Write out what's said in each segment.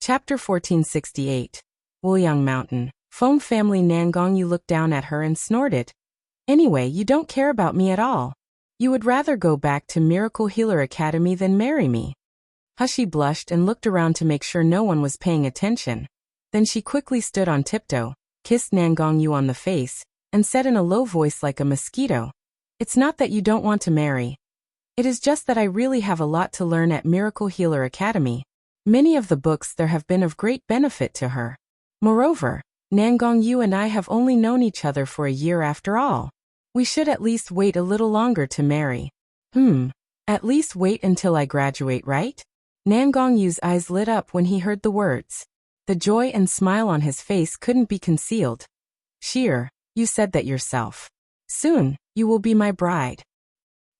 Chapter 1468. Wuliang Mountain. Feng family Nangong. You looked down at her and snorted. Anyway, you don't care about me at all. You would rather go back to Miracle Healer Academy than marry me. Hushi blushed and looked around to make sure no one was paying attention. Then she quickly stood on tiptoe, kissed Nangong Yu on the face, and said in a low voice like a mosquito, "It's not that you don't want to marry. It is just that I really have a lot to learn at Miracle Healer Academy. Many of the books there have been of great benefit to her. Moreover, Nangong Yu and I have only known each other for a year after all. We should at least wait a little longer to marry." At least wait until I graduate, right? Nangong Yu's eyes lit up when he heard the words. The joy and smile on his face couldn't be concealed. "Sheer, you said that yourself. Soon, you will be my bride."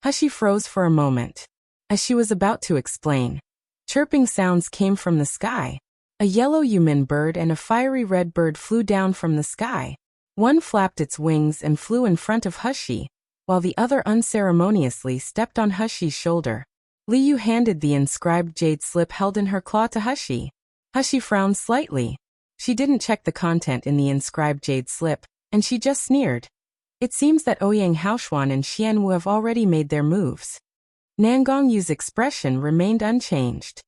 Hushi froze for a moment. As she was about to explain, chirping sounds came from the sky. A yellow yumin bird and a fiery red bird flew down from the sky. One flapped its wings and flew in front of Hushi, while the other unceremoniously stepped on Hushi's shoulder. Liu handed the inscribed jade slip held in her claw to Hushi. Hushi frowned slightly. She didn't check the content in the inscribed jade slip, and she just sneered. It seems that Ouyang Haoshuan and Xianwu have already made their moves. Nangong Yu's expression remained unchanged.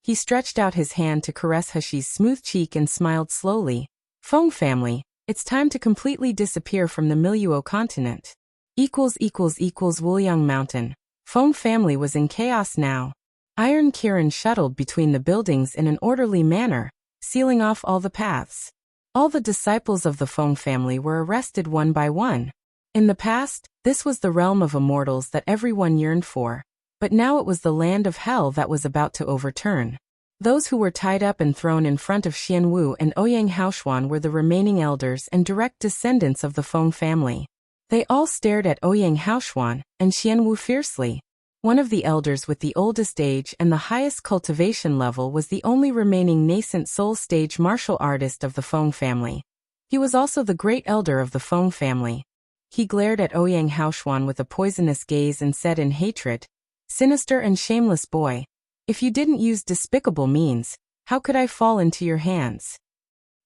He stretched out his hand to caress Hushi's smooth cheek and smiled slowly. "Feng family, it's time to completely disappear from the Miluo continent." Wuliang Mountain. Feng family was in chaos now. Iron Kirin shuttled between the buildings in an orderly manner, sealing off all the paths. All the disciples of the Feng family were arrested one by one. In the past, this was the realm of immortals that everyone yearned for. But now it was the land of hell that was about to overturn. Those who were tied up and thrown in front of Xianwu and Ouyang Haoshuan were the remaining elders and direct descendants of the Feng family. They all stared at Ouyang Haoshuan and Xianwu fiercely. One of the elders with the oldest age and the highest cultivation level was the only remaining nascent soul stage martial artist of the Feng family. He was also the great elder of the Feng family. He glared at Ouyang Haoshuan with a poisonous gaze and said in hatred, "Sinister and shameless boy, if you didn't use despicable means, how could I fall into your hands?"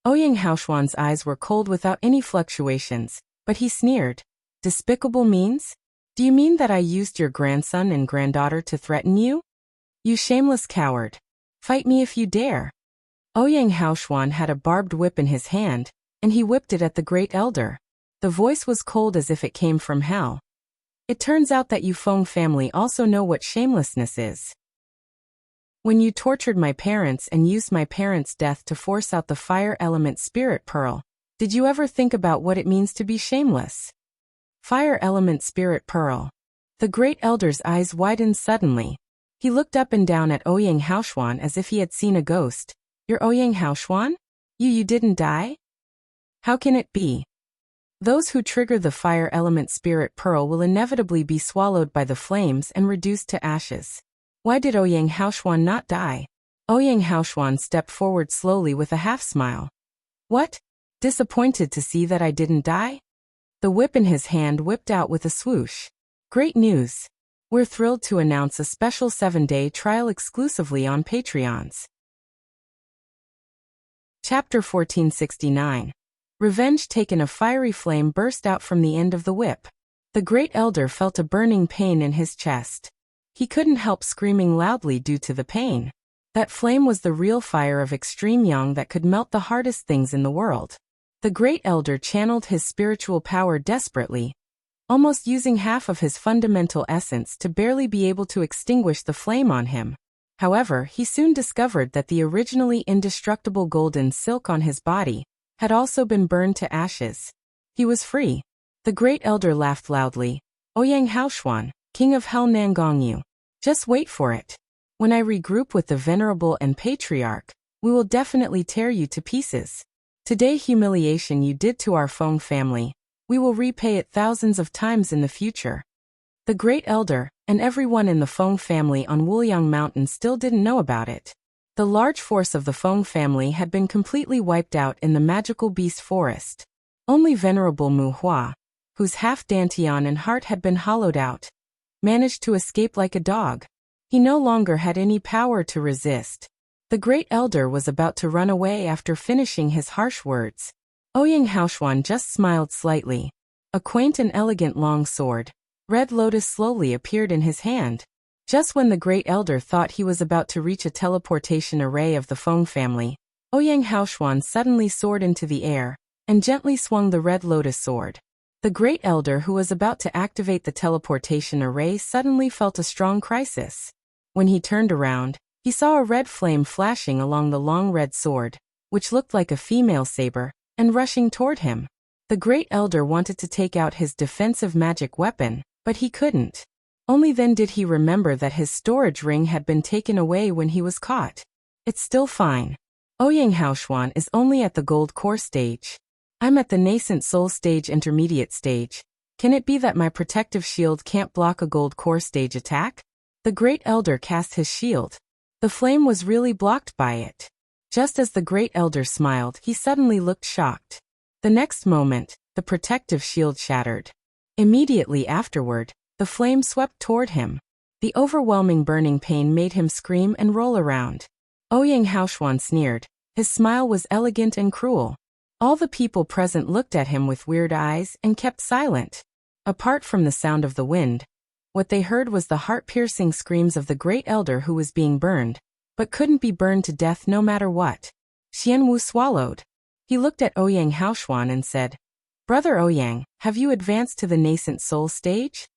Ouyang Haoshuan's eyes were cold without any fluctuations, but he sneered. "Despicable means? Do you mean that I used your grandson and granddaughter to threaten you? You shameless coward. Fight me if you dare." Ouyang Haoshuan had a barbed whip in his hand, and he whipped it at the great elder. The voice was cold as if it came from hell. "It turns out that you Feng family also know what shamelessness is. When you tortured my parents and used my parents' death to force out the fire element spirit pearl, did you ever think about what it means to be shameless?" Fire element spirit pearl. The great elder's eyes widened suddenly. He looked up and down at Ouyang Haoshuan as if he had seen a ghost. "You're Ouyang Haoshuan? You didn't die? How can it be? Those who trigger the fire element spirit pearl will inevitably be swallowed by the flames and reduced to ashes. Why did Ouyang Haoshuan not die?" Ouyang Haoshuan stepped forward slowly with a half-smile. "What? Disappointed to see that I didn't die?" The whip in his hand whipped out with a swoosh. "Great news! We're thrilled to announce a special 7-day trial exclusively on Patreons." Chapter 1469. Revenge taken. A fiery flame burst out from the end of the whip. The great elder felt a burning pain in his chest. He couldn't help screaming loudly due to the pain. That flame was the real fire of extreme yang that could melt the hardest things in the world. The great elder channeled his spiritual power desperately, almost using half of his fundamental essence to barely be able to extinguish the flame on him. However, he soon discovered that the originally indestructible golden silk on his body had also been burned to ashes. He was free. The great elder laughed loudly. "Ouyang Haoshuan, king of hell Nangong Yu. Just wait for it. When I regroup with the venerable and patriarch, we will definitely tear you to pieces. Today humiliation you did to our Feng family, we will repay it thousands of times in the future." The great elder, and everyone in the Feng family on Wuliang Mountain still didn't know about it. The large force of the Feng family had been completely wiped out in the magical beast forest. Only venerable Mu Hua, whose half dantian and heart had been hollowed out, managed to escape like a dog. He no longer had any power to resist. The great elder was about to run away after finishing his harsh words. Ouyang Haoshuan just smiled slightly. A quaint and elegant long sword, Red Lotus, slowly appeared in his hand. Just when the great elder thought he was about to reach a teleportation array of the Feng family, Ouyang Haoshuan suddenly soared into the air and gently swung the Red Lotus sword. The great elder, who was about to activate the teleportation array, suddenly felt a strong crisis. When he turned around, he saw a red flame flashing along the long red sword, which looked like a female saber, and rushing toward him. The great elder wanted to take out his defensive magic weapon, but he couldn't. Only then did he remember that his storage ring had been taken away when he was caught. It's still fine. Ouyang Haoshuan is only at the gold core stage. I'm at the nascent soul stage, intermediate stage. Can it be that my protective shield can't block a gold core stage attack? The great elder cast his shield. The flame was really blocked by it. Just as the great elder smiled, he suddenly looked shocked. The next moment, the protective shield shattered. Immediately afterward, the flame swept toward him. The overwhelming burning pain made him scream and roll around. Ouyang Haoshuan sneered. His smile was elegant and cruel. All the people present looked at him with weird eyes and kept silent. Apart from the sound of the wind, what they heard was the heart-piercing screams of the great elder who was being burned, but couldn't be burned to death no matter what. Xianwu swallowed. He looked at Ouyang Haoshuan and said, "Brother Ouyang, have you advanced to the nascent soul stage?"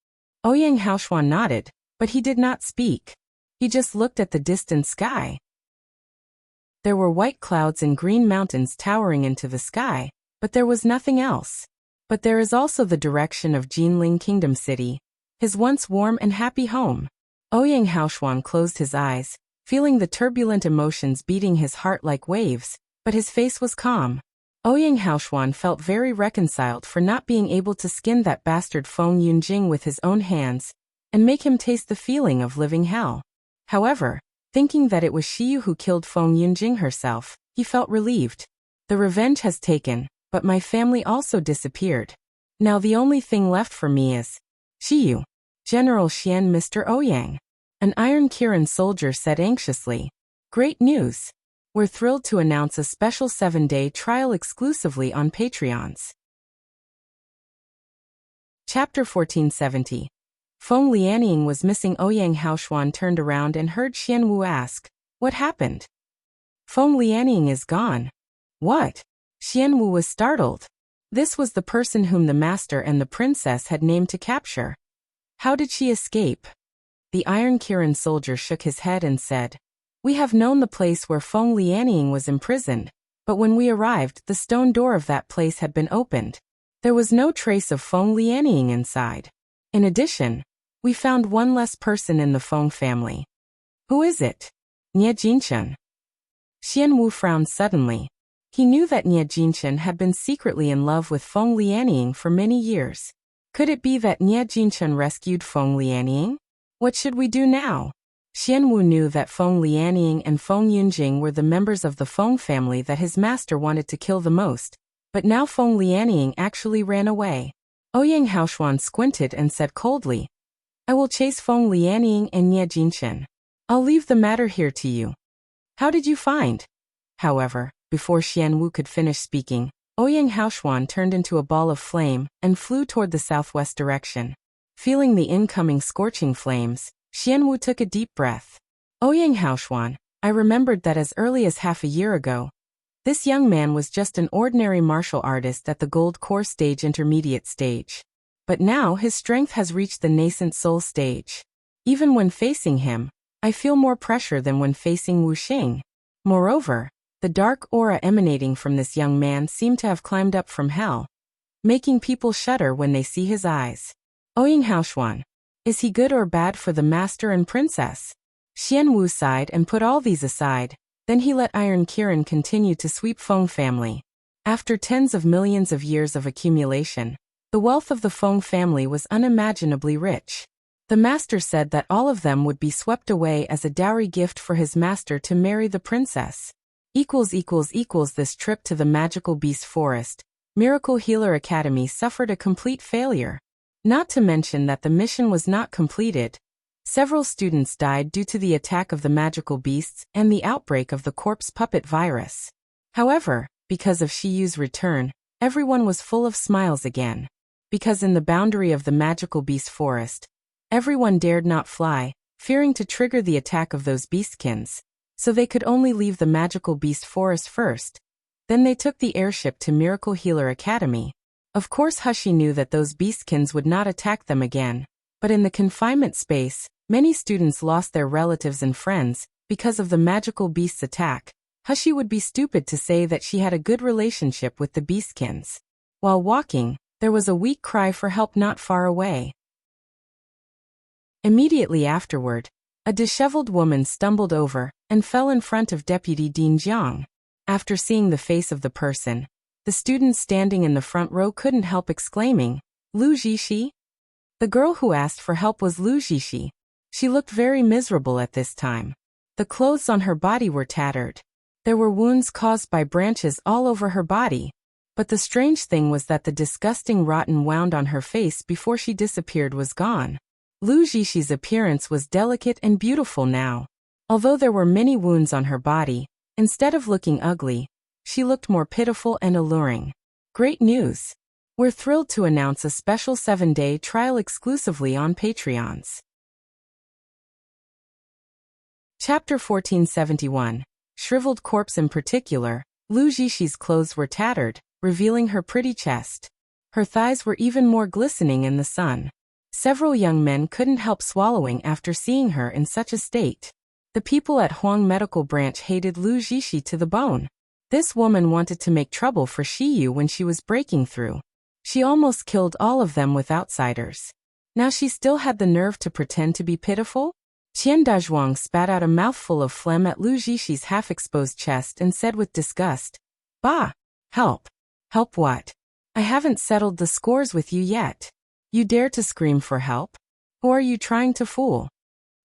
Ouyang Haoshuan nodded, but he did not speak. He just looked at the distant sky. There were white clouds and green mountains towering into the sky, but there was nothing else. But there is also the direction of Jinling Kingdom City, his once warm and happy home. Ouyang Haoshuan closed his eyes, feeling the turbulent emotions beating his heart like waves, but his face was calm. Ouyang Haoshuan felt very reconciled for not being able to skin that bastard Feng Yunjing with his own hands and make him taste the feeling of living hell. However, thinking that it was Shiyu who killed Feng Yunjing herself, he felt relieved. The revenge has taken, but my family also disappeared. Now the only thing left for me is Shiyu. General Xian, Mr. Ouyang. An Iron Kirin soldier said anxiously. Great news. We're thrilled to announce a special 7-day trial exclusively on Patreons. Chapter 1470. Feng Lianying was missing. Ouyang Haoshuan turned around and heard Xianwu ask, "What happened?" "Feng Lianying is gone." "What?" Xianwu was startled. This was the person whom the master and the princess had named to capture. How did she escape? The Iron Kirin soldier shook his head and said, "We have known the place where Feng Lianying was imprisoned, but when we arrived, the stone door of that place had been opened. There was no trace of Feng Lianying inside. In addition, we found one less person in the Feng family." "Who is it?" "Nie Jinchen." Xianwu frowned suddenly. He knew that Nie Jinchen had been secretly in love with Feng Lianying for many years. Could it be that Nie Jinchen rescued Feng Lianying? What should we do now? Xianwu knew that Feng Lianying and Feng Yunjing were the members of the Feng family that his master wanted to kill the most, but now Feng Lianying actually ran away. Ouyang Haoshuan squinted and said coldly, "I will chase Feng Lianying and Nie Jinchen. I'll leave the matter here to you. How did you find?" However, before Xianwu could finish speaking, Ouyang Haoshuan turned into a ball of flame and flew toward the southwest direction. Feeling the incoming scorching flames, Xianwu took a deep breath. "Ouyang Haoshuan, I remembered that as early as half a year ago, this young man was just an ordinary martial artist at the gold core stage, intermediate stage. But now his strength has reached the nascent soul stage. Even when facing him, I feel more pressure than when facing Wuxia. Moreover, the dark aura emanating from this young man seemed to have climbed up from hell, making people shudder when they see his eyes. Ouyang Haoshuan, is he good or bad for the master and princess?" Xianwu sighed and put all these aside. Then he let Iron Kirin continue to sweep Feng family. After tens of millions of years of accumulation, the wealth of the Feng family was unimaginably rich. The master said that all of them would be swept away as a dowry gift for his master to marry the princess. This trip to the magical beast forest, Miracle Healer Academy, suffered a complete failure. Not to mention that the mission was not completed, Several students died due to the attack of the magical beasts and the outbreak of the corpse puppet virus. However, because of Xi Yue's return, everyone was full of smiles again. Because in the boundary of the magical beast forest, everyone dared not fly, fearing to trigger the attack of those beastkins. So they could only leave the magical beast forest first. Then they took the airship to Miracle Healer Academy. Of course Hushi knew that those beastkins would not attack them again. But in the confinement space, many students lost their relatives and friends because of the magical beast's attack. Hushi would be stupid to say that she had a good relationship with the beastkins. While walking, there was a weak cry for help not far away. Immediately afterward, a disheveled woman stumbled over and fell in front of Deputy Dean Jiang. After seeing the face of the person, the students standing in the front row couldn't help exclaiming, "Lu Zixi?" The girl who asked for help was Lu Zixi. She looked very miserable at this time. The clothes on her body were tattered. There were wounds caused by branches all over her body. But the strange thing was that the disgusting rotten wound on her face before she disappeared was gone. Lu Zixi's appearance was delicate and beautiful now. Although there were many wounds on her body, instead of looking ugly, she looked more pitiful and alluring. Great news! We're thrilled to announce a special 7-day trial exclusively on Patreons. Chapter 1471. Shriveled corpse. In particular, Lu Zixi's clothes were tattered, revealing her pretty chest. Her thighs were even more glistening in the sun. Several young men couldn't help swallowing after seeing her in such a state. The people at Huang Medical Branch hated Lu Zixi to the bone. This woman wanted to make trouble for Xi Yue when she was breaking through. She almost killed all of them with outsiders. Now she still had the nerve to pretend to be pitiful? Qian Dazhuang spat out a mouthful of phlegm at Lu Zixi's half-exposed chest and said with disgust, "Bah! Help! Help what? I haven't settled the scores with you yet. You dare to scream for help? Who are you trying to fool?"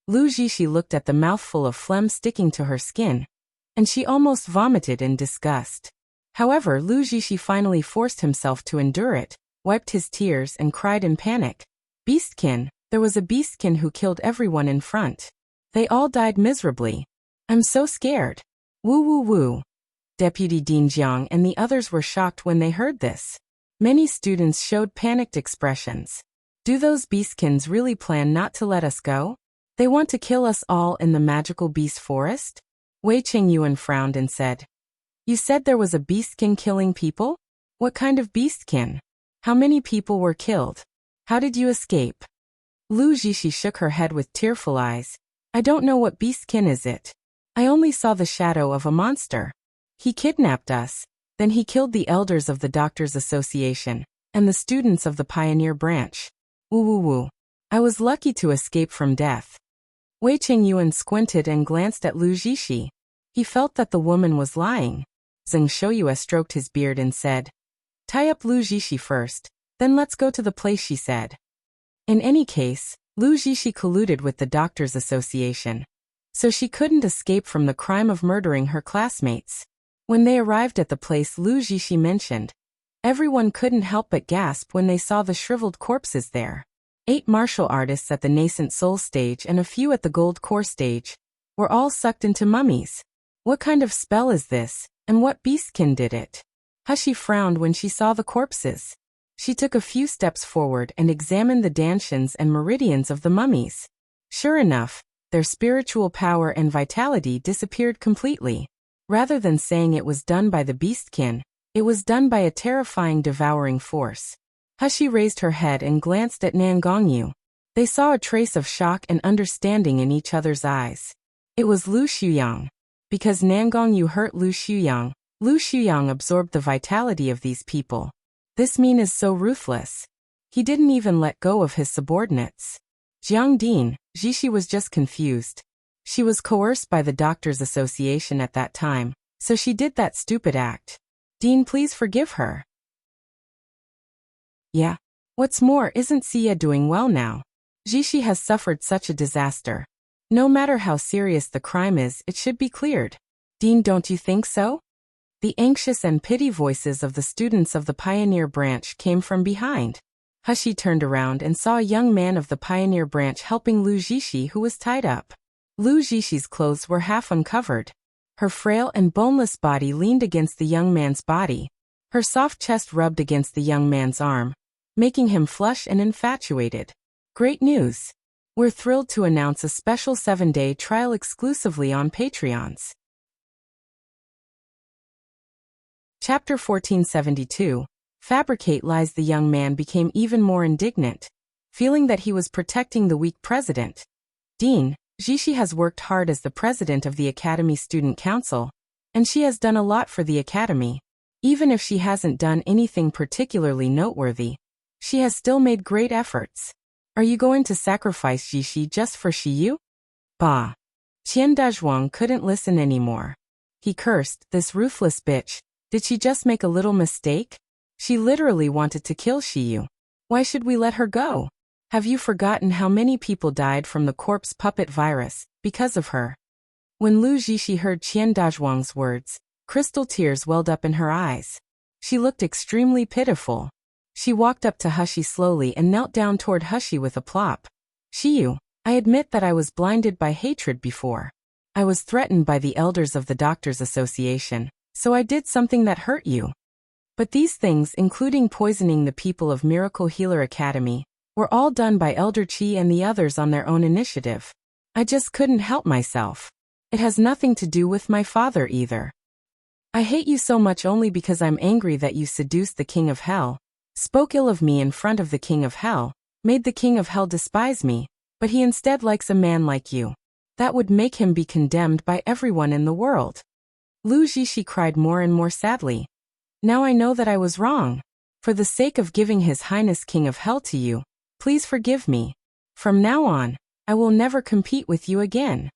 Lu Zixi looked at the mouthful of phlegm sticking to her skin, and she almost vomited in disgust. However, Lu Zixi finally forced himself to endure it, wiped his tears and cried in panic. "Beastkin, there was a beastkin who killed everyone in front. They all died miserably. I'm so scared. Woo woo woo." Deputy Dean Jiang and the others were shocked when they heard this. Many students showed panicked expressions. Do those beastkins really plan not to let us go? They want to kill us all in the magical beast forest? Wei Qingyuan frowned and said, "You said there was a beastkin killing people? What kind of beastkin? How many people were killed? How did you escape?" Lu Zixi shook her head with tearful eyes. "I don't know what beastkin is it. I only saw the shadow of a monster. He kidnapped us, then he killed the elders of the Doctors Association, and the students of the Pioneer Branch. Woo woo woo. I was lucky to escape from death." Wei Qingyuan squinted and glanced at Lu Zixi. He felt that the woman was lying. Zheng Shouyue stroked his beard and said, "Tie up Lu Zixi first, then let's go to the place," she said. In any case, Lu Zixi colluded with the Doctors Association, so she couldn't escape from the crime of murdering her classmates. When they arrived at the place Lu Zixi mentioned, everyone couldn't help but gasp when they saw the shriveled corpses there. 8 martial artists at the nascent soul stage and a few at the gold core stage were all sucked into mummies. What kind of spell is this, and what beastkin did it? Hushi frowned when she saw the corpses. She took a few steps forward and examined the dantians and meridians of the mummies. Sure enough, their spiritual power and vitality disappeared completely. Rather than saying it was done by the beastkin, it was done by a terrifying devouring force. Hushi raised her head and glanced at Nangong. They saw a trace of shock and understanding in each other's eyes. It was Lu Shuyang. Because Nangong hurt Lu Shuyang absorbed the vitality of these people. This mean is so ruthless. He didn't even let go of his subordinates. Jiang Din, Zixi was just confused. She was coerced by the Doctors Association at that time, so she did that stupid act. Dean, please forgive her. Yeah. What's more, isn't Xia doing well now? Zixi has suffered such a disaster. No matter how serious the crime is, it should be cleared. Dean, don't you think so? The anxious and pity voices of the students of the Pioneer Branch came from behind. He turned around and saw a young man of the pioneer branch helping Lu Zixi, who was tied up. Lu Zixi's clothes were half uncovered. Her frail and boneless body leaned against the young man's body. Her soft chest rubbed against the young man's arm, making him flush and infatuated. Great news! We're thrilled to announce a special 7-day trial exclusively on Patreons. Chapter 1472. Fabricate lies. The young man became even more indignant, feeling that he was protecting the weak president. Dean, Zixi has worked hard as the president of the Academy Student Council, and she has done a lot for the Academy. Even if she hasn't done anything particularly noteworthy, she has still made great efforts. Are you going to sacrifice Zixi just for Xi Yue? Bah! Qian Dazhuang couldn't listen anymore. He cursed, this ruthless bitch. Did she just make a little mistake? She literally wanted to kill Xi Yue. Why should we let her go? Have you forgotten how many people died from the corpse puppet virus because of her? When Lu Zixi heard Qian Dazhuang's words, crystal tears welled up in her eyes. She looked extremely pitiful. She walked up to Hexi slowly and knelt down toward Hexi with a plop. Xi Yue, I admit that I was blinded by hatred before. I was threatened by the elders of the Doctors Association, so I did something that hurt you. But these things, including poisoning the people of Miracle Healer Academy, were all done by Elder Qi and the others on their own initiative. I just couldn't help myself. It has nothing to do with my father either. I hate you so much only because I'm angry that you seduced the King of Hell, spoke ill of me in front of the King of Hell, made the King of Hell despise me, but he instead likes a man like you. That would make him be condemned by everyone in the world. Lu Zixi cried more and more sadly. Now I know that I was wrong. For the sake of giving His Highness King of Hell to you, please forgive me. From now on, I will never compete with you again.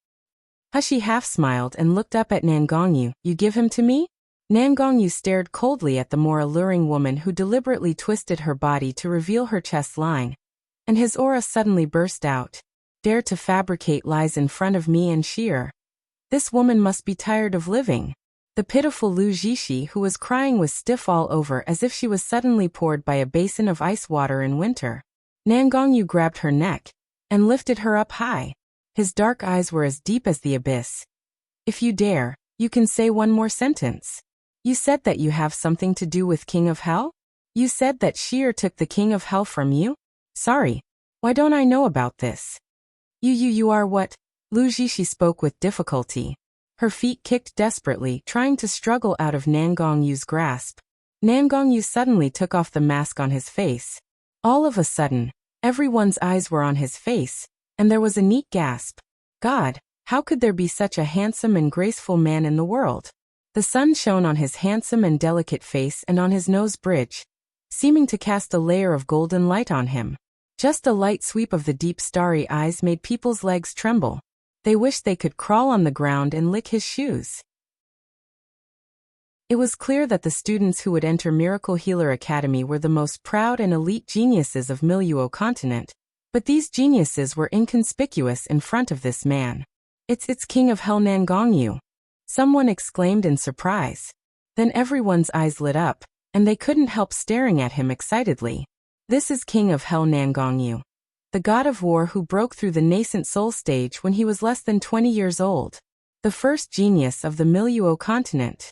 Hexi half smiled and looked up at Nangong. You give him to me? Nangong stared coldly at the more alluring woman who deliberately twisted her body to reveal her chest line, and his aura suddenly burst out. Dare to fabricate lies in front of me and sheer. This woman must be tired of living. The pitiful Lu Zixi, who was crying, was stiff all over as if she was suddenly poured by a basin of ice water in winter. Nangong grabbed her neck and lifted her up high. His dark eyes were as deep as the abyss. If you dare, you can say one more sentence. You said that you have something to do with King of Hell? You said that Sheer took the King of Hell from you? Sorry. Why don't I know about this? You are what? Lu Zixi spoke with difficulty. Her feet kicked desperately, trying to struggle out of Nangong's grasp. Nangong suddenly took off the mask on his face. All of a sudden, everyone's eyes were on his face, and there was a neat gasp. God, how could there be such a handsome and graceful man in the world? The sun shone on his handsome and delicate face and on his nose bridge, seeming to cast a layer of golden light on him. Just a light sweep of the deep starry eyes made people's legs tremble. They wished they could crawl on the ground and lick his shoes. It was clear that the students who would enter Miracle Healer Academy were the most proud and elite geniuses of Miluo continent, but these geniuses were inconspicuous in front of this man. It's King of Hell Nangong. Someone exclaimed in surprise. Then everyone's eyes lit up, and they couldn't help staring at him excitedly. This is King of Hell Nangong, the god of war who broke through the nascent soul stage when he was less than 20 years old. The first genius of the Miluo continent.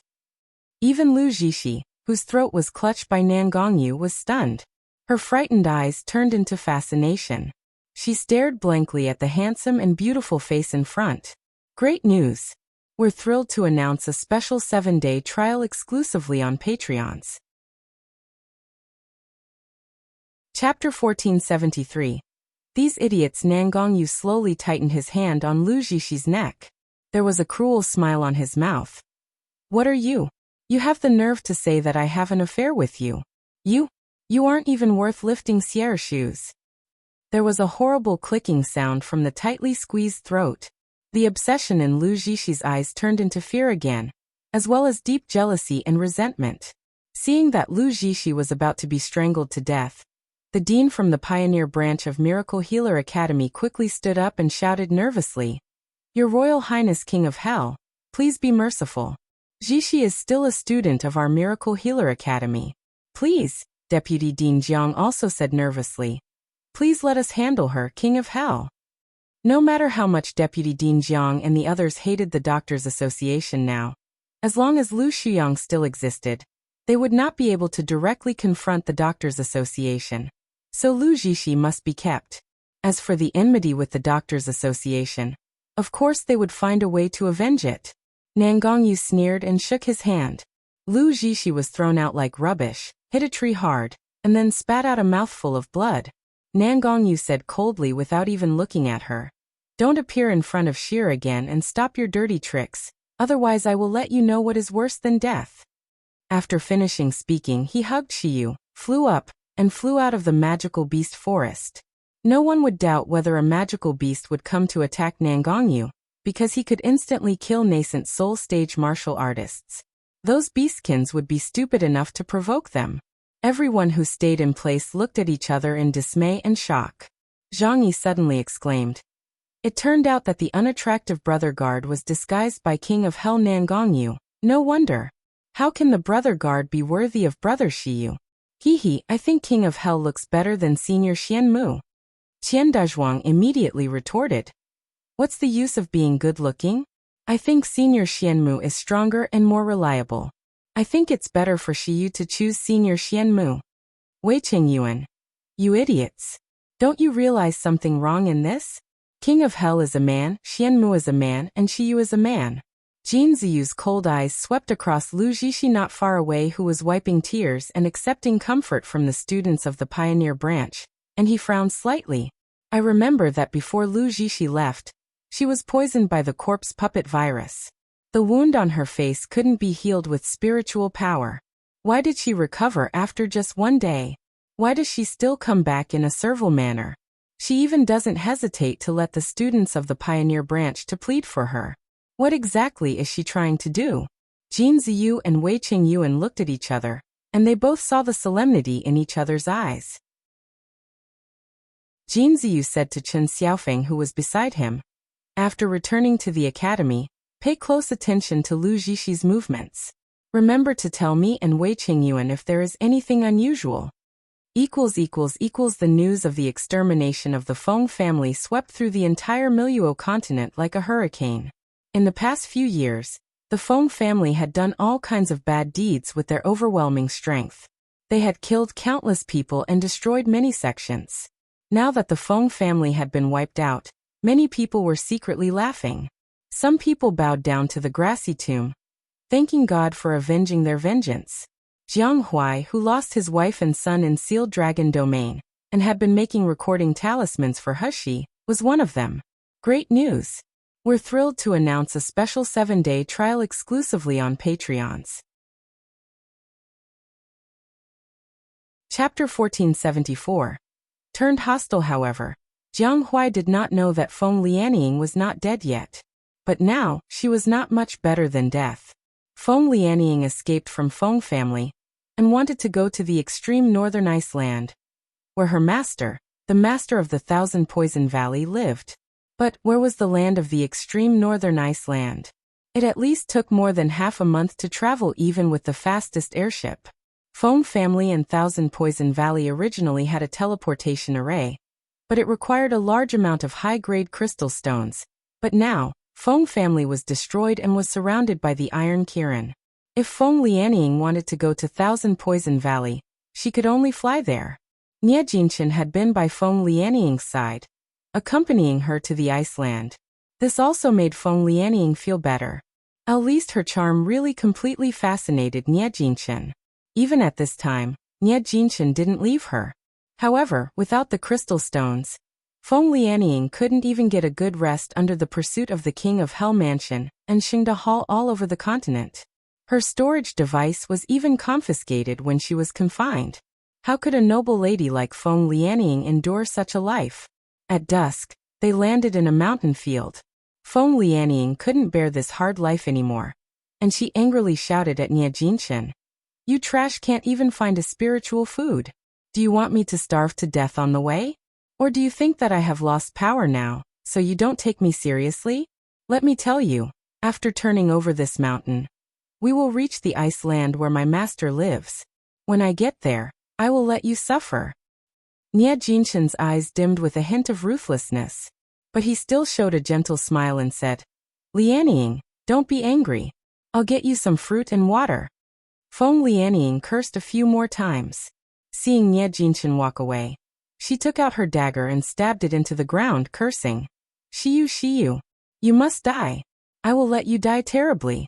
Even Lu Zixi, whose throat was clutched by Nangong, was stunned. Her frightened eyes turned into fascination. She stared blankly at the handsome and beautiful face in front. Great news! We're thrilled to announce a special 7-day trial exclusively on Patreons. Chapter 1473. These idiots. Nangong slowly tightened his hand on Lu Zixi's neck. There was a cruel smile on his mouth. What are you? You have the nerve to say that I have an affair with you. You aren't even worth lifting Sierra shoes. There was a horrible clicking sound from the tightly squeezed throat. The obsession in Lu Zixi's eyes turned into fear again, as well as deep jealousy and resentment. Seeing that Lu Zixi was about to be strangled to death, the dean from the pioneer branch of Miracle Healer Academy quickly stood up and shouted nervously, Your Royal Highness King of Hell, please be merciful. Zixi is still a student of our Miracle Healer Academy. Please, Deputy Dean Jiang also said nervously. Please let us handle her, King of Hell. No matter how much Deputy Dean Jiang and the others hated the Doctors' Association now, as long as Lu Shuyang still existed, they would not be able to directly confront the Doctors' Association. So Lu Zixi must be kept. As for the enmity with the Doctors' Association, of course they would find a way to avenge it. Nangong sneered and shook his hand. Lu Zixi was thrown out like rubbish, hit a tree hard, and then spat out a mouthful of blood. Nangong said coldly without even looking at her. Don't appear in front of Shir again and stop your dirty tricks, otherwise I will let you know what is worse than death. After finishing speaking, he hugged Xi Yue, flew up, and flew out of the magical beast forest. No one would doubt whether a magical beast would come to attack Nangong, because he could instantly kill nascent soul stage martial artists. Those beastkins would be stupid enough to provoke them. Everyone who stayed in place looked at each other in dismay and shock. Zhang Yi suddenly exclaimed. It turned out that the unattractive brother guard was disguised by King of Hell Nangong. No wonder. How can the brother guard be worthy of brother Xi Yue? Hee, I think King of Hell looks better than Senior Xianmu. Qian Dazhuang immediately retorted. What's the use of being good-looking? I think Senior Xianmu is stronger and more reliable. I think it's better for Xi Yue to choose Senior Xianmu. Wei Qingyuan. You idiots. Don't you realize something wrong in this? King of Hell is a man, Xianmu is a man, and Xi Yue is a man. Jin Ziyu's cold eyes swept across Lu Zixi not far away, who was wiping tears and accepting comfort from the students of the Pioneer branch, and he frowned slightly. I remember that before Lu Zixi left, she was poisoned by the corpse puppet virus. The wound on her face couldn't be healed with spiritual power. Why did she recover after just one day? Why does she still come back in a servile manner? She even doesn't hesitate to let the students of the Pioneer branch to plead for her. What exactly is she trying to do? Jin Ziyu and Wei Qingyuan looked at each other, and they both saw the solemnity in each other's eyes. Jin Ziyu said to Chen Xiaofeng, who was beside him, after returning to the academy, pay close attention to Lu Zixi's movements. Remember to tell me and Wei Qingyuan if there is anything unusual. The news of the extermination of the Feng family swept through the entire Miluo continent like a hurricane. In the past few years, the Feng family had done all kinds of bad deeds with their overwhelming strength. They had killed countless people and destroyed many sections. Now that the Feng family had been wiped out, many people were secretly laughing. Some people bowed down to the grassy tomb, thanking God for avenging their vengeance. Jiang Huai, who lost his wife and son in Sealed Dragon Domain, and had been making recording talismans for Hexi, was one of them. Great news! We're thrilled to announce a special 7-day trial exclusively on Patreons. Chapter 1474. Turned hostile. However, Jiang Huai did not know that Feng Lianying was not dead yet. But now, she was not much better than death. Feng Lianying escaped from Feng family, and wanted to go to the extreme northern Iceland, where her master, the master of the Thousand Poison Valley, lived. But where was the land of the extreme northern Iceland? It at least took more than half a month to travel even with the fastest airship. Feng family and Thousand Poison Valley originally had a teleportation array, but it required a large amount of high-grade crystal stones. But now, Feng family was destroyed and was surrounded by the Iron Kirin. If Feng Lianying wanted to go to Thousand Poison Valley, she could only fly there. Nie Jinchen had been by Feng Lianying's side, accompanying her to the Iceland. This also made Feng Lianying feel better. At least her charm really completely fascinated Nie Jinchen. Even at this time, Nie Jinchen didn't leave her. However, without the crystal stones, Feng Lianying couldn't even get a good rest under the pursuit of the King of Hell Mansion and Xingda Hall all over the continent. Her storage device was even confiscated when she was confined. How could a noble lady like Feng Lianying endure such a life? At dusk, they landed in a mountain field. Feng Lianying couldn't bear this hard life anymore, and she angrily shouted at Nie Jinchen. You trash can't even find a spiritual food. Do you want me to starve to death on the way? Or do you think that I have lost power now, so you don't take me seriously? Let me tell you, after turning over this mountain, we will reach the ice land where my master lives. When I get there, I will let you suffer. Nie Jinshan's eyes dimmed with a hint of ruthlessness. But he still showed a gentle smile and said, Lianying, don't be angry. I'll get you some fruit and water. Feng Lianying cursed a few more times. Seeing Nie Jinshan walk away, she took out her dagger and stabbed it into the ground, cursing. Xi Yue, you must die. I will let you die terribly.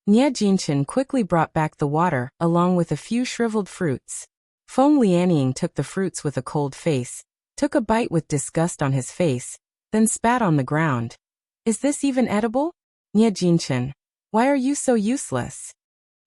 Nie Jinshan quickly brought back the water, along with a few shriveled fruits. Feng Lianying took the fruits with a cold face, took a bite with disgust on his face, then spat on the ground. Is this even edible? Nie Jinshan, why are you so useless?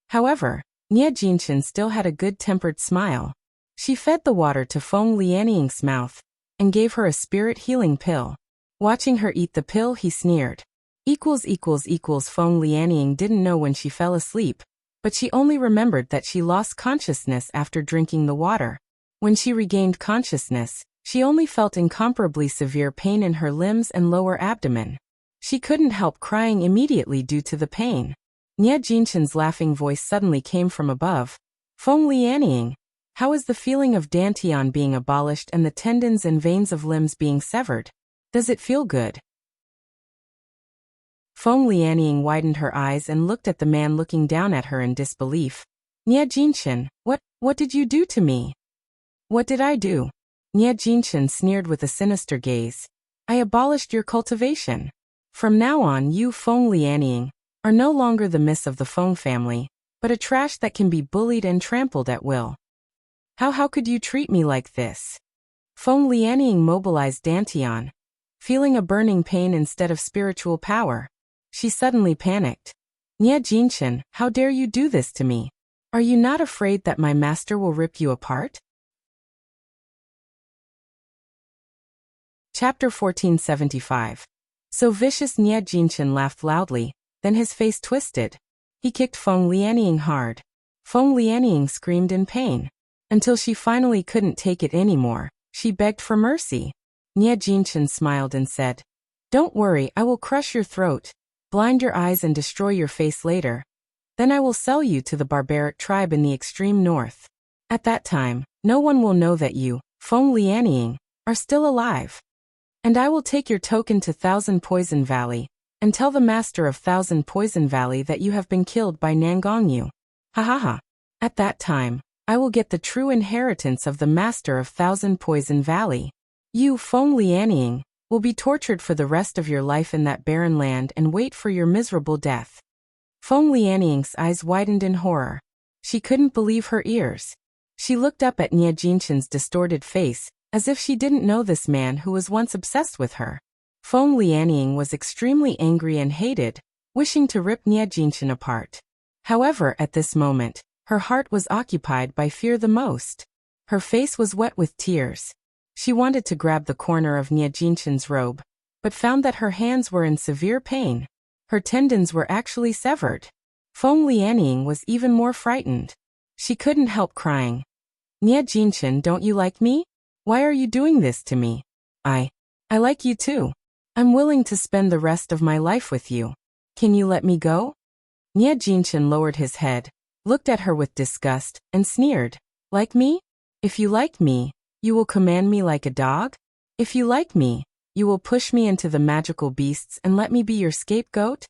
However, Nie Jinshan still had a good-tempered smile. She fed the water to Feng Lianying's mouth, and gave her a spirit-healing pill. Watching her eat the pill, he sneered. Feng Lianying didn't know when she fell asleep, but she only remembered that she lost consciousness after drinking the water. When she regained consciousness, she only felt incomparably severe pain in her limbs and lower abdomen. She couldn't help crying immediately due to the pain. Nie Jinshan's laughing voice suddenly came from above. Feng Lianying, how is the feeling of dantian being abolished and the tendons and veins of limbs being severed? Does it feel good? Feng Lianying widened her eyes and looked at the man looking down at her in disbelief. Nie Jinshan, what did you do to me? What did I do? Nie Jinshan sneered with a sinister gaze. I abolished your cultivation. From now on you, Feng Lianying, are no longer the miss of the Feng family, but a trash that can be bullied and trampled at will. How could you treat me like this? Feng Lianying mobilized dantian, feeling a burning pain instead of spiritual power. She suddenly panicked. Nie Jinshan, how dare you do this to me? Are you not afraid that my master will rip you apart? Chapter 1475. So vicious. Nie Jinshan laughed loudly, then his face twisted. He kicked Feng Lianying hard. Feng Lianying screamed in pain. Until she finally couldn't take it anymore, she begged for mercy. Nie Jinshan smiled and said, Don't worry, I will crush your throat, blind your eyes and destroy your face later. Then I will sell you to the barbaric tribe in the extreme north. At that time, no one will know that you, Feng Lianying, are still alive. And I will take your token to Thousand Poison Valley, and tell the master of Thousand Poison Valley that you have been killed by Nangong. Ha ha ha. At that time, I will get the true inheritance of the master of Thousand Poison Valley. You, Feng Lianying, will be tortured for the rest of your life in that barren land and wait for your miserable death. Feng Lianying's eyes widened in horror. She couldn't believe her ears. She looked up at Nie Jinshan's distorted face, as if she didn't know this man who was once obsessed with her. Feng Lianying was extremely angry and hated, wishing to rip Nie Jinshan apart. However, at this moment, her heart was occupied by fear the most. Her face was wet with tears. She wanted to grab the corner of Nie Jinshan's robe, but found that her hands were in severe pain. Her tendons were actually severed. Feng Lianying was even more frightened. She couldn't help crying. Nie Jinshan, don't you like me? Why are you doing this to me? I like you too. I'm willing to spend the rest of my life with you. Can you let me go? Nie Jinshan lowered his head, looked at her with disgust, and sneered. Like me? If you like me, you will command me like a dog? If you like me, you will push me into the magical beasts and let me be your scapegoat?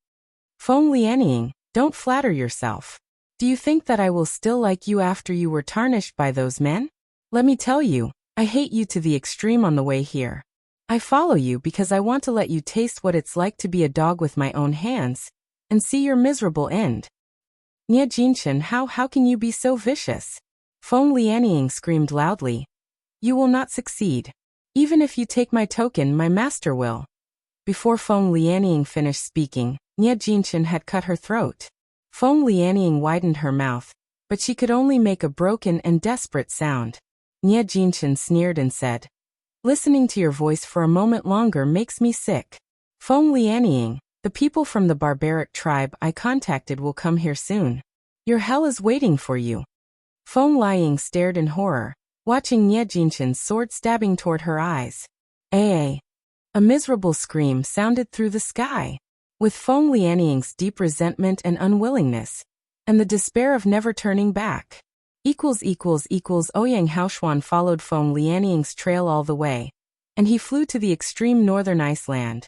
Feng Lianying, don't flatter yourself. Do you think that I will still like you after you were tarnished by those men? Let me tell you, I hate you to the extreme on the way here. I follow you because I want to let you taste what it's like to be a dog with my own hands, and see your miserable end. Nie Jinshan, how can you be so vicious? Feng Lianying screamed loudly. You will not succeed. Even if you take my token, my master will. Before Feng Lianying finished speaking, Nie Jinshan had cut her throat. Feng Lianying widened her mouth, but she could only make a broken and desperate sound. Nie Jinshan sneered and said, Listening to your voice for a moment longer makes me sick. Feng Lianying, the people from the barbaric tribe I contacted will come here soon. Your hell is waiting for you. Feng Lianying stared in horror, watching Nie Jinshan's sword stabbing toward her eyes. A miserable scream sounded through the sky. With Feng Lianying's deep resentment and unwillingness, and the despair of never turning back, Ouyang Haoshuan followed Feng Lianying's trail all the way, and he flew to the extreme northern Iceland.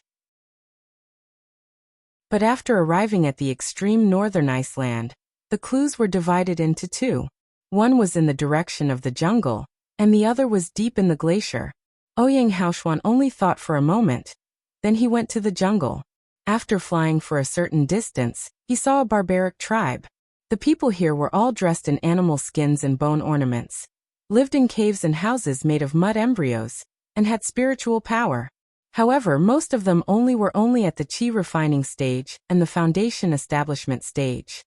But after arriving at the extreme northern Iceland, the clues were divided into two. One was in the direction of the jungle, and the other was deep in the glacier. Ouyang Haoshuan only thought for a moment. Then he went to the jungle. After flying for a certain distance, he saw a barbaric tribe. The people here were all dressed in animal skins and bone ornaments, lived in caves and houses made of mud embryos, and had spiritual power. However, most of them were only at the chi refining stage and the foundation establishment stage.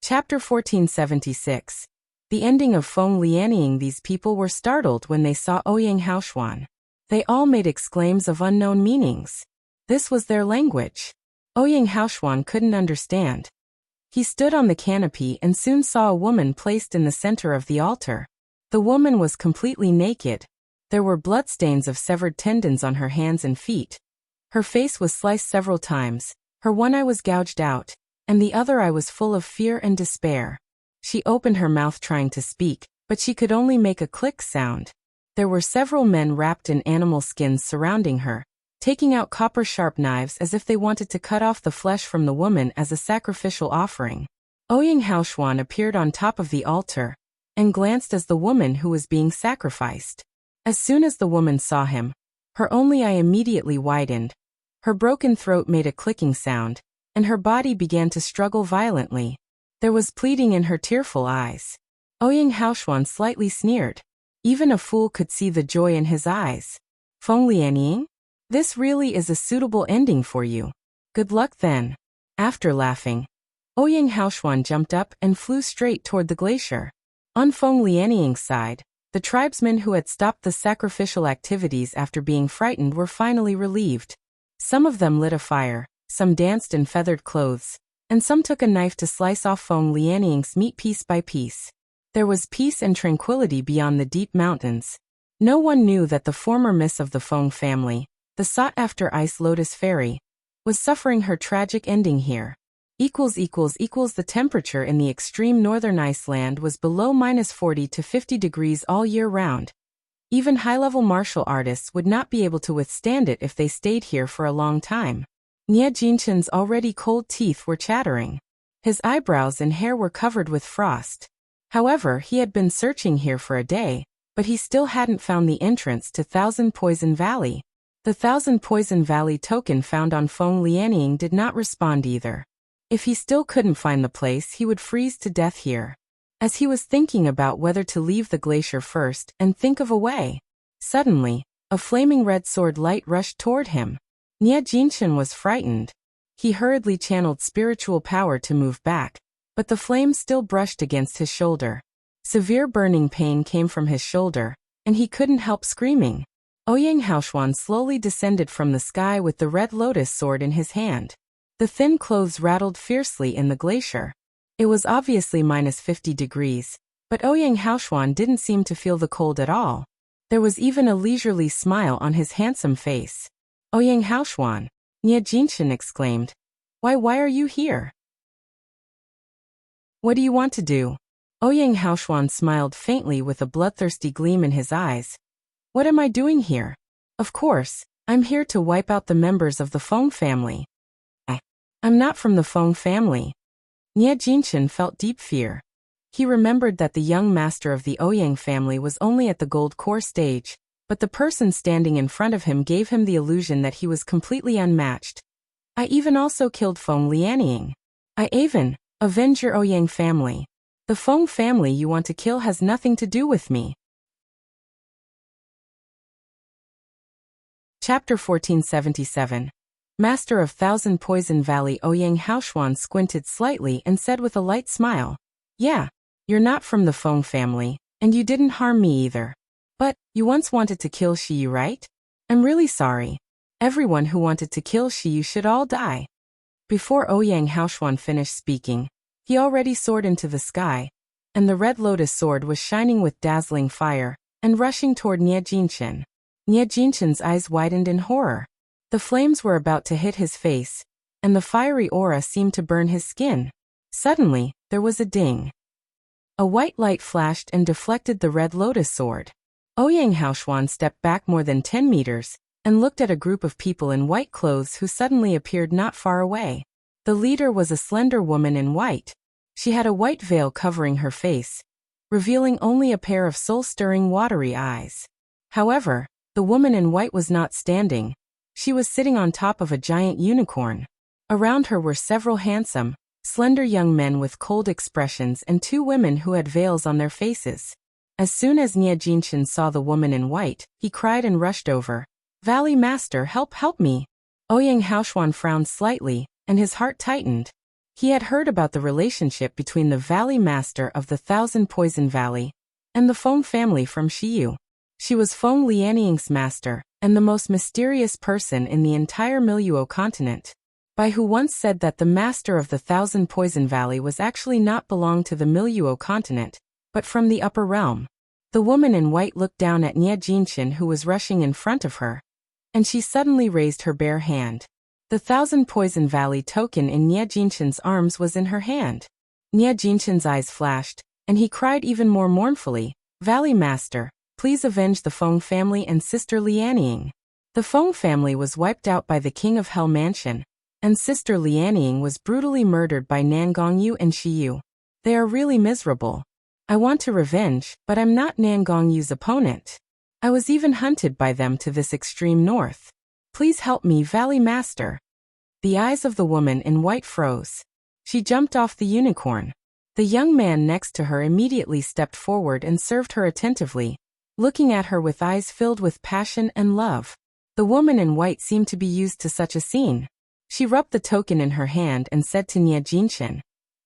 Chapter 1476. The ending of Feng Lianying. These people were startled when they saw Ouyang Haoshuan. They all made exclaims of unknown meanings. This was their language. Ouyang Haoshuan couldn't understand. He stood on the canopy and soon saw a woman placed in the center of the altar. The woman was completely naked. There were bloodstains of severed tendons on her hands and feet. Her face was sliced several times, her one eye was gouged out, and the other eye was full of fear and despair. She opened her mouth trying to speak, but she could only make a click sound. There were several men wrapped in animal skins surrounding her, taking out copper-sharp knives as if they wanted to cut off the flesh from the woman as a sacrificial offering. Ouyang Haoshuan appeared on top of the altar and glanced as the woman who was being sacrificed. As soon as the woman saw him, her only eye immediately widened. Her broken throat made a clicking sound, and her body began to struggle violently. There was pleading in her tearful eyes. Ouyang Haoshuan slightly sneered. Even a fool could see the joy in his eyes. Feng Lianying? This really is a suitable ending for you. Good luck then. After laughing, Ouyang Haoshuan jumped up and flew straight toward the glacier. On Feng Lianying's side, the tribesmen who had stopped the sacrificial activities after being frightened were finally relieved. Some of them lit a fire, some danced in feathered clothes, and some took a knife to slice off Feng Lianying's meat piece by piece. There was peace and tranquility beyond the deep mountains. No one knew that the former miss of the Feng family, the sought-after Ice Lotus Fairy, was suffering her tragic ending here. The temperature in the extreme northern Iceland was below -40 to 50 degrees all year round. Even high-level martial artists would not be able to withstand it if they stayed here for a long time. Nie Jinshin's already cold teeth were chattering. His eyebrows and hair were covered with frost. However, he had been searching here for a day, but he still hadn't found the entrance to Thousand Poison Valley. The Thousand Poison Valley token found on Feng Lianying did not respond either. If he still couldn't find the place, he would freeze to death here. As he was thinking about whether to leave the glacier first and think of a way, suddenly, a flaming red sword light rushed toward him. Nie Jinshin was frightened. He hurriedly channeled spiritual power to move back, but the flame still brushed against his shoulder. Severe burning pain came from his shoulder, and he couldn't help screaming. Ouyang Haoshuan slowly descended from the sky with the red lotus sword in his hand. The thin clothes rattled fiercely in the glacier. It was obviously -50 degrees, but Ouyang Haoshuan didn't seem to feel the cold at all. There was even a leisurely smile on his handsome face. Ouyang Haoshuan, Nie Jinshin exclaimed. Why are you here? What do you want to do? Ouyang Haoshuan smiled faintly with a bloodthirsty gleam in his eyes. What am I doing here? Of course, I'm here to wipe out the members of the Feng family. I'm not from the Feng family. Nie Jinshin felt deep fear. He remembered that the young master of the Ouyang family was only at the gold core stage, but the person standing in front of him gave him the illusion that he was completely unmatched. I even also killed Feng Lianying. I even avenge your Ouyang family. The Feng family you want to kill has nothing to do with me. Chapter 1477. Master of Thousand Poison Valley. Ouyang Haoshuan squinted slightly and said with a light smile. Yeah, you're not from the Feng family, and you didn't harm me either. But, you once wanted to kill Xi Yue, right? I'm really sorry. Everyone who wanted to kill Xi Yue should all die. Before Ouyang Haoshuan finished speaking, he already soared into the sky, and the red lotus sword was shining with dazzling fire, and rushing toward Nie Jinshin. Nie Jinshin's eyes widened in horror. The flames were about to hit his face, and the fiery aura seemed to burn his skin. Suddenly, there was a ding. A white light flashed and deflected the red lotus sword. Ouyang Haoshuan stepped back more than 10 meters and looked at a group of people in white clothes who suddenly appeared not far away. The leader was a slender woman in white. She had a white veil covering her face, revealing only a pair of soul-stirring watery eyes. However, the woman in white was not standing. She was sitting on top of a giant unicorn. Around her were several handsome, slender young men with cold expressions and 2 women who had veils on their faces. As soon as Nie Jinshin saw the woman in white, he cried and rushed over. "Valley Master, help me!" Ouyang Haoshuan frowned slightly, and his heart tightened. He had heard about the relationship between the Valley Master of the Thousand Poison Valley and the Feng family from Xi Yue. She was Feng Lianying's master, and the most mysterious person in the entire Miluo continent. Bai who once said that the master of the Thousand Poison Valley was actually not belonged to the Miluo continent, but from the upper realm. The woman in white looked down at Nie Jinshin who was rushing in front of her, and she suddenly raised her bare hand. The Thousand Poison Valley token in Nie Jinshin's arms was in her hand. Nie Jinshin's eyes flashed, and he cried even more mournfully, "Valley Master, please avenge the Feng family and Sister Lianying." The Feng family was wiped out by the King of Hell Mansion, and Sister Lianying was brutally murdered by Nangong and Xi Yue. They are really miserable. I want to revenge, but I'm not Nangong's opponent. I was even hunted by them to this extreme north. Please help me, Valley Master. The eyes of the woman in white froze. She jumped off the unicorn. The young man next to her immediately stepped forward and served her attentively, looking at her with eyes filled with passion and love. The woman in white seemed to be used to such a scene. She rubbed the token in her hand and said to Nie Jinshin,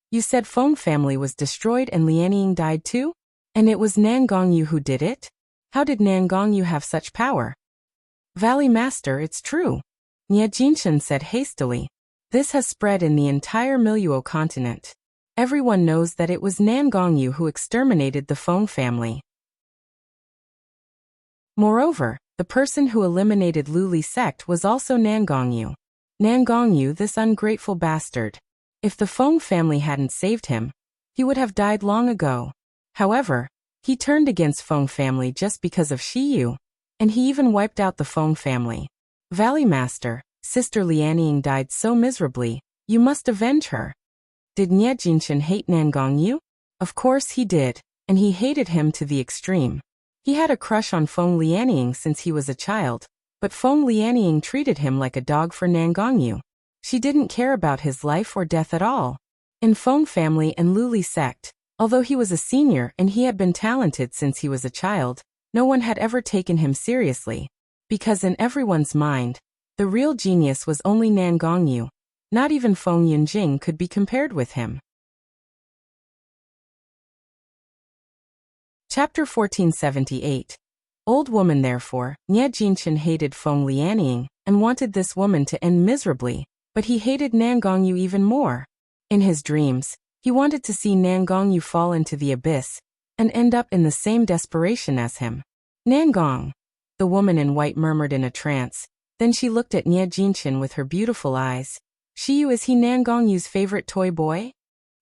"You said Feng family was destroyed and Lianying died too? And it was Nangong who did it? How did Nangong have such power?" "Valley Master, it's true," Nie Jinshin said hastily. "This has spread in the entire Miluo continent. Everyone knows that it was Nangong who exterminated the Feng family. Moreover, the person who eliminated Luli sect was also Nangong. Nangong, this ungrateful bastard. If the Feng family hadn't saved him, he would have died long ago. However, he turned against Feng family just because of Xi Yue, and he even wiped out the Feng family. Valley Master, Sister Lianying died so miserably, you must avenge her." Did Nie Jinshin hate Nangong? Of course he did, and he hated him to the extreme. He had a crush on Feng Lianying since he was a child, but Feng Lianying treated him like a dog for Nangong. She didn't care about his life or death at all. In Feng family and Luli sect, although he was a senior and he had been talented since he was a child, no one had ever taken him seriously, because in everyone's mind, the real genius was only Nangong. Not even Feng Yunjing could be compared with him. Chapter 1478. Old woman. Therefore, Nie Jinshin hated Feng Lianying and wanted this woman to end miserably, but he hated Nangong even more. In his dreams, he wanted to see Nangong fall into the abyss and end up in the same desperation as him. "Nangong," the woman in white murmured in a trance. Then she looked at Nie Jinshin with her beautiful eyes. "Xi Yue, is he Nangong's favorite toy boy?"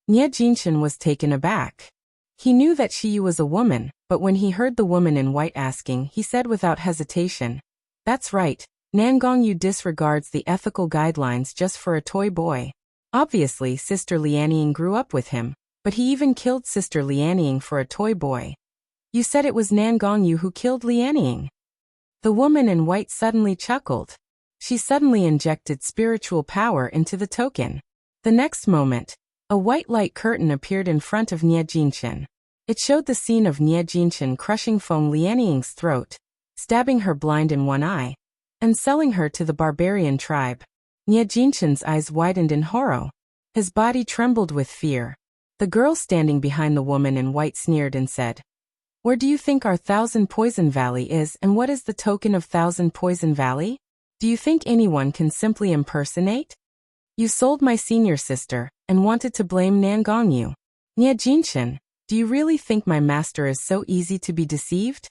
Nie Jinshin was taken aback. He knew that Xi Yue was a woman, but when he heard the woman in white asking, he said without hesitation, "That's right, Nangong disregards the ethical guidelines just for a toy boy. Obviously, Sister Lianying grew up with him, but he even killed Sister Lianying for a toy boy." "You said it was Nangong who killed Lianying?" The woman in white suddenly chuckled. She suddenly injected spiritual power into the token. The next moment, a white light curtain appeared in front of Nie Jinshin. It showed the scene of Nie Jinshin crushing Feng Lianying's throat, stabbing her blind in one eye, and selling her to the barbarian tribe. Nie Jinshin's eyes widened in horror. His body trembled with fear. The girl standing behind the woman in white sneered and said, "Where do you think our Thousand Poison Valley is, and what is the token of Thousand Poison Valley? Do you think anyone can simply impersonate? You sold my senior sister, and wanted to blame Nangong. Nie Jinshin, do you really think my master is so easy to be deceived?"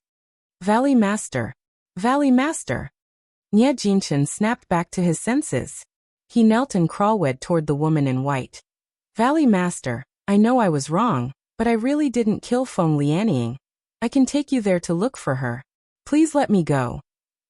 "Valley Master. Valley Master." Nie Jinshin snapped back to his senses. He knelt and crawled toward the woman in white. Valley Master, I know I was wrong, but I really didn't kill Feng Lianying. I can take you there to look for her. Please let me go.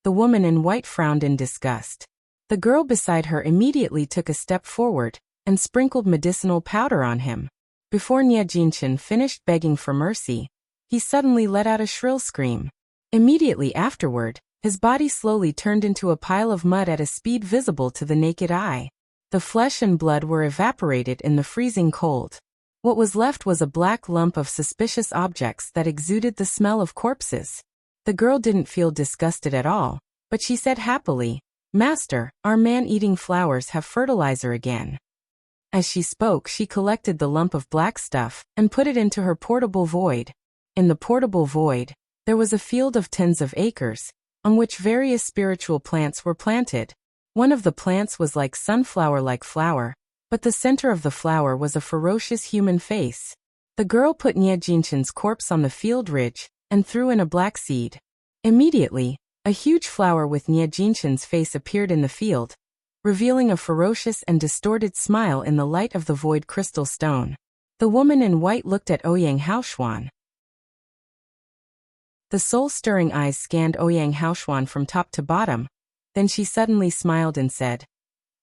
The woman in white frowned in disgust. The girl beside her immediately took a step forward and sprinkled medicinal powder on him. Before Nie Jinchen finished begging for mercy, he suddenly let out a shrill scream. Immediately afterward, his body slowly turned into a pile of mud at a speed visible to the naked eye. The flesh and blood were evaporated in the freezing cold. What was left was a black lump of suspicious objects that exuded the smell of corpses. The girl didn't feel disgusted at all, but she said happily, "Master, our man-eating flowers have fertilizer again." As she spoke, she collected the lump of black stuff and put it into her portable void. In the portable void, there was a field of tens of acres, on which various spiritual plants were planted. One of the plants was like sunflower-like flower, but the center of the flower was a ferocious human face. The girl put Nie Jinchen's corpse on the field ridge and threw in a black seed. Immediately, a huge flower with Nie Jinchen's face appeared in the field, revealing a ferocious and distorted smile in the light of the void crystal stone. The woman in white looked at Ouyang Haoshuan. The soul-stirring eyes scanned Ouyang Haoshuan from top to bottom. Then she suddenly smiled and said,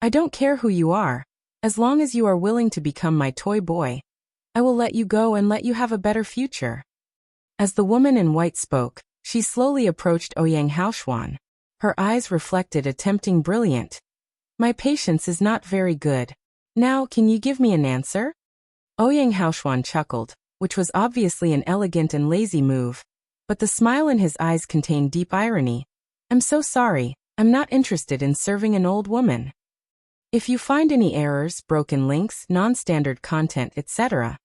"I don't care who you are. As long as you are willing to become my toy boy, I will let you go and let you have a better future." As the woman in white spoke, she slowly approached Ouyang Haoshuan. Her eyes reflected a tempting brilliant. "My patience is not very good. Now, can you give me an answer?" Ouyang Haoshuan chuckled, which was obviously an elegant and lazy move, but the smile in his eyes contained deep irony. "I'm so sorry, I'm not interested in serving an old woman. If you find any errors, broken links, non-standard content, etc.,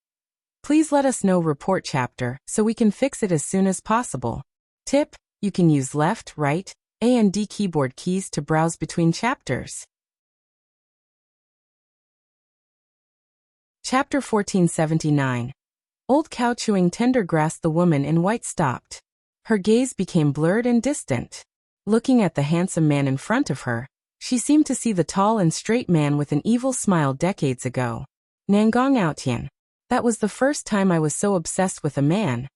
please let us know. Report chapter, so we can fix it as soon as possible. Tip, you can use left, right, A and D keyboard keys to browse between chapters." Chapter 1479. Old cow chewing tender grass. The woman in white stopped. Her gaze became blurred and distant. Looking at the handsome man in front of her, she seemed to see the tall and straight man with an evil smile decades ago. Nangong Outian. That was the first time I was so obsessed with a man.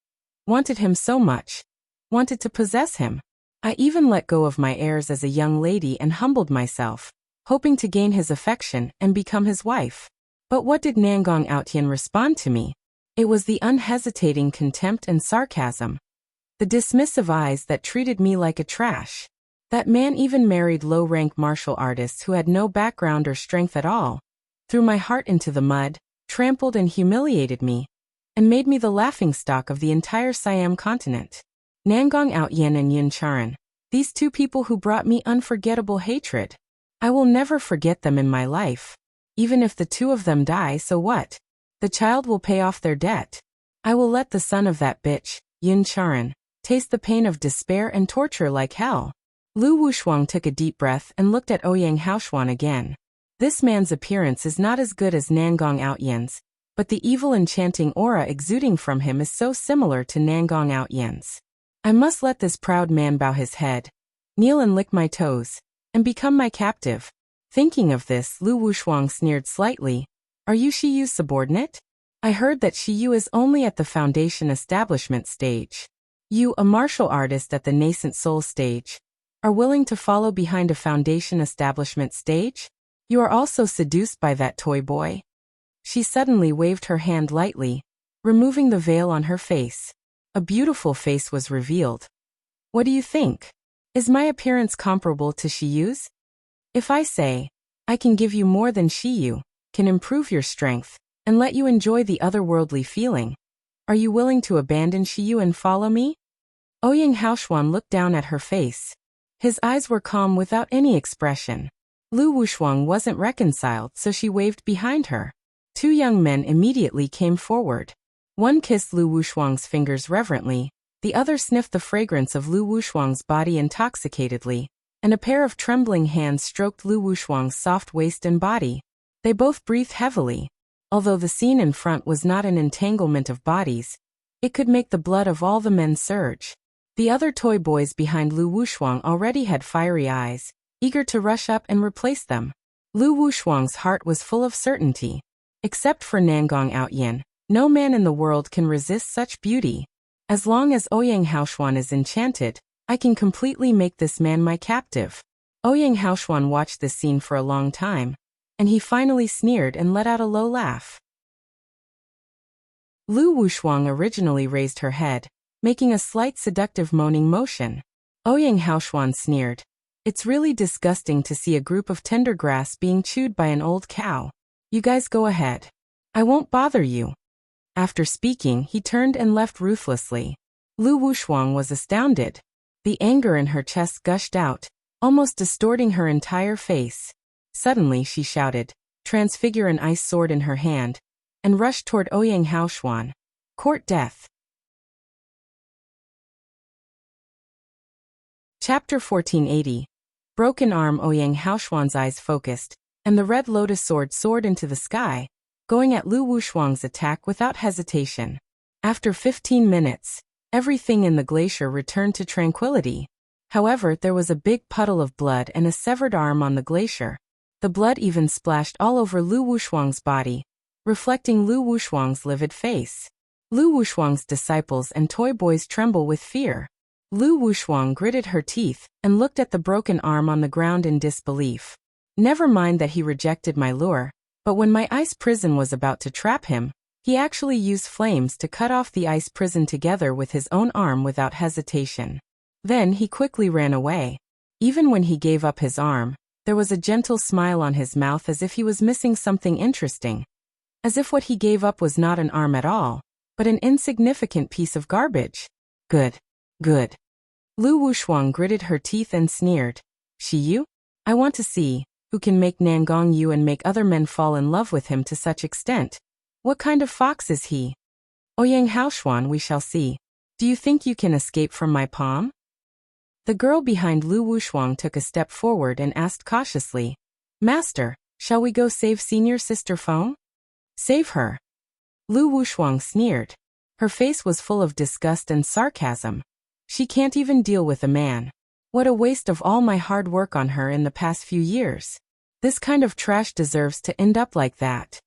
Wanted him so much. Wanted to possess him. I even let go of my airs as a young lady and humbled myself, hoping to gain his affection and become his wife. But what did Nangong Outian respond to me? It was the unhesitating contempt and sarcasm. The dismissive eyes that treated me like a trash. That man even married low-rank martial artists who had no background or strength at all, threw my heart into the mud, trampled and humiliated me, and made me the laughingstock of the entire Siam continent. Nangong Outian and Yun Charan, these two people who brought me unforgettable hatred. I will never forget them in my life. Even if the two of them die, so what? The child will pay off their debt. I will let the son of that bitch, Yun Charan, taste the pain of despair and torture like hell. Lu Wushuang took a deep breath and looked at Ouyang Haoshuan again. This man's appearance is not as good as Nangong Outian's, but the evil enchanting aura exuding from him is so similar to Nangong Outian's. I must let this proud man bow his head, kneel and lick my toes, and become my captive. Thinking of this, Lu Wushuang sneered slightly. "Are you Xi Yue's subordinate? I heard that Xi Yue is only at the foundation establishment stage. You, a martial artist at the nascent soul stage, are willing to follow behind a foundation establishment stage? You are also seduced by that toy boy?" She suddenly waved her hand lightly, removing the veil on her face. A beautiful face was revealed. "What do you think? Is my appearance comparable to Xi Yue's? If I say, I can give you more than Xi Yue, can improve your strength, and let you enjoy the otherworldly feeling, are you willing to abandon Xi Yue and follow me?" Ouyang Haoshuan looked down at her face. His eyes were calm without any expression. Lu Wushuang wasn't reconciled, so she waved behind her. Two young men immediately came forward. One kissed Lu Wushuang's fingers reverently, the other sniffed the fragrance of Lu Wushuang's body intoxicatedly, and a pair of trembling hands stroked Lu Wushuang's soft waist and body. They both breathed heavily. Although the scene in front was not an entanglement of bodies, it could make the blood of all the men surge. The other toy boys behind Lu Wushuang already had fiery eyes, eager to rush up and replace them. Lu Wushuang's heart was full of certainty. Except for Nangong Outyin, no man in the world can resist such beauty. As long as Ouyang Haoshuan is enchanted, I can completely make this man my captive. Ouyang Haoshuan watched this scene for a long time, and he finally sneered and let out a low laugh. Lu Wushuang originally raised her head, making a slight seductive moaning motion. Ouyang Haoshuan sneered. It's really disgusting to see a group of tender grass being chewed by an old cow. You guys go ahead. I won't bother you. After speaking, he turned and left ruthlessly. Lu Wushuang was astounded. The anger in her chest gushed out, almost distorting her entire face. Suddenly she shouted, transfigure an ice sword in her hand, and rushed toward Ouyang Haoshuan. Court death. Chapter 1480. Broken arm. Ouyang Haoshuan's eyes focused, and the red lotus sword soared into the sky, going at Lu Wushuang's attack without hesitation. After 15 minutes, everything in the glacier returned to tranquility. However, there was a big puddle of blood and a severed arm on the glacier. The blood even splashed all over Lu Wushuang's body, reflecting Lu Wushuang's livid face. Lu Wushuang's disciples and Toyboys tremble with fear. Lu Wushuang gritted her teeth and looked at the broken arm on the ground in disbelief. Never mind that he rejected my lure, but when my ice prison was about to trap him, he actually used flames to cut off the ice prison together with his own arm without hesitation. Then he quickly ran away. Even when he gave up his arm, there was a gentle smile on his mouth as if he was missing something interesting. As if what he gave up was not an arm at all, but an insignificant piece of garbage. Good. Good. Lu Wushuang gritted her teeth and sneered. Xi Yue? I want to see who can make Nangong Yu and make other men fall in love with him to such extent. What kind of fox is he? Ouyang Haoshuan, we shall see. Do you think you can escape from my palm? The girl behind Lu Wushuang took a step forward and asked cautiously, Master, shall we go save senior sister Feng? Save her. Lu Wushuang sneered. Her face was full of disgust and sarcasm. She can't even deal with a man. What a waste of all my hard work on her in the past few years. This kind of trash deserves to end up like that.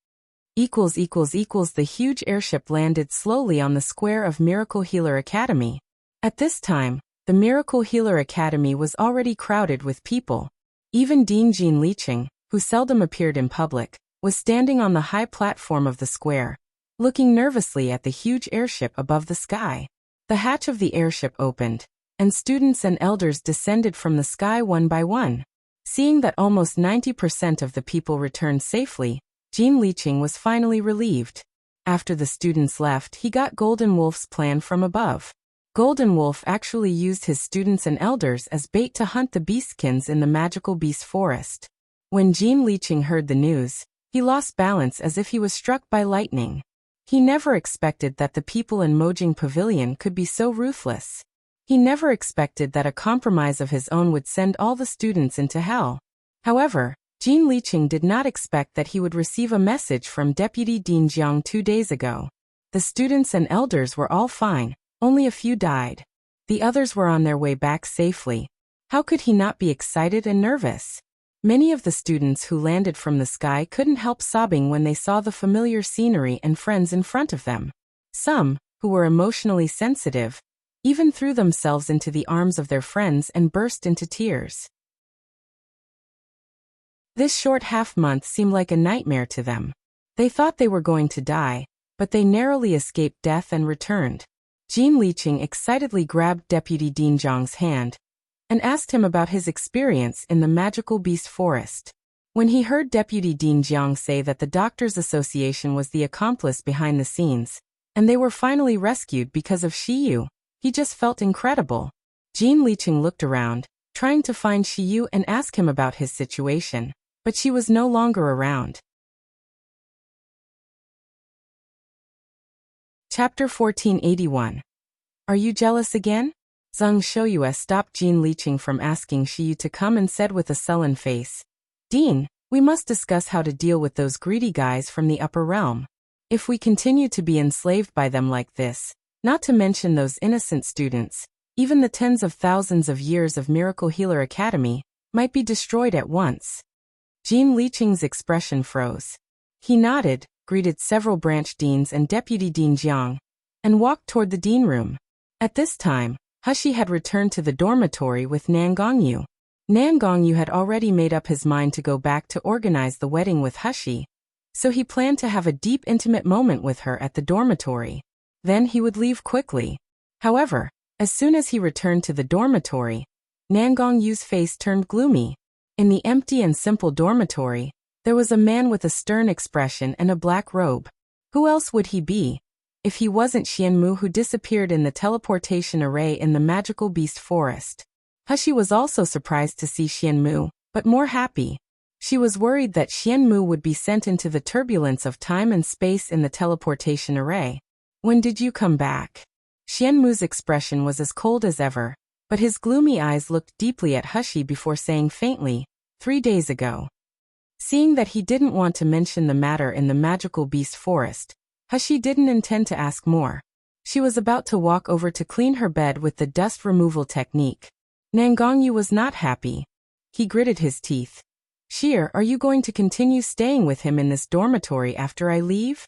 The huge airship landed slowly on the square of Miracle Healer Academy. At this time, the Miracle Healer Academy was already crowded with people. Even Dean Jean Lianying, who seldom appeared in public, was standing on the high platform of the square, looking nervously at the huge airship above the sky. The hatch of the airship opened, and students and elders descended from the sky one by one. Seeing that almost 90% of the people returned safely, Jean Lianying was finally relieved. After the students left, he got Golden Wolf's plan from above. Golden Wolf actually used his students and elders as bait to hunt the beastkins in the magical beast forest. When Jean Lianying heard the news, he lost balance as if he was struck by lightning. He never expected that the people in Mojing Pavilion could be so ruthless. He never expected that a compromise of his own would send all the students into hell. However, Jean Lianying did not expect that he would receive a message from Deputy Dean Jiang 2 days ago. The students and elders were all fine, only a few died. The others were on their way back safely. How could he not be excited and nervous? Many of the students who landed from the sky couldn't help sobbing when they saw the familiar scenery and friends in front of them. Some, who were emotionally sensitive, even threw themselves into the arms of their friends and burst into tears. This short half-month seemed like a nightmare to them. They thought they were going to die, but they narrowly escaped death and returned. Jean Lianying excitedly grabbed Deputy Dean Jiang's hand and asked him about his experience in the magical beast forest. When he heard Deputy Dean Jiang say that the Doctors Association was the accomplice behind the scenes, and they were finally rescued because of Xi Yue, he just felt incredible. Jean Lianying looked around, trying to find Xi Yue and ask him about his situation, but she was no longer around. Chapter 1481. Are you jealous again? Zhang Shouyue stopped Jean Lianying from asking Xi Yue to come and said with a sullen face, Dean, we must discuss how to deal with those greedy guys from the upper realm. If we continue to be enslaved by them like this, not to mention those innocent students, even the tens of thousands of years of Miracle Healer Academy might be destroyed at once. Jean Lianying's expression froze. He nodded, greeted several branch deans and Deputy Dean Jiang, and walked toward the dean room. At this time, Xi had returned to the dormitory with Nangong. Nangong had already made up his mind to go back to organize the wedding with Xi, so he planned to have a deep intimate moment with her at the dormitory. Then he would leave quickly. However, as soon as he returned to the dormitory, Nangong's face turned gloomy. In the empty and simple dormitory, there was a man with a stern expression and a black robe. Who else would he be, if he wasn't Xianmu, who disappeared in the teleportation array in the magical beast forest? Xi was also surprised to see Xianmu, but more happy. She was worried that Xianmu would be sent into the turbulence of time and space in the teleportation array. When did you come back? Xianmu's expression was as cold as ever, but his gloomy eyes looked deeply at Xi before saying faintly, 3 days ago. Seeing that he didn't want to mention the matter in the magical beast forest, Xi didn't intend to ask more. She was about to walk over to clean her bed with the dust removal technique. Nangong was not happy. He gritted his teeth. Sheer, are you going to continue staying with him in this dormitory after I leave?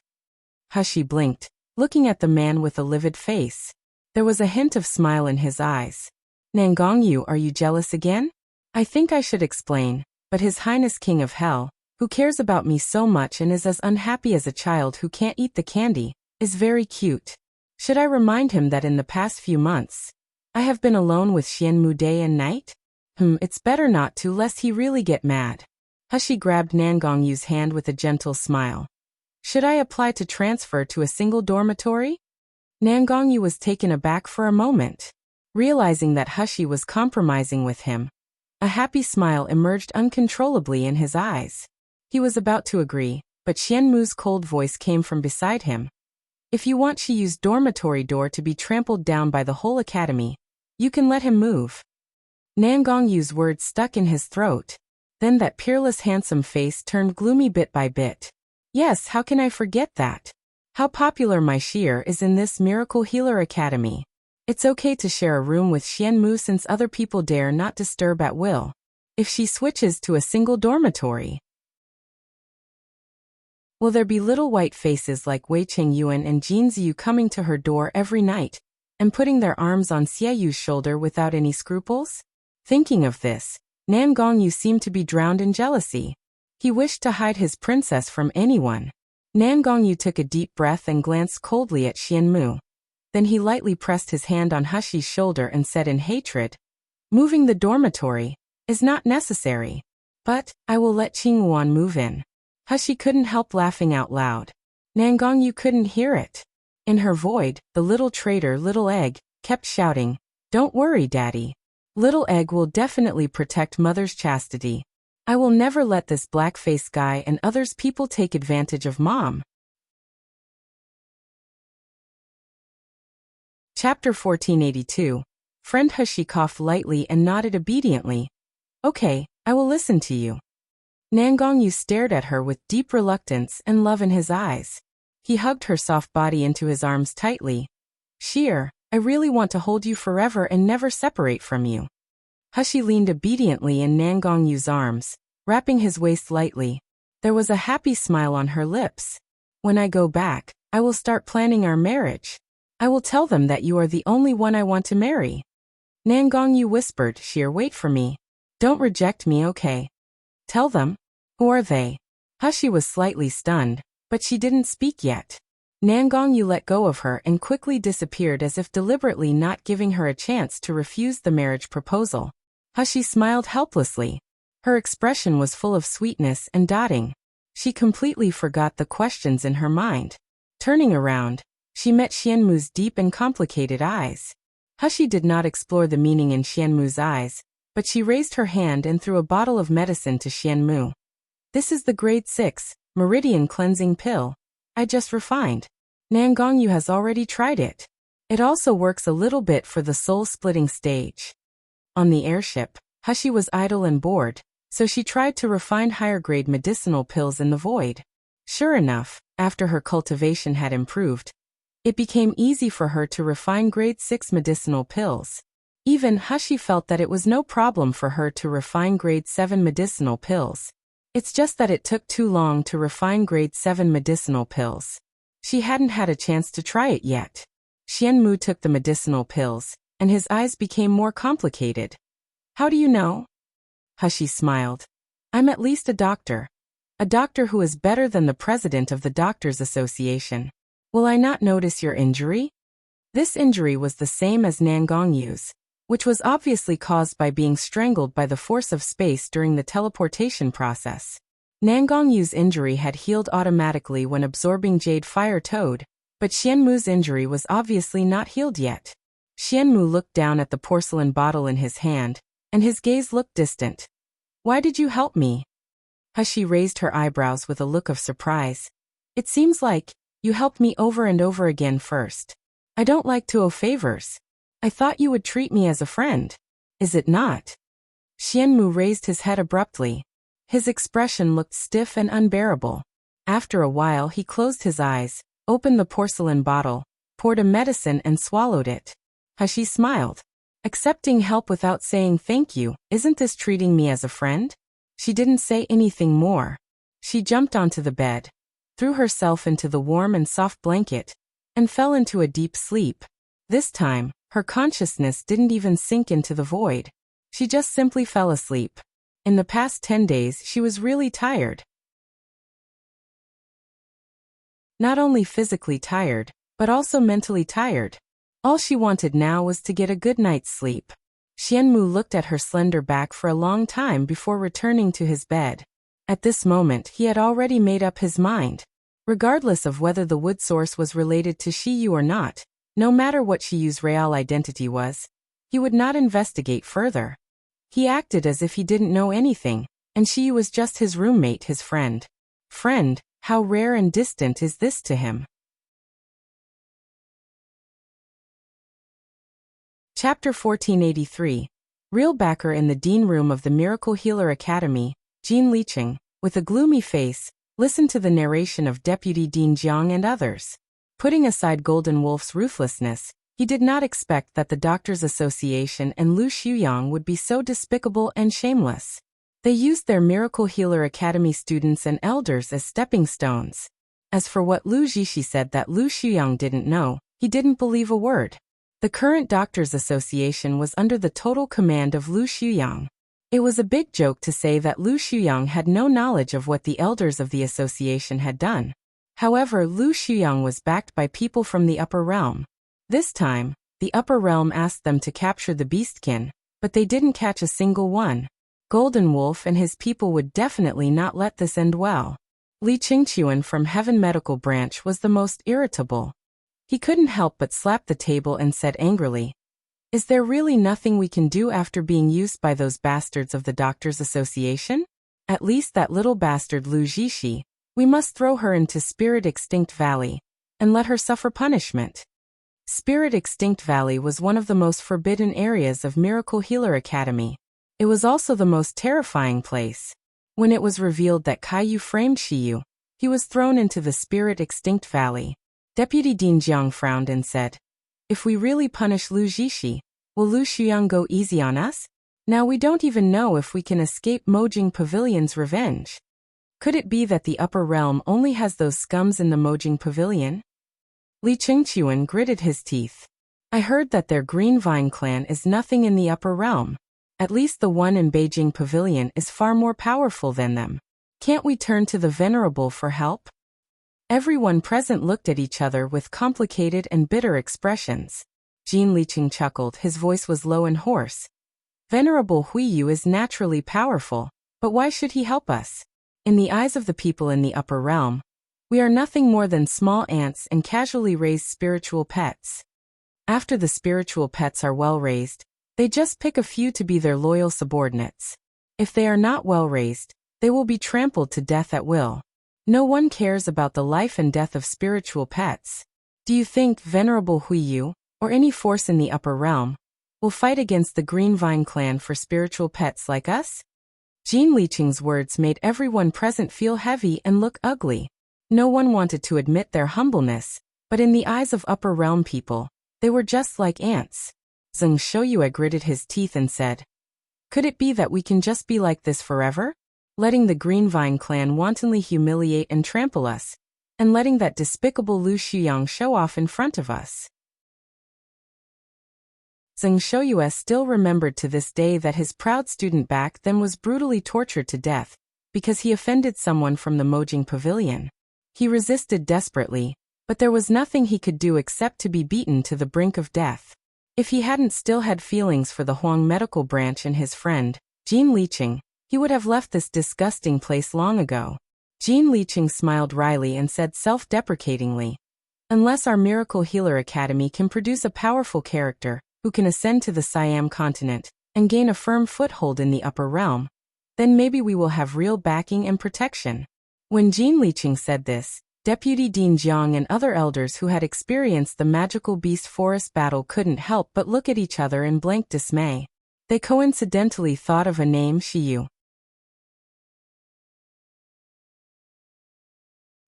Xi blinked, looking at the man with a livid face. There was a hint of smile in his eyes. Nangong, are you jealous again? I think I should explain, but His Highness King of Hell, who cares about me so much and is as unhappy as a child who can't eat the candy, is very cute. Should I remind him that in the past few months, I have been alone with Xianmu day and night? It's better not to, lest he really get mad. Xi grabbed Nangong's hand with a gentle smile. Should I apply to transfer to a single dormitory? Nangong was taken aback for a moment. Realizing that Xi was compromising with him, a happy smile emerged uncontrollably in his eyes. He was about to agree, but Xianmu's cold voice came from beside him. If you want Xi Yu's dormitory door to be trampled down by the whole academy, you can let him move. Nangong's words stuck in his throat. Then that peerless handsome face turned gloomy bit by bit. Yes, how can I forget that? How popular my Sheer is in this Miracle Healer Academy. It's okay to share a room with Xianmu since other people dare not disturb at will. If she switches to a single dormitory, will there be little white faces like Wei Chengyuan and Jin Ziyu coming to her door every night, and putting their arms on Xieyu's shoulder without any scruples? Thinking of this, Nangong seemed to be drowned in jealousy. He wished to hide his princess from anyone. Nangong took a deep breath and glanced coldly at Xianmu. Then he lightly pressed his hand on Xi's shoulder and said in hatred, moving the dormitory is not necessary. But, I will let Qingwan move in. Xi couldn't help laughing out loud. Nangong couldn't hear it. In her void, the little traitor Little Egg kept shouting, don't worry, Daddy. Little Egg will definitely protect Mother's chastity. I will never let this black-faced guy and others people take advantage of Mom. Chapter 1482. Friend Xi coughed lightly and nodded obediently. Okay, I will listen to you. Nangong stared at her with deep reluctance and love in his eyes. He hugged her soft body into his arms tightly. Sheer, I really want to hold you forever and never separate from you. Xi leaned obediently in Nangong's arms, wrapping his waist lightly. There was a happy smile on her lips. When I go back, I will start planning our marriage. I will tell them that you are the only one I want to marry. Nangong whispered, Sheer, wait for me. Don't reject me, okay? Tell them. Who are they? Xi was slightly stunned, but she didn't speak yet. Nangong let go of her and quickly disappeared as if deliberately not giving her a chance to refuse the marriage proposal. Xi smiled helplessly. Her expression was full of sweetness and dotting. She completely forgot the questions in her mind. Turning around, she met Xianmu's deep and complicated eyes. Xi did not explore the meaning in Xianmu's eyes, but she raised her hand and threw a bottle of medicine to Xianmu. This is the grade 6, Meridian Cleansing Pill. I just refined. Nangong has already tried it. It also works a little bit for the soul-splitting stage. On the airship, Xi was idle and bored, so she tried to refine higher-grade medicinal pills in the void. Sure enough, after her cultivation had improved, it became easy for her to refine grade 6 medicinal pills. Even Xi felt that it was no problem for her to refine grade 7 medicinal pills. It's just that it took too long to refine grade 7 medicinal pills. She hadn't had a chance to try it yet. Xianmu took the medicinal pills, and his eyes became more complicated. How do you know? Hexi smiled. I'm at least a doctor. A doctor who is better than the president of the Doctors Association. Will I not notice your injury? This injury was the same as Nangong Yu's, which was obviously caused by being strangled by the force of space during the teleportation process. Nangong Yu's injury had healed automatically when absorbing Jade Fire Toad, but Xianmu's injury was obviously not healed yet. Xianmu looked down at the porcelain bottle in his hand, and his gaze looked distant. Why did you help me? Hexi raised her eyebrows with a look of surprise. It seems like you helped me over and over again first. I don't like to owe favors. I thought you would treat me as a friend. Is it not? Xianmu raised his head abruptly. His expression looked stiff and unbearable. After a while he closed his eyes, opened the porcelain bottle, poured a medicine and swallowed it. Hexi smiled. Accepting help without saying thank you, isn't this treating me as a friend? She didn't say anything more. She jumped onto the bed, threw herself into the warm and soft blanket, and fell into a deep sleep. This time, her consciousness didn't even sink into the void. She just simply fell asleep. In the past 10 days she was really tired. Not only physically tired, but also mentally tired. All she wanted now was to get a good night's sleep. Xianmu looked at her slender back for a long time before returning to his bed. At this moment he had already made up his mind. Regardless of whether the wood source was related to Xi Yue or not, no matter what Xi Yue's real identity was, he would not investigate further. He acted as if he didn't know anything, and Xi Yue was just his roommate, his friend. Friend, how rare and distant is this to him? Chapter 1483. Real backer in the Dean Room of the Miracle Healer Academy, Jean Lianying, with a gloomy face, listened to the narration of Deputy Dean Jiang and others. Putting aside Golden Wolf's ruthlessness, he did not expect that the Doctors Association and Lu Shuyang would be so despicable and shameless. They used their Miracle Healer Academy students and elders as stepping stones. As for what Lu Jishi said that Lu Shuyang didn't know, he didn't believe a word. The current Doctors Association was under the total command of Lu Shuyang. It was a big joke to say that Lu Shuyang had no knowledge of what the elders of the association had done. However, Lu Shuyang was backed by people from the upper realm. This time, the upper realm asked them to capture the beastkin, but they didn't catch a single one. Golden Wolf and his people would definitely not let this end well. Li Qingqiuan from Heaven Medical Branch was the most irritable. He couldn't help but slap the table and said angrily, "Is there really nothing we can do after being used by those bastards of the Doctors Association? At least that little bastard Lu Jishi. We must throw her into Spirit Extinct Valley, and let her suffer punishment." Spirit Extinct Valley was one of the most forbidden areas of Miracle Healer Academy. It was also the most terrifying place. When it was revealed that Caillou framed Xi Yue, he was thrown into the Spirit Extinct Valley. Deputy Dean Jiang frowned and said, "If we really punish Lu Jishi, will Lu Shuyang go easy on us? Now we don't even know if we can escape Mojing Pavilion's revenge. Could it be that the upper realm only has those scums in the Mojing Pavilion?" Li Qingqiuan gritted his teeth. "I heard that their Green Vine clan is nothing in the upper realm. At least the one in Beijing Pavilion is far more powerful than them. Can't we turn to the Venerable for help?" Everyone present looked at each other with complicated and bitter expressions. Jean Lianying chuckled, his voice was low and hoarse. "Venerable Huiyu is naturally powerful, but why should he help us? In the eyes of the people in the upper realm, we are nothing more than small ants and casually raised spiritual pets. After the spiritual pets are well raised, they just pick a few to be their loyal subordinates. If they are not well raised, they will be trampled to death at will. No one cares about the life and death of spiritual pets. Do you think Venerable Huiyu, or any force in the upper realm, will fight against the Green Vine clan for spiritual pets like us?" Jean Lianying's words made everyone present feel heavy and look ugly. No one wanted to admit their humbleness, but in the eyes of upper realm people, they were just like ants. Zheng Shouyue gritted his teeth and said, "Could it be that we can just be like this forever? letting the Greenvine clan wantonly humiliate and trample us, and letting that despicable Lu Shuyang show off in front of us. Zheng Shouyue still remembered to this day that his proud student back then was brutally tortured to death because he offended someone from the Mojing Pavilion. He resisted desperately, but there was nothing he could do except to be beaten to the brink of death. If he hadn't still had feelings for the Huang medical branch and his friend, Jean Liqing, he would have left this disgusting place long ago. Jean Liqing smiled wryly and said self-deprecatingly, "Unless our Miracle Healer Academy can produce a powerful character who can ascend to the Siam continent and gain a firm foothold in the upper realm, then maybe we will have real backing and protection." When Jean Liqing said this, Deputy Dean Jiang and other elders who had experienced the magical beast forest battle couldn't help but look at each other in blank dismay. They coincidentally thought of a name, Xi Yue.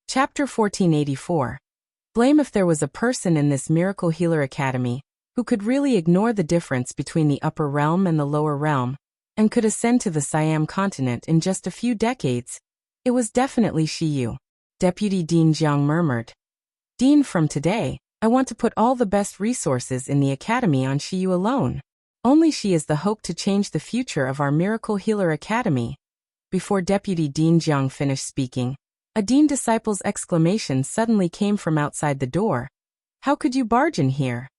Chapter 1484. Blame. If there was a person in this Miracle Healer Academy who could really ignore the difference between the upper realm and the lower realm, and could ascend to the Siam continent in just a few decades, it was definitely Xi Yue. Deputy Dean Jiang murmured. "Dean, from today, I want to put all the best resources in the academy on Xi Yue alone. Only she is the hope to change the future of our Miracle Healer Academy." Before Deputy Dean Jiang finished speaking, a Dean disciple's exclamation suddenly came from outside the door. "How could you barge in here?"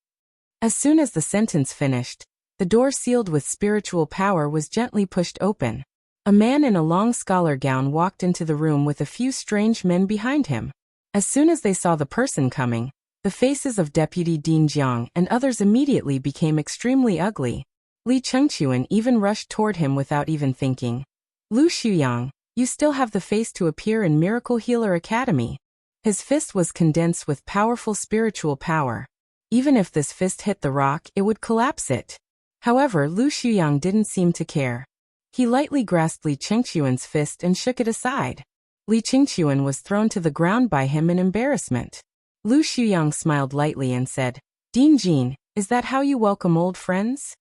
As soon as the sentence finished, the door sealed with spiritual power was gently pushed open. A man in a long scholar gown walked into the room with a few strange men behind him. As soon as they saw the person coming, the faces of Deputy Dean Jiang and others immediately became extremely ugly. Li Chengchuan even rushed toward him without even thinking. "Lu Shuyang, you still have the face to appear in Miracle Healer Academy." His fist was condensed with powerful spiritual power. Even if this fist hit the rock, it would collapse it. However, Lu Shuyang didn't seem to care. He lightly grasped Li Chengchuan's fist and shook it aside. Li Chengchuan was thrown to the ground by him in embarrassment. Lu Shuyang smiled lightly and said, "Dean Jin, is that how you welcome old friends?"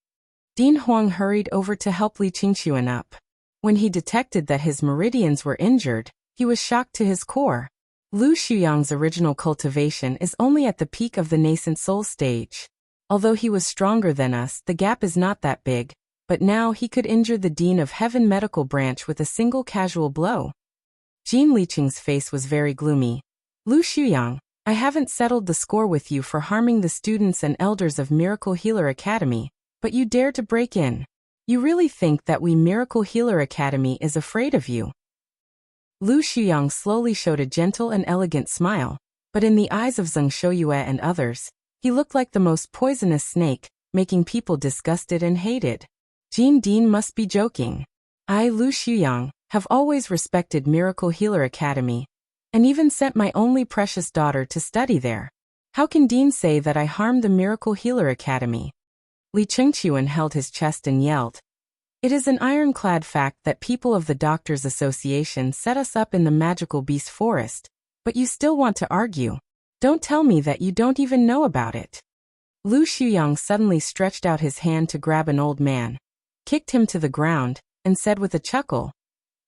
Dean Huang hurried over to help Li Chengchuan up. When he detected that his meridians were injured, he was shocked to his core. Lu Shuyang's original cultivation is only at the peak of the nascent soul stage. Although he was stronger than us, the gap is not that big. But now he could injure the Dean of Heaven medical branch with a single casual blow. Jean Liqing's face was very gloomy. "Lu Shuyang, I haven't settled the score with you for harming the students and elders of Miracle Healer Academy, but you dare to break in. You really think that we Miracle Healer Academy is afraid of you?" Lu Shuyang slowly showed a gentle and elegant smile, but in the eyes of Zheng Shouyue and others, he looked like the most poisonous snake, making people disgusted and hated. Jean Dean must be joking. I, Lu Shuyang, have always respected Miracle Healer Academy, and even sent my only precious daughter to study there. How can Dean say that I harmed the Miracle Healer Academy? Li Chengchuan held his chest and yelled. "It is an ironclad fact that people of the Doctors Association set us up in the magical beast forest, but you still want to argue. Don't tell me that you don't even know about it." Lu Shuyang suddenly stretched out his hand to grab an old man, kicked him to the ground, and said with a chuckle,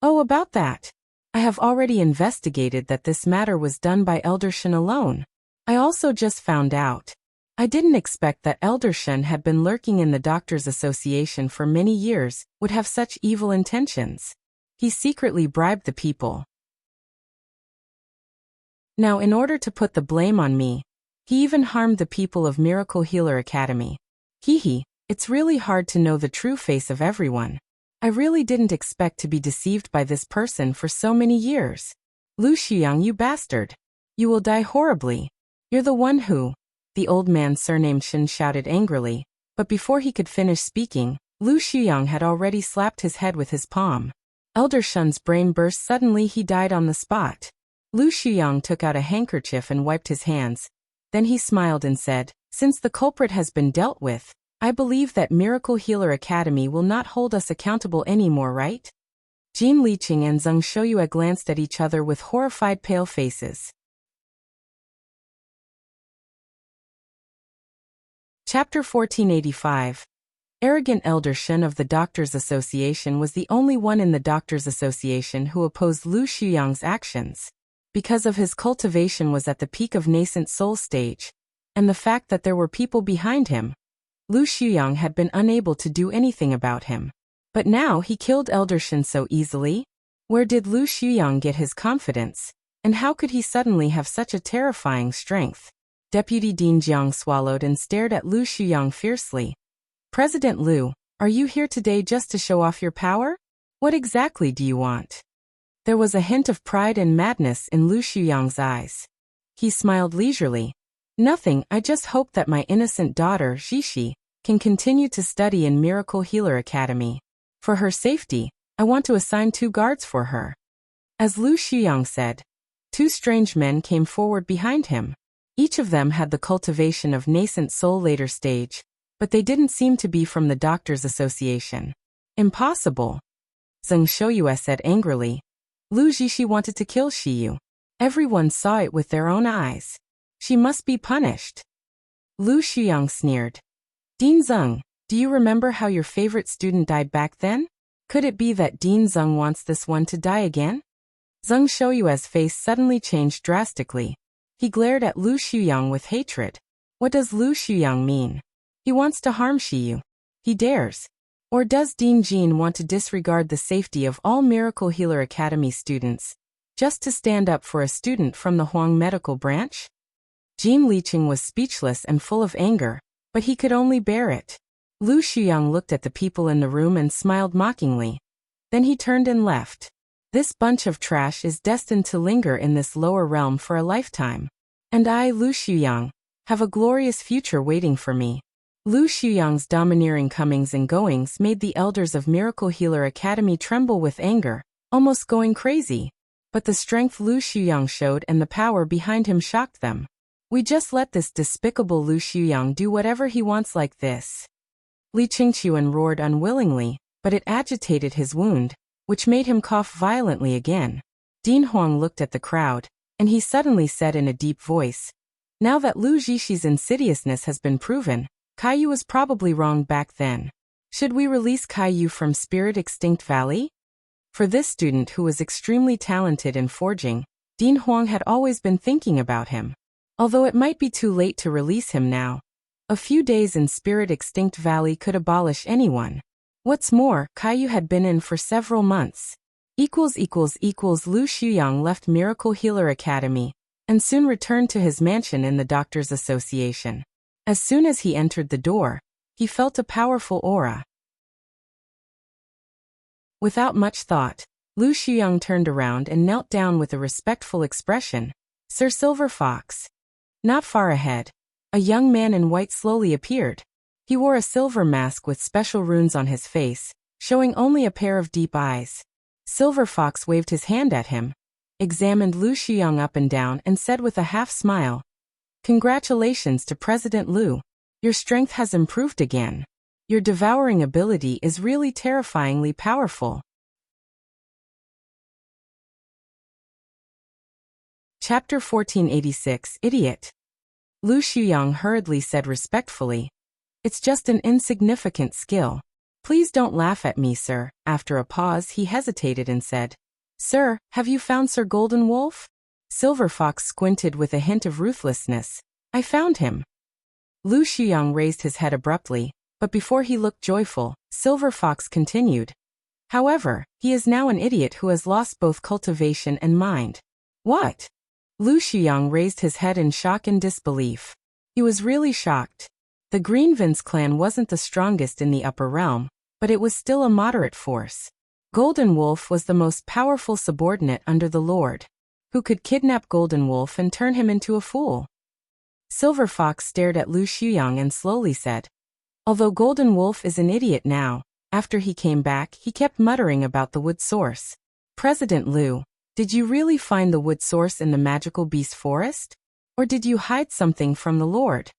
"Oh, about that. I have already investigated that this matter was done by Elder Shen alone. I also just found out. I didn't expect that Elder Shen had been lurking in the Doctors Association for many years, would have such evil intentions. He secretly bribed the people. Now in order to put the blame on me, he even harmed the people of Miracle Healer Academy. Hee. It's really hard to know the true face of everyone. I really didn't expect to be deceived by this person for so many years. Lu Shuyang, you bastard. You will die horribly. You're the one who..." The old man surnamed Shen shouted angrily, but before he could finish speaking, Lu Shuyang had already slapped his head with his palm. Elder Shen's brain burst suddenly. He died on the spot. Lu Shuyang took out a handkerchief and wiped his hands. Then he smiled and said, "Since the culprit has been dealt with, I believe that Miracle Healer Academy will not hold us accountable anymore, right?" Jean Liqing and Zheng Shouyue glanced at each other with horrified pale faces. Chapter 1485. Arrogant Elder Shen of the Doctors Association was the only one in the Doctors Association who opposed Lu Xuyang's actions. Because of his cultivation was at the peak of nascent soul stage, and the fact that there were people behind him, Lu Xuyang had been unable to do anything about him. But now he killed Elder Shen so easily? Where did Lu Xuyang get his confidence? And how could he suddenly have such a terrifying strength? Deputy Dean Jiang swallowed and stared at Lu Xuyang fiercely. President Lu, are you here today just to show off your power? What exactly do you want? There was a hint of pride and madness in Lu Xuyang's eyes. He smiled leisurely. Nothing, I just hope that my innocent daughter, Xixi, can continue to study in Miracle Healer Academy. For her safety, I want to assign 2 guards for her. As Lu Xuyang said, 2 strange men came forward behind him. Each of them had the cultivation of nascent soul later stage, but they didn't seem to be from the Doctors Association. Impossible. Zheng Shouyue said angrily. Lu Xixi wanted to kill Xiyu. Everyone saw it with their own eyes. She must be punished. Lu Xuyang sneered. Dean Zheng, do you remember how your favorite student died back then? Could it be that Dean Zheng wants this one to die again? Zheng Shouyue's face suddenly changed drastically. He glared at Lu Xuyang with hatred. What does Lu Xuyang mean? He wants to harm Xiyu. He dares. Or does Dean Jin want to disregard the safety of all Miracle Healer Academy students, just to stand up for a student from the Huang Medical Branch? Jin Liqing was speechless and full of anger, but he could only bear it. Lu Xuyang looked at the people in the room and smiled mockingly. Then he turned and left. This bunch of trash is destined to linger in this lower realm for a lifetime. And I, Lu Xuyang, have a glorious future waiting for me. Lu Xuyang's domineering comings and goings made the elders of Miracle Healer Academy tremble with anger, almost going crazy. But the strength Lu Xuyang showed and the power behind him shocked them. We just let this despicable Lu Xuyang do whatever he wants like this. Li Qingqiuan roared unwillingly, but it agitated his wound, which made him cough violently again. Dean Huang looked at the crowd, and he suddenly said in a deep voice, now that Lu Xixi's insidiousness has been proven, Caillou was probably wrong back then. Should we release Caillou from Spirit Extinct Valley? For this student who was extremely talented in forging, Dean Huang had always been thinking about him. Although it might be too late to release him now. A few days in Spirit Extinct Valley could abolish anyone. What's more, Caillou had been in for several months. Lu Xuyang left Miracle Healer Academy, and soon returned to his mansion in the Doctors Association. As soon as he entered the door, he felt a powerful aura. Without much thought, Lu Xuyang turned around and knelt down with a respectful expression. Sir Silver Fox. Not far ahead, a young man in white slowly appeared. He wore a silver mask with special runes on his face, showing only a pair of deep eyes. Silver Fox waved his hand at him, examined Lu Xuyang up and down and said with a half-smile, Congratulations to President Lu. Your strength has improved again. Your devouring ability is really terrifyingly powerful. Chapter 1486, Idiot. Lu Xuyang hurriedly said respectfully, It's just an insignificant skill. Please don't laugh at me, sir. After a pause, he hesitated and said, Sir, have you found Sir Golden Wolf? Silver Fox squinted with a hint of ruthlessness. I found him. Lu Xuyang raised his head abruptly, but before he looked joyful, Silver Fox continued. However, he is now an idiot who has lost both cultivation and mind. What? Lu Xuyang raised his head in shock and disbelief. He was really shocked. The Greenvins clan wasn't the strongest in the upper realm, but it was still a moderate force. Golden Wolf was the most powerful subordinate under the Lord, who could kidnap Golden Wolf and turn him into a fool. Silver Fox stared at Lu Xuyang and slowly said, Although Golden Wolf is an idiot now, after he came back he kept muttering about the wood source. President Lu, did you really find the wood source in the magical beast forest? Or did you hide something from the Lord?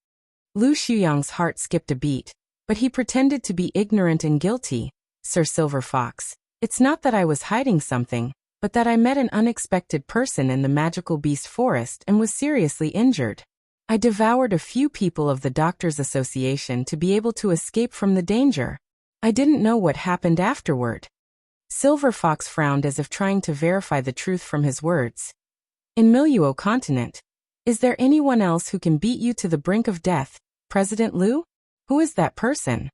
Lu Xuyang's heart skipped a beat, but he pretended to be ignorant and guilty. Sir Silver Fox, it's not that I was hiding something, but that I met an unexpected person in the magical beast forest and was seriously injured. I devoured a few people of the Doctors' Association to be able to escape from the danger. I didn't know what happened afterward. Silver Fox frowned as if trying to verify the truth from his words. In Miluo continent, is there anyone else who can beat you to the brink of death, President Liu? Who is that person?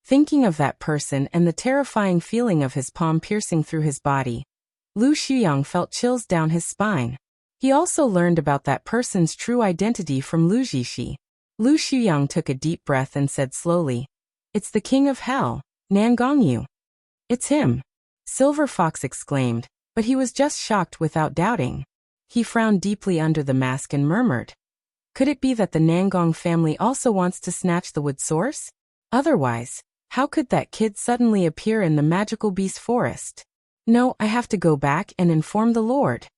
Thinking of that person and the terrifying feeling of his palm piercing through his body, Lu Xuyang felt chills down his spine. He also learned about that person's true identity from Lu Zhishi. Lu Xuyang took a deep breath and said slowly, "It's the King of Hell, Nangong Yu." "It's him," Silver Fox exclaimed, but he was just shocked without doubting. He frowned deeply under the mask and murmured, "Could it be that the Nangong family also wants to snatch the wood source? Otherwise, how could that kid suddenly appear in the magical beast forest? No, I have to go back and inform the Lord."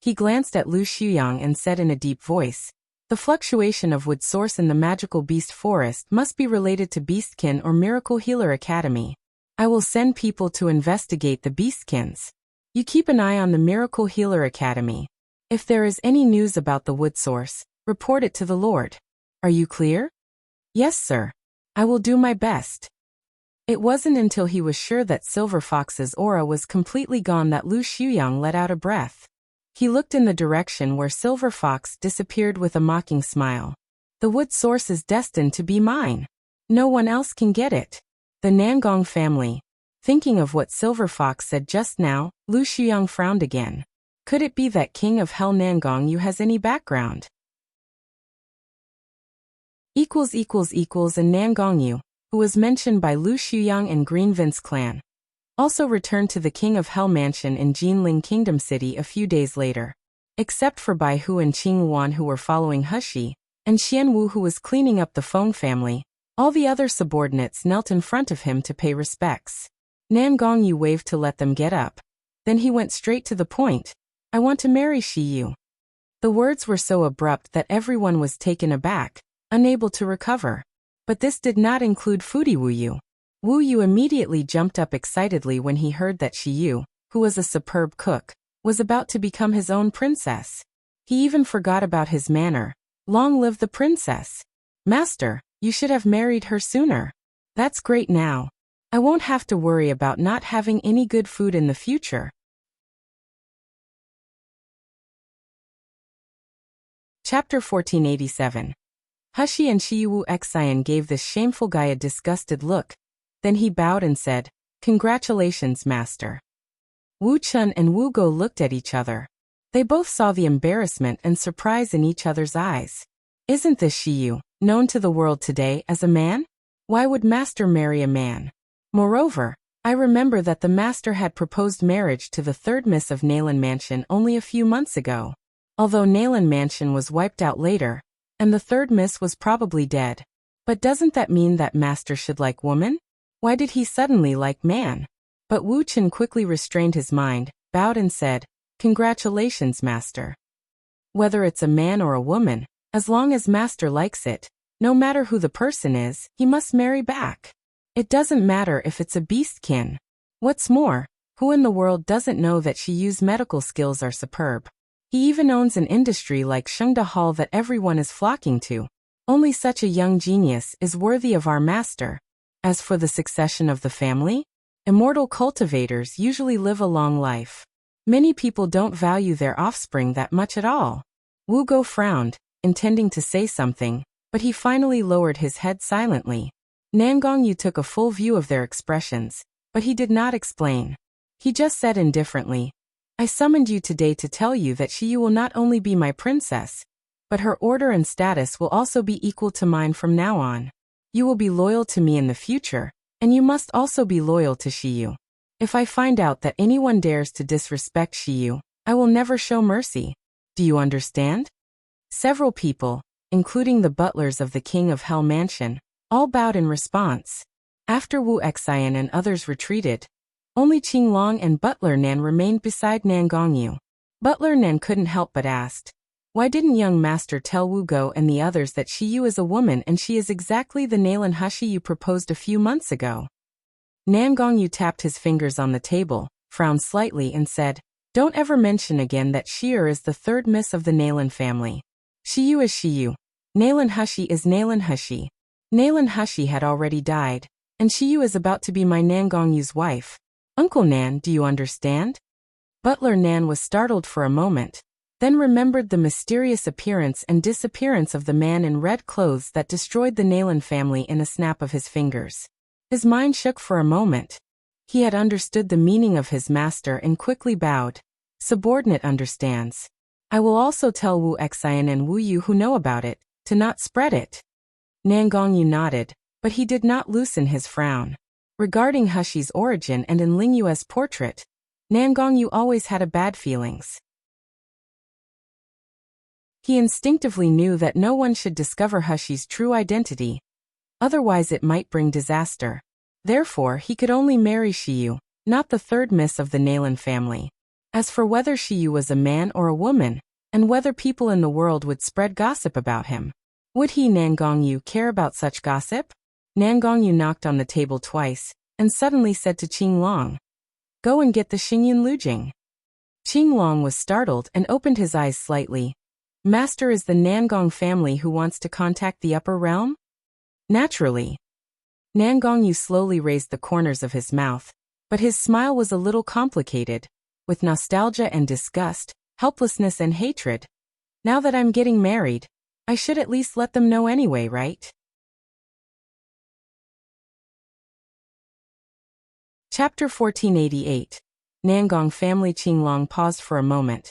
He glanced at Lu Xuyang and said in a deep voice, "The fluctuation of wood source in the magical beast forest must be related to Beastkin or Miracle Healer Academy. I will send people to investigate the Beastkins. You keep an eye on the Miracle Healer Academy. If there is any news about the wood source, report it to the Lord. Are you clear?" "Yes, sir. I will do my best." It wasn't until he was sure that Silver Fox's aura was completely gone that Lu Xuyang let out a breath. He looked in the direction where Silver Fox disappeared with a mocking smile. "The wood source is destined to be mine. No one else can get it. The Nangong family." Thinking of what Silver Fox said just now, Lu Xuyang frowned again. Could it be that King of Hell Nangong Yu has any background? And Nangong Yu, who was mentioned by Lu Xuyang and Green Vince clan, also returned to the King of Hell mansion in Jinling Kingdom City a few days later. Except for Bai Hu and Qing Wan who were following Hexi, and Xian Wu who was cleaning up the Feng family, all the other subordinates knelt in front of him to pay respects. Nangong Yu waved to let them get up. Then he went straight to the point. "I want to marry Xi Yu." The words were so abrupt that everyone was taken aback, unable to recover. But this did not include Foodie Wu Yu. Wu Yu immediately jumped up excitedly when he heard that Xi Yu, who was a superb cook, was about to become his own princess. He even forgot about his manner. Long live the princess. "Master, you should have married her sooner." "That's great now. I won't have to worry about not having any good food in the future." Chapter 1487. Hexi and Xi Yue Xian gave this shameful guy a disgusted look. Then he bowed and said, "Congratulations, master." Wu Chun and Wu Go looked at each other. They both saw the embarrassment and surprise in each other's eyes. Isn't this Xi Yu, known to the world today as a man? Why would master marry a man? Moreover, I remember that the master had proposed marriage to the third miss of Nalan Mansion only a few months ago. Although Nalan Mansion was wiped out later, and the third miss was probably dead. But doesn't that mean that master should like woman? Why did he suddenly like man? But Wu Chen quickly restrained his mind, bowed and said, "Congratulations, master. Whether it's a man or a woman, as long as master likes it, no matter who the person is, he must marry back. It doesn't matter if it's a beastkin. What's more, who in the world doesn't know that Xi Yu's medical skills are superb? He even owns an industry like Shengda Hall that everyone is flocking to. Only such a young genius is worthy of our master. As for the succession of the family, immortal cultivators usually live a long life. Many people don't value their offspring that much at all." Wu Go frowned, intending to say something, but he finally lowered his head silently. Nangong Yu took a full view of their expressions, but he did not explain. He just said indifferently, "I summoned you today to tell you that Xi Yu will not only be my princess, but her order and status will also be equal to mine from now on. You will be loyal to me in the future, and you must also be loyal to Xi Yu. If I find out that anyone dares to disrespect Xi Yu, I will never show mercy. Do you understand?" Several people, including the butlers of the King of Hell Mansion, all bowed in response. After Wu Xian and others retreated, only Qing Long and Butler Nan remained beside Nangong Yu. Butler Nan couldn't help but ask, "Why didn't young master tell Wu Go and the others that Xi Yu is a woman and she is exactly the Nalan Hexi you proposed a few months ago?" Nangong Yu tapped his fingers on the table, frowned slightly and said, "Don't ever mention again that Xi'er is the third miss of the Nalan family. Xi Yu is Xi Yu, Nalanhushi is Nalanhushi. Nalanhushi had already died, and Xi Yue is about to be my Nangong Yu's wife. Uncle Nan, do you understand? Butler Nan was startled for a moment, then remembered the mysterious appearance and disappearance of the man in red clothes that destroyed the Nalan family in a snap of his fingers. His mind shook for a moment. He had understood the meaning of his master and quickly bowed. Subordinate understands. I will also tell Wu Xian and Wu Yu who know about it, to not spread it. Nangong Yu nodded, but he did not loosen his frown. Regarding Hushi's origin and in Ling Yue's portrait, Nangong Yu always had a bad feelings. He instinctively knew that no one should discover Hushi's true identity, otherwise it might bring disaster. Therefore, he could only marry Xi Yue, not the third miss of the Nalan family. As for whether Xi Yue was a man or a woman, and whether people in the world would spread gossip about him, would he, Nangong Yu, care about such gossip? Nangong Yu knocked on the table twice, and suddenly said to Qing Long, "Go and get the Xingyun Lujing." Qing Long was startled and opened his eyes slightly. Master is the Nangong family who wants to contact the upper realm? Naturally. Nangong Yu slowly raised the corners of his mouth, but his smile was a little complicated, with nostalgia and disgust, helplessness and hatred. Now that I'm getting married, I should at least let them know anyway, right? Chapter 1488. Nangong family. Qing Long paused for a moment.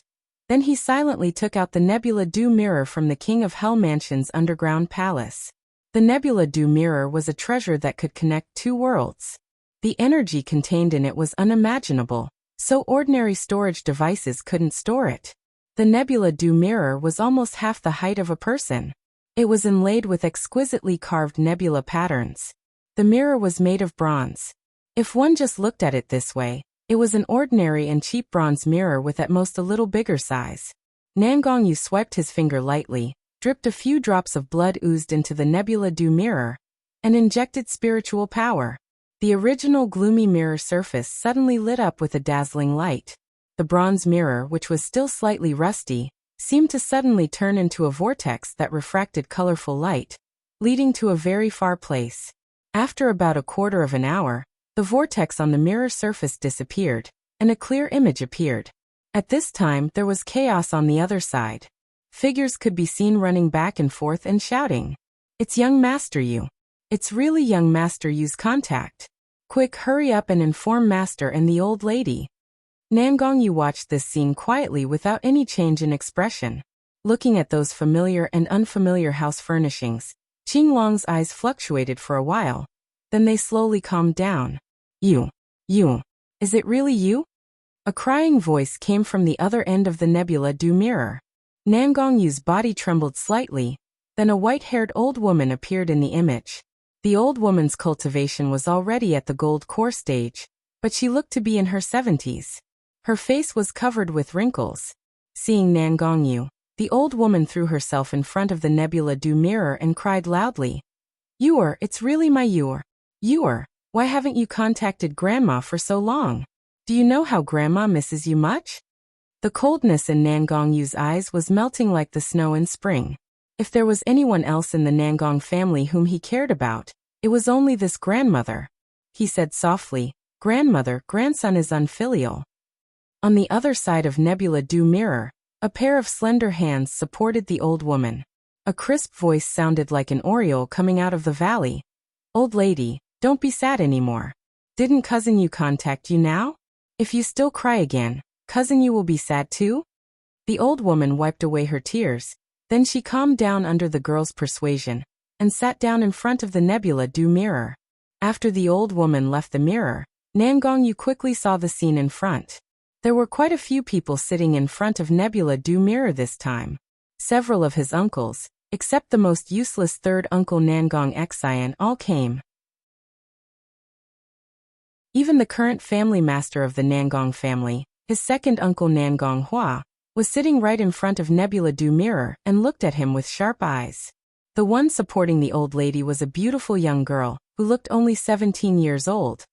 Then he silently took out the Nebula Du mirror from the King of Hell Mansion's underground palace. The Nebula Du mirror was a treasure that could connect two worlds. The energy contained in it was unimaginable, so ordinary storage devices couldn't store it. The Nebula Du mirror was almost half the height of a person. It was inlaid with exquisitely carved nebula patterns. The mirror was made of bronze. If one just looked at it this way, it was an ordinary and cheap bronze mirror with at most a little bigger size. Nangong Yu swiped his finger lightly, dripped a few drops of blood oozed into the Nebula Du mirror, and injected spiritual power. The original gloomy mirror surface suddenly lit up with a dazzling light. The bronze mirror, which was still slightly rusty, seemed to suddenly turn into a vortex that refracted colorful light, leading to a very far place. After about a quarter of an hour, the vortex on the mirror surface disappeared, and a clear image appeared. At this time, there was chaos on the other side. Figures could be seen running back and forth and shouting, "It's young Master Yu. It's really young Master Yu's contact. Quick, hurry up and inform Master and the old lady." Nangong Yu watched this scene quietly without any change in expression. Looking at those familiar and unfamiliar house furnishings, Qing Long's eyes fluctuated for a while. Then they slowly calmed down. "You. Is it really you?" A crying voice came from the other end of the Nebula Du mirror. Nangong Yu's body trembled slightly, then a white-haired old woman appeared in the image. The old woman's cultivation was already at the gold core stage, but she looked to be in her 70s. Her face was covered with wrinkles. Seeing Nangong Yu, the old woman threw herself in front of the Nebula Du mirror and cried loudly, "Yue, it's really my Yue. Yue, why haven't you contacted Grandma for so long? Do you know how Grandma misses you much?" The coldness in Nangong Yu's eyes was melting like the snow in spring. If there was anyone else in the Nangong family whom he cared about, it was only this grandmother. He said softly, "Grandmother, grandson is unfilial." On the other side of Nebula Du mirror, a pair of slender hands supported the old woman. A crisp voice sounded like an oriole coming out of the valley. "Old lady, don't be sad anymore. Didn't Cousin Yu contact you now? If you still cry again, Cousin Yu will be sad too?" The old woman wiped away her tears. Then she calmed down under the girl's persuasion, and sat down in front of the Nebula Du mirror. After the old woman left the mirror, Nangong Yu quickly saw the scene in front. There were quite a few people sitting in front of Nebula Du mirror this time. Several of his uncles, except the most useless third uncle Nangong Xian, all came. Even the current family master of the Nangong family, his second uncle Nangong Hua, was sitting right in front of Nebula Du mirror and looked at him with sharp eyes. The one supporting the old lady was a beautiful young girl, who looked only 17 years old.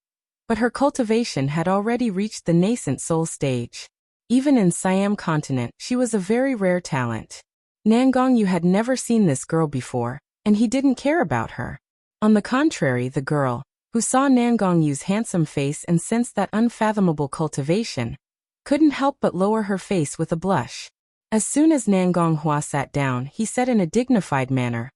But her cultivation had already reached the nascent soul stage. Even in Siam continent, she was a very rare talent. Nangong Yu had never seen this girl before, and he didn't care about her. On the contrary, the girl, who saw Nangong Yu's handsome face and sensed that unfathomable cultivation, couldn't help but lower her face with a blush. As soon as Nangong Hua sat down, he said in a dignified manner,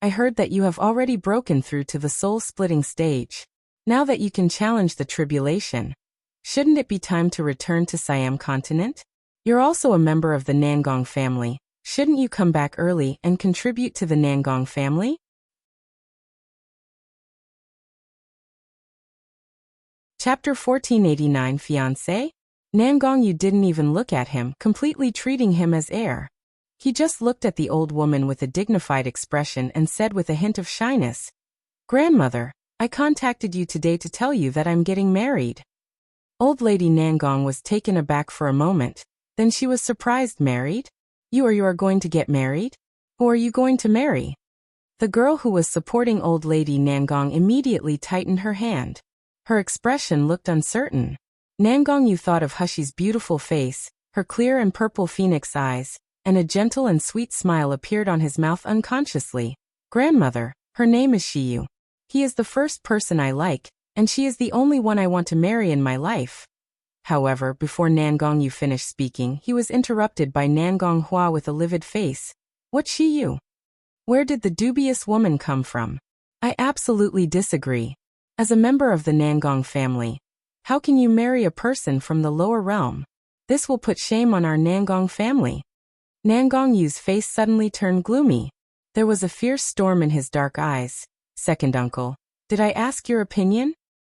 I heard that you have already broken through to the soul-splitting stage. Now that you can challenge the tribulation, shouldn't it be time to return to Siam continent? You're also a member of the Nangong family. Shouldn't you come back early and contribute to the Nangong family? Chapter 1489 Fiancée? Nangong Yu didn't even look at him, completely treating him as heir. He just looked at the old woman with a dignified expression and said with a hint of shyness, "Grandmother, I contacted you today to tell you that I'm getting married." Old lady Nangong was taken aback for a moment, then she was surprised. Married? You are going to get married? Who are you going to marry? The girl who was supporting old lady Nangong immediately tightened her hand. Her expression looked uncertain. Nangong Yu thought of Hushi's beautiful face, her clear and purple phoenix eyes, and a gentle and sweet smile appeared on his mouth unconsciously. Grandmother, her name is Xi Yue. He is the first person I like, and she is the only one I want to marry in my life. However, before Nangong Yu finished speaking, he was interrupted by Nangong Hua with a livid face. What Xi Yue? Where did the dubious woman come from? I absolutely disagree. As a member of the Nangong family, how can you marry a person from the lower realm? This will put shame on our Nangong family. Nangong Yu's face suddenly turned gloomy. There was a fierce storm in his dark eyes. Second uncle, did I ask your opinion?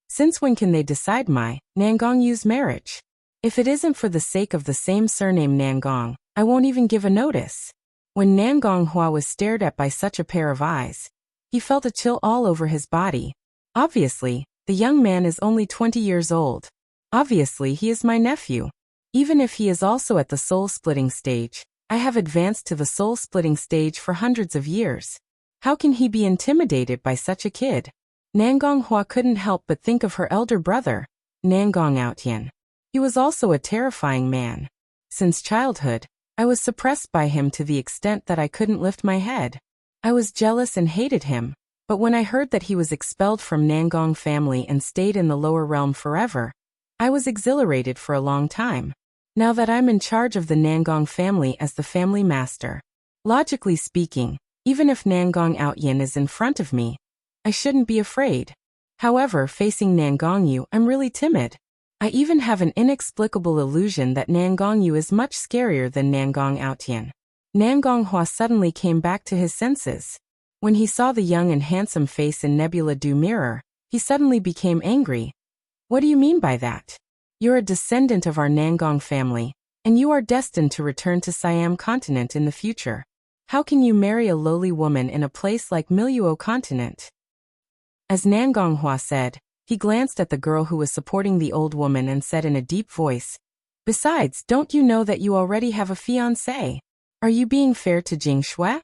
Since when can they decide my, Nangong Yu's marriage? If it isn't for the sake of the same surname Nangong, I won't even give a notice. When Nangong Hua was stared at by such a pair of eyes, he felt a chill all over his body. Obviously, the young man is only 20 years old. Obviously, he is my nephew. Even if he is also at the soul-splitting stage, I have advanced to the soul-splitting stage for hundreds of years. How can he be intimidated by such a kid? Nangong Hua couldn't help but think of her elder brother, Nangong Outyan. He was also a terrifying man. Since childhood, I was suppressed by him to the extent that I couldn't lift my head. I was jealous and hated him, but when I heard that he was expelled from Nangong family and stayed in the lower realm forever, I was exhilarated for a long time. Now that I'm in charge of the Nangong family as the family master, logically speaking, even if Nangong Outyan is in front of me, I shouldn't be afraid. However, facing Nangong Yu, I'm really timid. I even have an inexplicable illusion that Nangong Yu is much scarier than Nangong Outyan. Nangong Hua suddenly came back to his senses. When he saw the young and handsome face in Nebula Du mirror, he suddenly became angry. What do you mean by that? You're a descendant of our Nangong family, and you are destined to return to Siam continent in the future. How can you marry a lowly woman in a place like Miluo continent? As Nangong Hua said, he glanced at the girl who was supporting the old woman and said in a deep voice, "Besides, don't you know that you already have a fiancé? Are you being fair to Jing Shui?"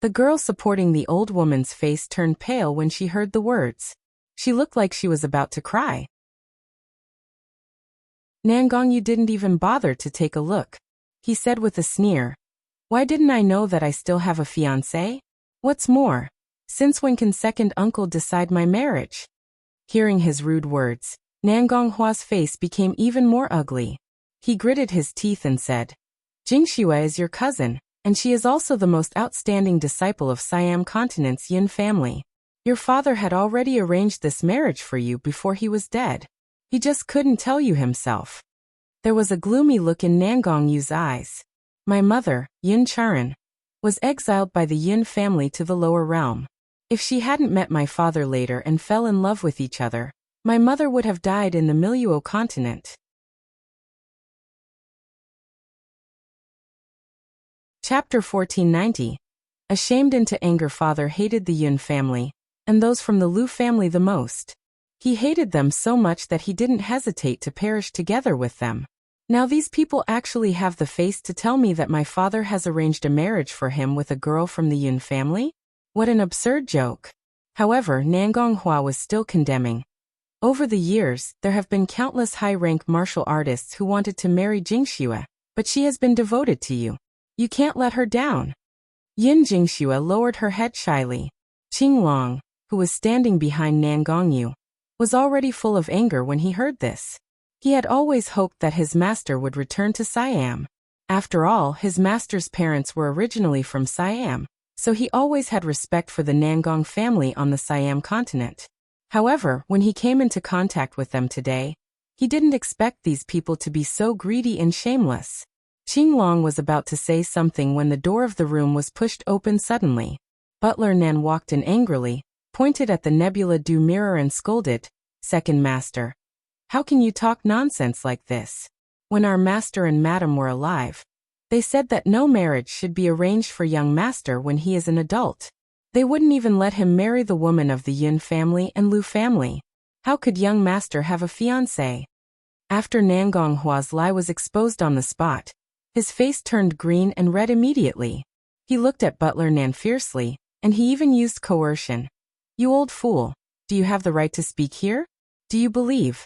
The girl supporting the old woman's face turned pale when she heard the words. She looked like she was about to cry. Nangong Yu didn't even bother to take a look. He said with a sneer, "Why didn't I know that I still have a fiancé? What's more, since when can second uncle decide my marriage?" Hearing his rude words, Nangong Hua's face became even more ugly. He gritted his teeth and said, "Jing Yue is your cousin, and she is also the most outstanding disciple of Siam continent's Yin family. Your father had already arranged this marriage for you before he was dead. He just couldn't tell you himself." There was a gloomy look in Nangong Yu's eyes. "My mother, Yin Charan, was exiled by the Yin family to the lower realm. If she hadn't met my father later and fell in love with each other, my mother would have died in the Miluo continent." Chapter 1490. Ashamed into anger, father hated the Yun family, and those from the Lu family the most. He hated them so much that he didn't hesitate to perish together with them. Now these people actually have the face to tell me that my father has arranged a marriage for him with a girl from the Yun family? What an absurd joke. However, Nangong Hua was still condemning. Over the years, there have been countless high-rank martial artists who wanted to marry Jing Yue, but she has been devoted to you. You can't let her down. Lianying Xi Yue lowered her head shyly. Qinglong, who was standing behind Nangong, was already full of anger when he heard this. He had always hoped that his master would return to Siam. After all, his master's parents were originally from Siam, so he always had respect for the Nangong family on the Siam continent. However, when he came into contact with them today, he didn't expect these people to be so greedy and shameless. Qinglong was about to say something when the door of the room was pushed open suddenly. Butler Nan walked in angrily, pointed at the Nebula du mirror and scolded, "Second master. How can you talk nonsense like this? When our master and madam were alive, they said that no marriage should be arranged for young master when he is an adult. They wouldn't even let him marry the woman of the Yun family and Lu family. How could young master have a fiancée?" After Nangong Hua's lie was exposed on the spot, his face turned green and red immediately. He looked at Butler Nan fiercely, and he even used coercion. "You old fool, do you have the right to speak here? Do you believe?"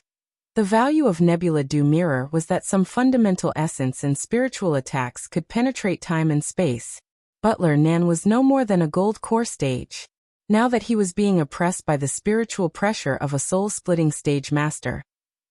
The value of Nebula du Mirror was that some fundamental essence and spiritual attacks could penetrate time and space. Butler Nan was no more than a gold core stage. Now that he was being oppressed by the spiritual pressure of a soul-splitting stage master,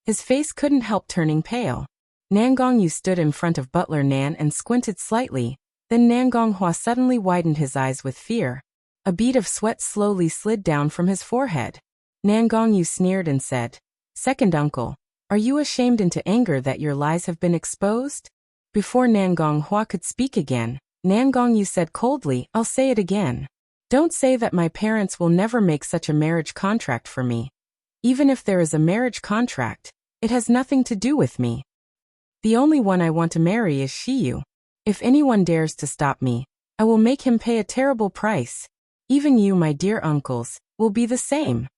his face couldn't help turning pale. Nangong stood in front of Butler Nan and squinted slightly, then Nangong Hua suddenly widened his eyes with fear. A bead of sweat slowly slid down from his forehead. Nangong sneered and said, "Second uncle, are you ashamed into anger that your lies have been exposed?" Before Nangong Hua could speak again, Nangong said coldly, "I'll say it again. Don't say that my parents will never make such a marriage contract for me. Even if there is a marriage contract, it has nothing to do with me. The only one I want to marry is Xi Yue. If anyone dares to stop me, I will make him pay a terrible price. Even you, my dear uncles, will be the same."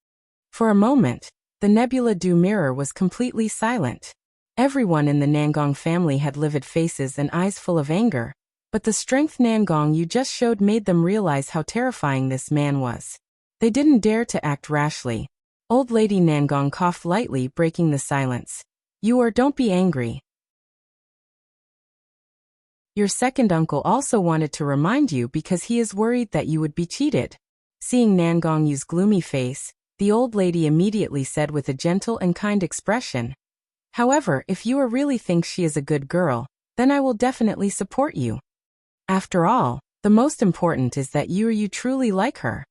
For a moment, the Nebula du Mirror was completely silent. Everyone in the Nangong family had livid faces and eyes full of anger, but the strength Nangong just showed made them realize how terrifying this man was. They didn't dare to act rashly. Old Lady Nangong coughed lightly, breaking the silence. Don't be angry. Your second uncle also wanted to remind you because he is worried that you would be cheated." Seeing Nangong's gloomy face, the old lady immediately said with a gentle and kind expression, "However, if you really think she is a good girl, then I will definitely support you. After all, the most important is that you truly like her."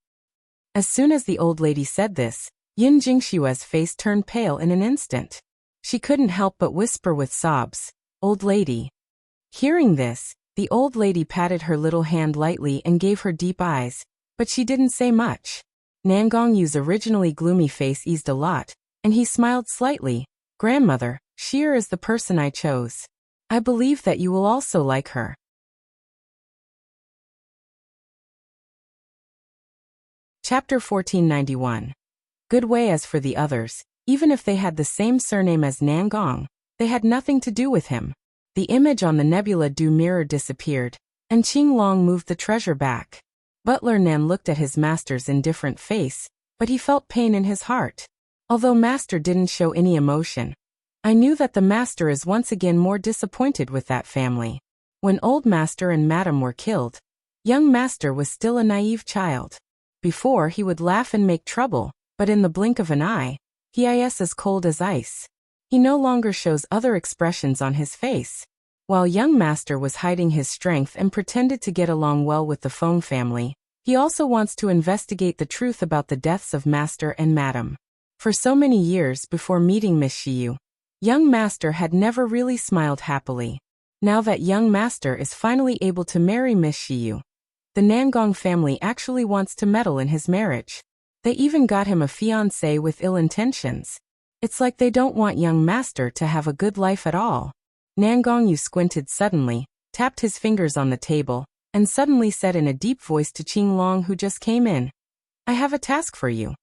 As soon as the old lady said this, Lianying Xi Yue's face turned pale in an instant. She couldn't help but whisper with sobs, "Old lady." Hearing this, the old lady patted her little hand lightly and gave her deep eyes, but she didn't say much. Nangong's originally gloomy face eased a lot, and he smiled slightly. "Grandmother, Xi is the person I chose. I believe that you will also like her." Chapter 1491. Good way. As for the others, even if they had the same surname as Nangong, they had nothing to do with him. The image on the Nebula du Mirror disappeared, and Qinglong moved the treasure back. Butler Nan looked at his master's indifferent face, but he felt pain in his heart. Although master didn't show any emotion, I knew that the master is once again more disappointed with that family. When old master and madam were killed, young master was still a naive child. Before he would laugh and make trouble, but in the blink of an eye, he is as cold as ice. He no longer shows other expressions on his face. While young master was hiding his strength and pretended to get along well with the Feng family, he also wants to investigate the truth about the deaths of master and madam. For so many years before meeting Miss Xi Yue, young master had never really smiled happily. Now that young master is finally able to marry Miss Xi Yue, the Nangong family actually wants to meddle in his marriage. They even got him a fiancée with ill intentions. It's like they don't want young master to have a good life at all. Nangong squinted suddenly, tapped his fingers on the table, and suddenly said in a deep voice to Qinglong, who just came in, "I have a task for you."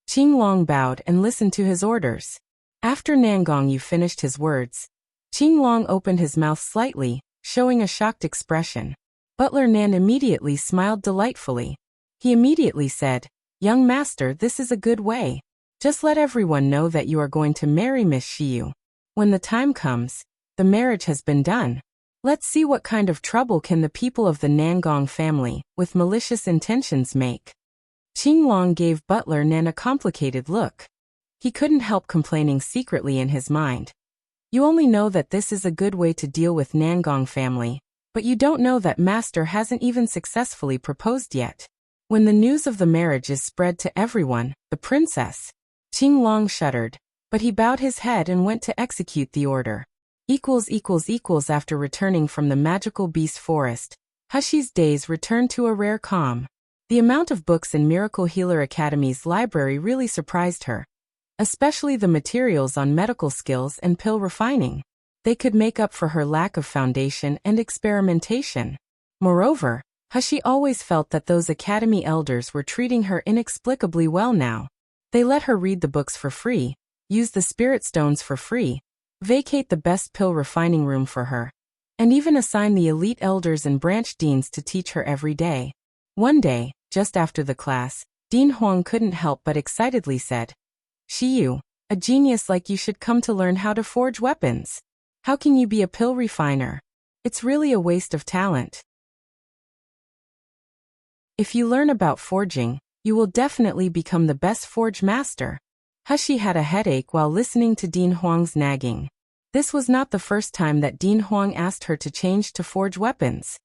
Qinglong bowed and listened to his orders. After Nangong finished his words, Qinglong opened his mouth slightly, showing a shocked expression. Butler Nan immediately smiled delightfully. He immediately said, "Young master, this is a good way. Just let everyone know that you are going to marry Miss Xi Yue. When the time comes, the marriage has been done. Let's see what kind of trouble can the people of the Nangong family, with malicious intentions make. Qinglong gave Butler Nan a complicated look. He couldn't help complaining secretly in his mind. You only know that this is a good way to deal with Nangong family, but you don't know that Master hasn't even successfully proposed yet. When the news of the marriage is spread to everyone, the princess. Qinglong shuddered, but he bowed his head and went to execute the order. After returning from the magical beast forest, Hushi's days returned to a rare calm. The amount of books in Miracle Healer Academy's library really surprised her. Especially the materials on medical skills and pill refining. They could make up for her lack of foundation and experimentation. Moreover, Hushi always felt that those academy elders were treating her inexplicably well now. They let her read the books for free, use the spirit stones for free, vacate the best pill refining room for her, and even assign the elite elders and branch deans to teach her every day. One day, just after the class, Dean Huang couldn't help but excitedly said, "Xi Yue, a genius like you should come to learn how to forge weapons. How can you be a pill refiner? It's really a waste of talent. If you learn about forging, you will definitely become the best forge master." Hushi had a headache while listening to Dean Huang's nagging. This was not the first time that Dean Huang asked her to change to forge weapons.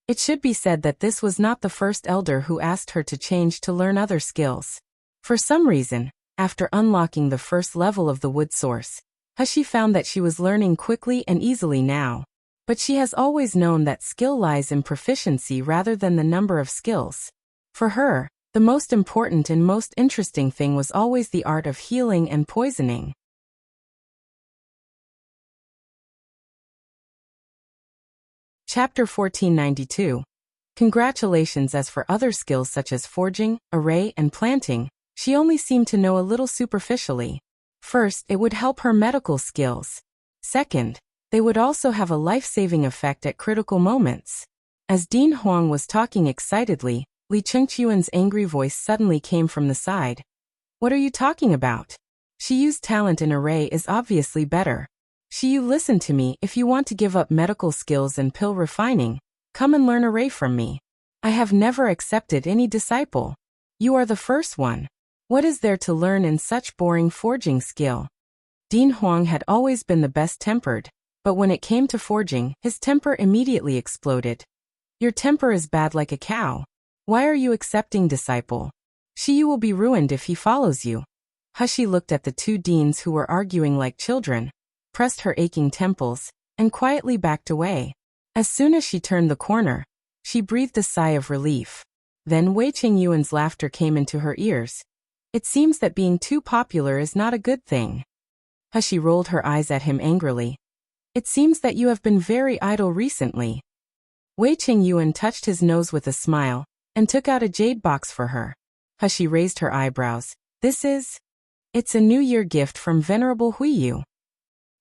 It should be said that this was not the first elder who asked her to change to learn other skills. For some reason, after unlocking the first level of the wood source, Hushi found that she was learning quickly and easily now. But she has always known that skill lies in proficiency rather than the number of skills. For her, the most important and most interesting thing was always the art of healing and poisoning. Chapter 1492. Congratulations. As for other skills such as forging, array, and planting, she only seemed to know a little superficially. First, it would help her medical skills. Second, they would also have a life-saving effect at critical moments. As Dean Huang was talking excitedly, Li Chengqiuan's angry voice suddenly came from the side. "What are you talking about? Xi Yue's talent in array is obviously better. Xi Yue, listen to me. If you want to give up medical skills and pill refining, come and learn array from me. I have never accepted any disciple. You are the first one. What is there to learn in such boring forging skill?" Dean Huang had always been the best-tempered, but when it came to forging, his temper immediately exploded. "Your temper is bad like a cow. Why are you accepting disciple? Xi Yue will be ruined if he follows you." Hushi looked at the two deans who were arguing like children, pressed her aching temples, and quietly backed away. As soon as she turned the corner, she breathed a sigh of relief. Then Wei Qingyuan's laughter came into her ears. "It seems that being too popular is not a good thing." Hushi rolled her eyes at him angrily. "It seems that you have been very idle recently." Wei Qingyuan touched his nose with a smile, and took out a jade box for her. Hushi raised her eyebrows. It's a New Year gift from Venerable Huiyu."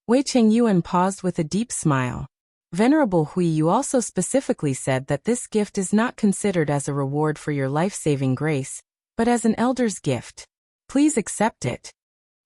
Wei Qingyuan paused with a deep smile. Venerable Huiyu also specifically said that this gift is not considered as a reward for your life-saving grace, but as an elder's gift. Please accept it.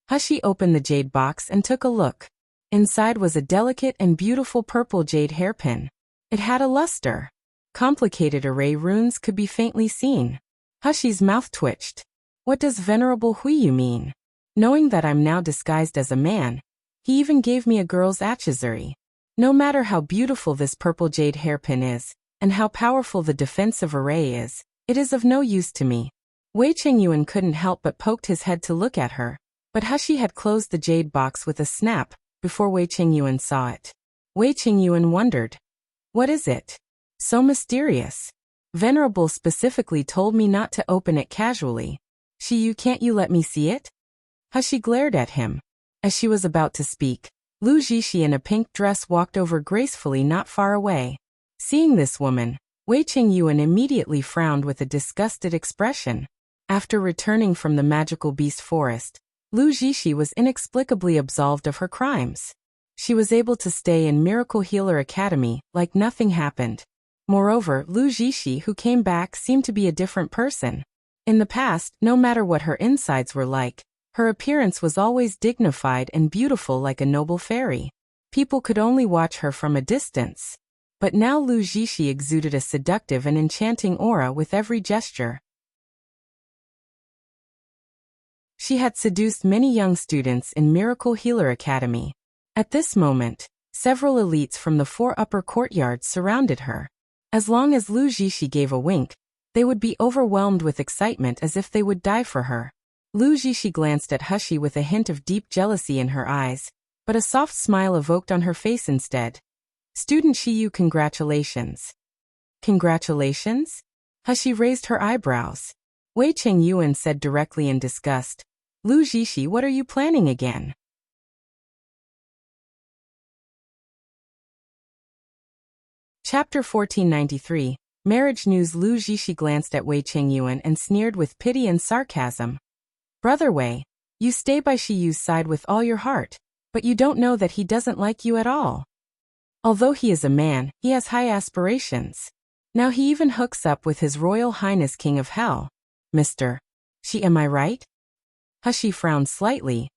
Hushi opened the jade box and took a look. Inside was a delicate and beautiful purple jade hairpin. It had a luster. Complicated array runes could be faintly seen. Hushi's mouth twitched. What does Venerable Huiyu mean? Knowing that I'm now disguised as a man, he even gave me a girl's accessory. No matter how beautiful this purple jade hairpin is, and how powerful the defensive array is, it is of no use to me. Wei Qingyuan couldn't help but poked his head to look at her, but Hushi had closed the jade box with a snap before Wei Qingyuan saw it. Wei Qingyuan wondered. What is it? So mysterious. Venerable specifically told me not to open it casually. Xi Yue, can't you let me see it? Hushi glared at him. As she was about to speak, Lu Jishi in a pink dress walked over gracefully not far away. Seeing this woman, Wei Qingyuan immediately frowned with a disgusted expression. After returning from the magical beast forest, Lu Jishi was inexplicably absolved of her crimes. She was able to stay in Miracle Healer Academy like nothing happened. Moreover, Lu Jishi, who came back, seemed to be a different person. In the past, no matter what her insides were like, her appearance was always dignified and beautiful like a noble fairy. People could only watch her from a distance. But now Lu Zixi exuded a seductive and enchanting aura with every gesture. She had seduced many young students in Miracle Healer Academy. At this moment, several elites from the 4 upper courtyards surrounded her. As long as Lu Zixi gave a wink, they would be overwhelmed with excitement as if they would die for her. Lu Zixi glanced at Hushi with a hint of deep jealousy in her eyes, but a soft smile evoked on her face instead. Student Xi Yue, congratulations. Congratulations? Hushi raised her eyebrows. Wei Chengyuan said directly in disgust. Lu Zixi, what are you planning again? Chapter 1493. Marriage News. Lu Zixi glanced at Wei Chengyuan and sneered with pity and sarcasm. Brother Wei, you stay by Xi Yu's side with all your heart, but you don't know that he doesn't like you at all. Although he is a man, he has high aspirations. Now he even hooks up with His Royal Highness King of Hell. Mr. Xi, am I right? Hushi frowned slightly.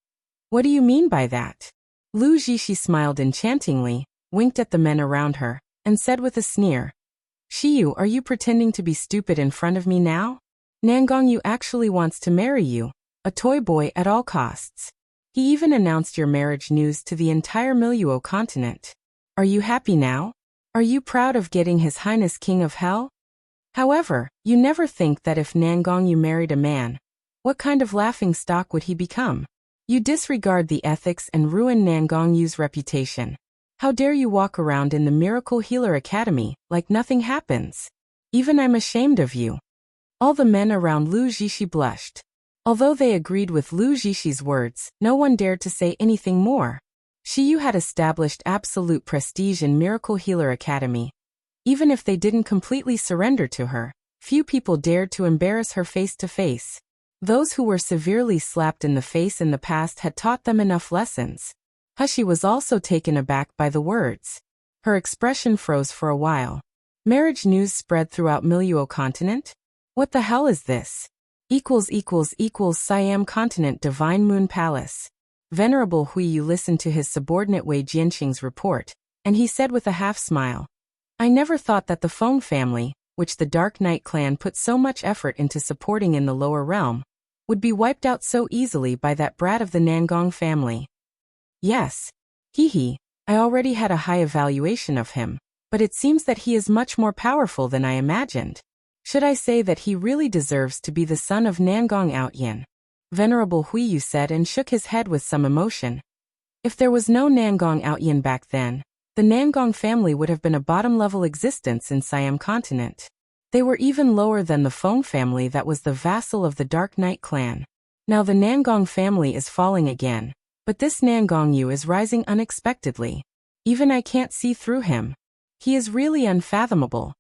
What do you mean by that? Lu Zixi smiled enchantingly, winked at the men around her, and said with a sneer. Xi Yu, are you pretending to be stupid in front of me now? Nangong Yu actually wants to marry you, a toy boy at all costs. He even announced your marriage news to the entire Miluo continent. Are you happy now? Are you proud of getting His Highness King of Hell? However, you never think that if Nangong Yu married a man, what kind of laughingstock would he become? You disregard the ethics and ruin Nangong Yu's reputation. How dare you walk around in the Miracle Healer Academy like nothing happens? Even I'm ashamed of you. All the men around Lu Zixi blushed. Although they agreed with Lu Zixi's words, no one dared to say anything more. Xi Yu had established absolute prestige in Miracle Healer Academy. Even if they didn't completely surrender to her, few people dared to embarrass her face to face. Those who were severely slapped in the face in the past had taught them enough lessons. Hushi was also taken aback by the words. Her expression froze for a while. Marriage news spread throughout Miluo continent? What the hell is this? Siam continent Divine Moon Palace. Venerable Hui Yu listened to his subordinate Wei Jianxing's report, and he said with a half-smile. I never thought that the Feng family, which the Dark Knight clan put so much effort into supporting in the lower realm, would be wiped out so easily by that brat of the Nangong family. Yes. I already had a high evaluation of him, but it seems that he is much more powerful than I imagined. Should I say that he really deserves to be the son of Nangong Outyin? Venerable Hui Yu said and shook his head with some emotion. If there was no Nangong Outyin back then, the Nangong family would have been a bottom-level existence in Siam continent. They were even lower than the Feng family that was the vassal of the Dark Knight clan. Now the Nangong family is falling again, but this Nangong Yu is rising unexpectedly. Even I can't see through him. He is really unfathomable.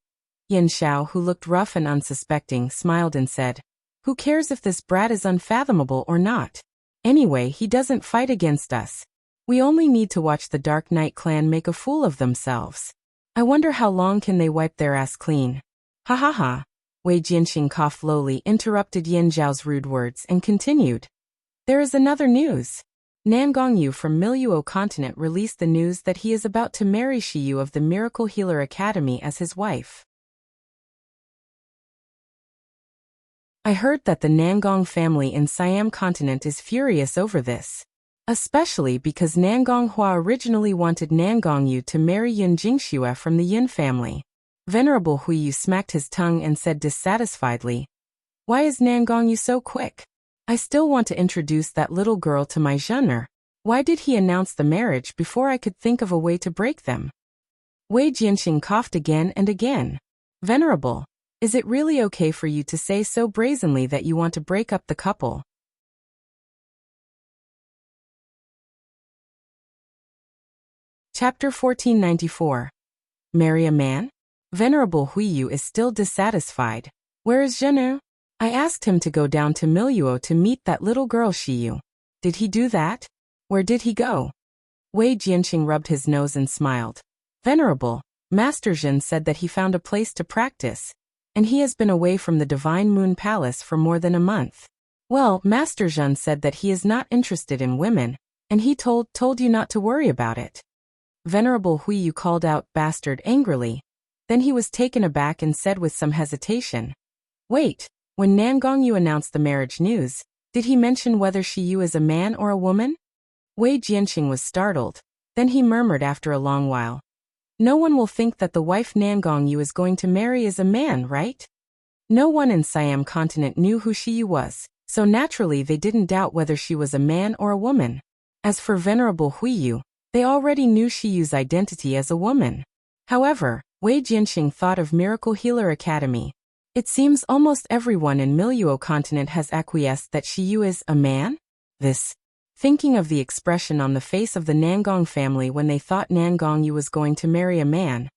Yin Xiao, who looked rough and unsuspecting, smiled and said, Who cares if this brat is unfathomable or not? Anyway, he doesn't fight against us. We only need to watch the Dark Knight clan make a fool of themselves. I wonder how long can they wipe their ass clean. Ha ha ha. Wei Jianxing coughed lowly, interrupted Yin Zhao's rude words, and continued. There is another news. Nangong Yu from Miluo continent released the news that he is about to marry Xi Yu of the Miracle Healer Academy as his wife. I heard that the Nangong family in Siam continent is furious over this. Especially because Nangong Hua originally wanted Nangong Yu to marry Yun Jingxue from the Yin family. Venerable Hui Yu smacked his tongue and said dissatisfiedly, Why is Nangong Yu so quick? I still want to introduce that little girl to my genre. Why did he announce the marriage before I could think of a way to break them? Wei Jianxing coughed again and again. Venerable, is it really okay for you to say so brazenly that you want to break up the couple? Chapter 1494. Marry a man? Venerable Hui Yu is still dissatisfied. Where is Zhenu? I asked him to go down to Miluo to meet that little girl Xi Yu. Did he do that? Where did he go? Wei Jianxing rubbed his nose and smiled. Venerable, Master Zhen said that he found a place to practice, and he has been away from the Divine Moon Palace for more than a month. Well, Master Zhen said that he is not interested in women, and he told you not to worry about it. Venerable Hui Yu called out, "Bastard," angrily. Then he was taken aback and said with some hesitation, "Wait, when Nangong Yu announced the marriage news, did he mention whether Xi Yu is a man or a woman?" Wei Jianxing was startled. Then he murmured after a long while, "No one will think that the wife Nangong Yu is going to marry is a man, right?" No one in Siam continent knew who Xi Yu was, so naturally they didn't doubt whether she was a man or a woman. As for Venerable Hui Yu, they already knew Xi Yu's identity as a woman. However, Wei Jianxing thought of Miracle Healer Academy. It seems almost everyone in Miluo continent has acquiesced that Xi Yu is a man? Thinking of the expression on the face of the Nangong family when they thought Nangong Yu was going to marry a man,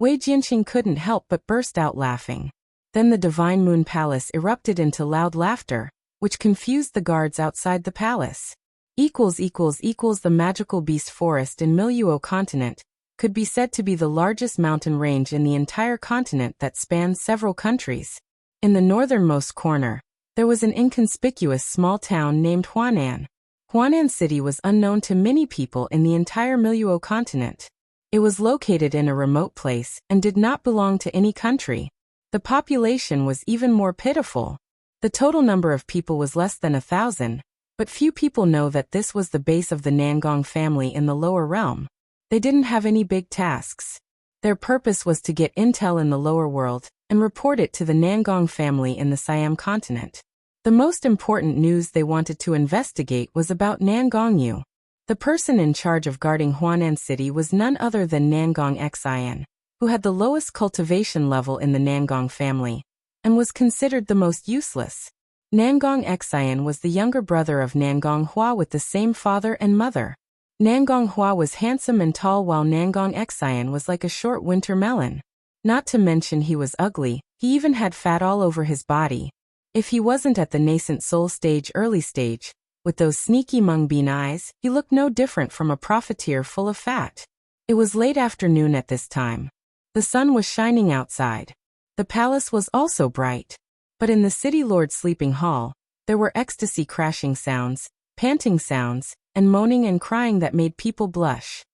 Wei Jianxing couldn't help but burst out laughing. Then the Divine Moon Palace erupted into loud laughter, which confused the guards outside the palace. The magical beast forest in Miluo continent could be said to be the largest mountain range in the entire continent that spans several countries. In the northernmost corner, there was an inconspicuous small town named Huanan. Huanan City was unknown to many people in the entire Miluo continent. It was located in a remote place and did not belong to any country. The population was even more pitiful. The total number of people was less than 1,000, but few people know that this was the base of the Nangong family in the lower realm. They didn't have any big tasks. Their purpose was to get intel in the lower world and report it to the Nangong family in the Siam continent. The most important news they wanted to investigate was about Nangong Yu. The person in charge of guarding Huanan City was none other than Nangong Xi, who had the lowest cultivation level in the Nangong family, and was considered the most useless. Nangong Xi was the younger brother of Nangong Hua with the same father and mother. Nangong Hua was handsome and tall while Nangong Xi was like a short winter melon. Not to mention he was ugly, he even had fat all over his body. If he wasn't at the nascent soul stage early stage, with those sneaky mung bean eyes, he looked no different from a profiteer full of fat. It was late afternoon at this time. The sun was shining outside. The palace was also bright. But in the city lord's sleeping hall, there were ecstasy crashing sounds, panting sounds, and moaning and crying that made people blush.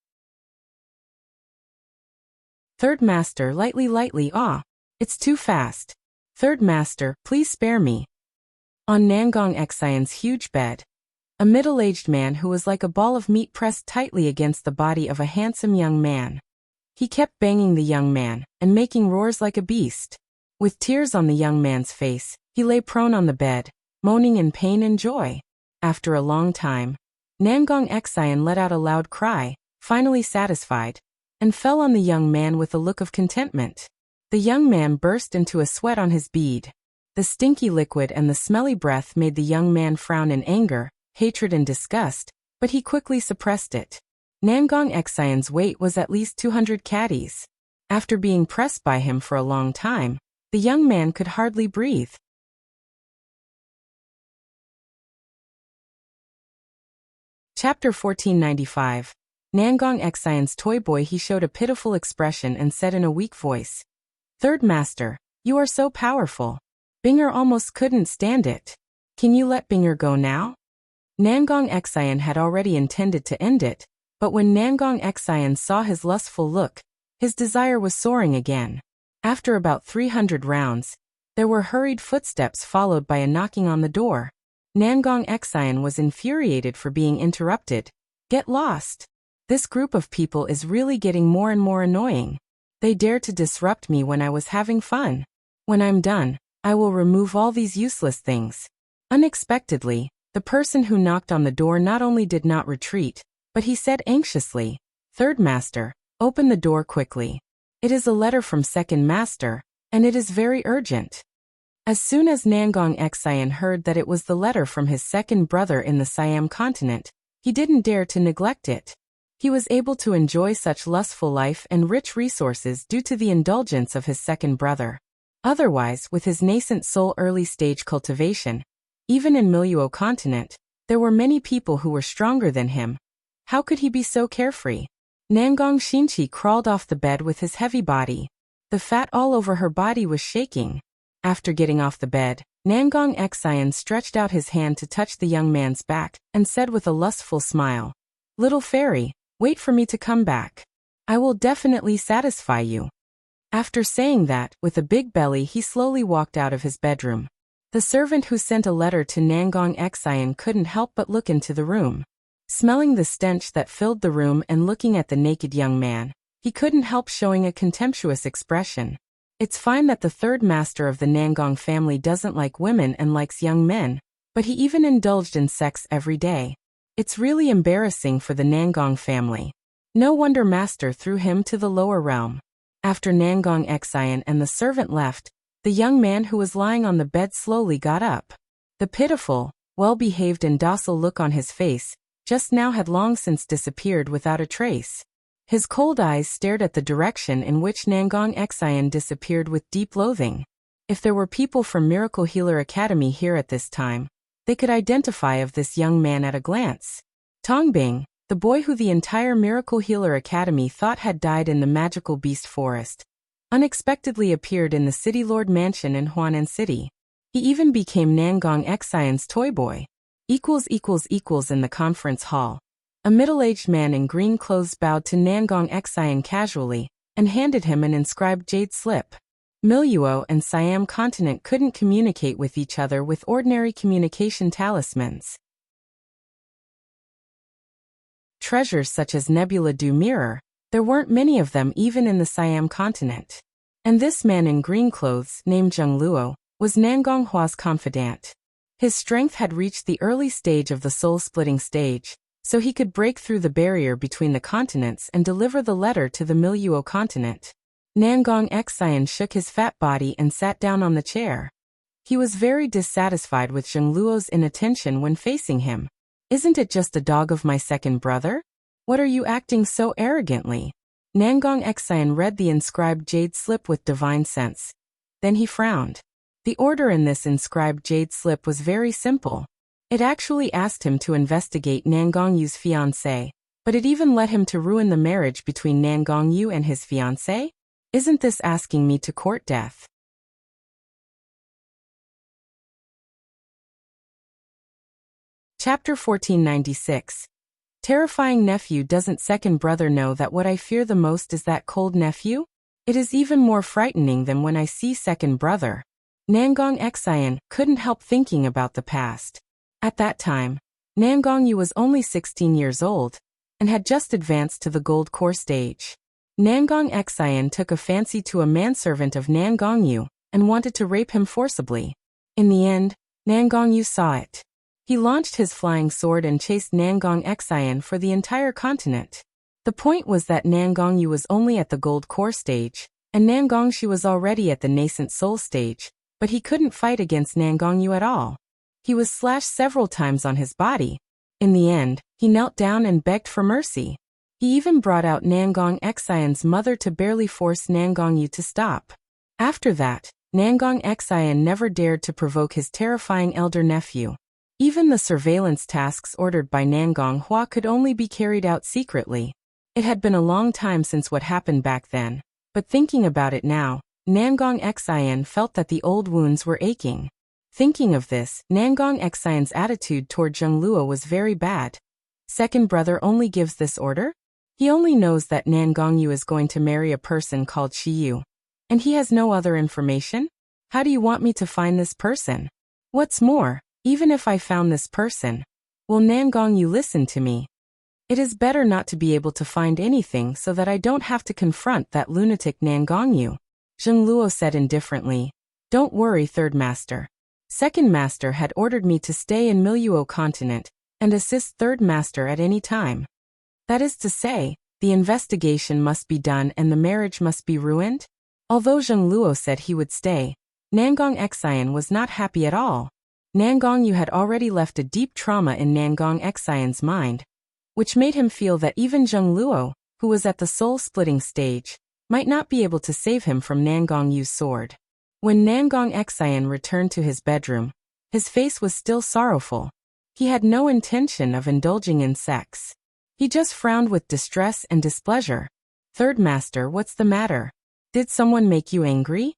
Third Master, lightly, ah, it's too fast. Third Master, please spare me. On Nangong Xian's huge bed, a middle-aged man who was like a ball of meat pressed tightly against the body of a handsome young man. He kept banging the young man and making roars like a beast. With tears on the young man's face, he lay prone on the bed, moaning in pain and joy. After a long time, Nangong Xian let out a loud cry, finally satisfied, and fell on the young man with a look of contentment. The young man burst into a sweat on his bead. The stinky liquid and the smelly breath made the young man frown in anger, hatred and disgust, but he quickly suppressed it. Nangong Xian's weight was at least 200 caddies. After being pressed by him for a long time, the young man could hardly breathe. Chapter 1495. Nangong Xian's Toyboy. He showed a pitiful expression and said in a weak voice, "Third Master, you are so powerful. Binger almost couldn't stand it. Can you let Binger go now?" Nangong Xian had already intended to end it, but when Nangong Xian saw his lustful look, his desire was soaring again. After about 300 rounds, there were hurried footsteps followed by a knocking on the door. Nangong Xian was infuriated for being interrupted. Get lost. This group of people is really getting more and more annoying. They dare to disrupt me when I was having fun. When I'm done, I will remove all these useless things. Unexpectedly, the person who knocked on the door not only did not retreat, but he said anxiously, "Third Master, open the door quickly. It is a letter from Second Master, and it is very urgent." As soon as Nangong Xian heard that it was the letter from his second brother in the Siam continent, he didn't dare to neglect it. He was able to enjoy such lustful life and rich resources due to the indulgence of his second brother. Otherwise, with his nascent soul early-stage cultivation, even in Miluo continent, there were many people who were stronger than him. How could he be so carefree? Nangong Xinqi crawled off the bed with his heavy body. The fat all over her body was shaking. After getting off the bed, Nangong Xian stretched out his hand to touch the young man's back and said with a lustful smile, "Little fairy, wait for me to come back." I will definitely satisfy you. After saying that, with a big belly he slowly walked out of his bedroom. The servant who sent a letter to Nangong Xi couldn't help but look into the room. Smelling the stench that filled the room and looking at the naked young man, he couldn't help showing a contemptuous expression. It's fine that the third master of the Nangong family doesn't like women and likes young men, but he even indulged in sex every day. It's really embarrassing for the Nangong family. No wonder master threw him to the lower realm. After Nangong Xi and the servant left, the young man who was lying on the bed slowly got up. The pitiful, well-behaved and docile look on his face just now had long since disappeared without a trace. His cold eyes stared at the direction in which Nangong Xi disappeared with deep loathing. If there were people from Miracle Healer Academy here at this time, they could identify of this young man at a glance. Tongbing, the boy who the entire Miracle Healer Academy thought had died in the magical beast forest, unexpectedly appeared in the City Lord Mansion in Huanan City. He even became Nangong Xian's Toyboy. In the conference hall. A middle-aged man in green clothes bowed to Nangong Xian casually, and handed him an inscribed jade slip. Miluo and Siam continent couldn't communicate with each other with ordinary communication talismans. Treasures such as Nebula du Mirror, there weren't many of them even in the Siam continent. And this man in green clothes, named Zhengluo, was Nangong Hua's confidant. His strength had reached the early stage of the soul-splitting stage, so he could break through the barrier between the continents and deliver the letter to the Miluo continent. Nangong Xian shook his fat body and sat down on the chair. He was very dissatisfied with Zhengluo's inattention when facing him. Isn't it just a dog of my second brother? What are you acting so arrogantly? Nangong Xian read the inscribed jade slip with divine sense. Then he frowned. The order in this inscribed jade slip was very simple. It actually asked him to investigate Nangong Yu's fiancée, but it even led him to ruin the marriage between Nangong Yu and his fiancée? Isn't this asking me to court death? Chapter 1496. Terrifying nephew. Doesn't second brother know that what I fear the most is that cold nephew? It is even more frightening than when I see second brother. Nangong Xian couldn't help thinking about the past. At that time, Nangong Yu was only 16 years old, and had just advanced to the gold core stage. Nangong Xian took a fancy to a manservant of Nangong Yu, and wanted to rape him forcibly. In the end, Nangong Yu saw it. He launched his flying sword and chased Nangong Xian for the entire continent. The point was that Nangong Yu was only at the gold core stage, and Nangong Shi was already at the nascent soul stage, but he couldn't fight against Nangong Yu at all. He was slashed several times on his body. In the end, he knelt down and begged for mercy. He even brought out Nangong Xian's mother to barely force Nangong Yu to stop. After that, Nangong Xian never dared to provoke his terrifying elder nephew. Even the surveillance tasks ordered by Nangong Hua could only be carried out secretly. It had been a long time since what happened back then, but thinking about it now, Nangong Xian felt that the old wounds were aching. Thinking of this, Nangong Xian's attitude toward Zhengluo was very bad. Second brother only gives this order? He only knows that Nangong Yu is going to marry a person called Xi Yue. And he has no other information? How do you want me to find this person? What's more, even if I found this person, will Nangong Yu listen to me? It is better not to be able to find anything so that I don't have to confront that lunatic Nangong Yu. Zhengluo said indifferently. Don't worry, third master. Second master had ordered me to stay in Miluo continent and assist third master at any time. That is to say, the investigation must be done and the marriage must be ruined? Although Zhengluo said he would stay, Nangong Xian was not happy at all. Nangong Yu had already left a deep trauma in Nangong Xian's mind, which made him feel that even Zhengluo, who was at the soul-splitting stage, might not be able to save him from Nangong Yu's sword. When Nangong Xian returned to his bedroom, his face was still sorrowful. He had no intention of indulging in sex. He just frowned with distress and displeasure. Third master, what's the matter? Did someone make you angry?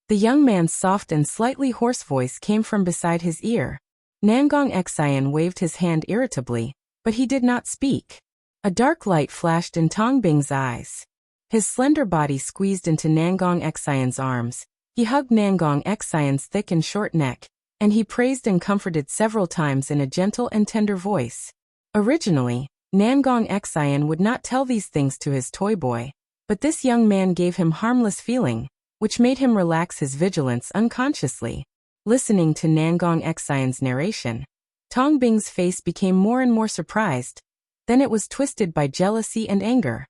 The young man's soft and slightly hoarse voice came from beside his ear. Nangong Xian waved his hand irritably, but he did not speak. A dark light flashed in Tongbing's eyes. His slender body squeezed into Nangong Xian's arms. He hugged Nangong Xian's thick and short neck, and he praised and comforted several times in a gentle and tender voice. Originally, Nangong Xian would not tell these things to his Toyboy, but this young man gave him harmless feeling, which made him relax his vigilance unconsciously. Listening to Nangong Xian's narration, Tong Bing's face became more and more surprised. Then it was twisted by jealousy and anger.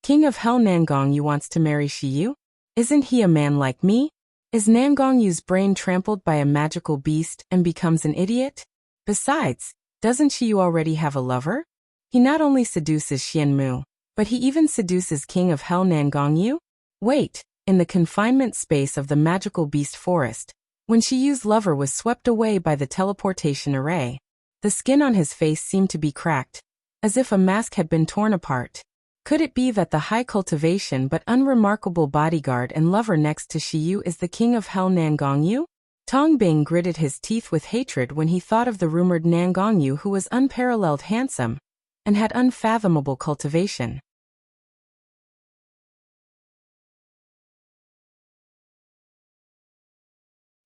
King of Hell Nangong Yu wants to marry Xi Yue? Isn't he a man like me? Is Nangong Yu's brain trampled by a magical beast and becomes an idiot? Besides, doesn't Xi Yue already have a lover? He not only seduces Xianmu, but he even seduces King of Hell Nangong Yu? Wait, in the confinement space of the magical beast forest, when Xi Yue's lover was swept away by the teleportation array, the skin on his face seemed to be cracked, as if a mask had been torn apart. Could it be that the high cultivation but unremarkable bodyguard and lover next to Xi Yue is the King of Hell Nangong Yu? Tong Bing gritted his teeth with hatred when he thought of the rumored Nangong Yu, who was unparalleled handsome and had unfathomable cultivation.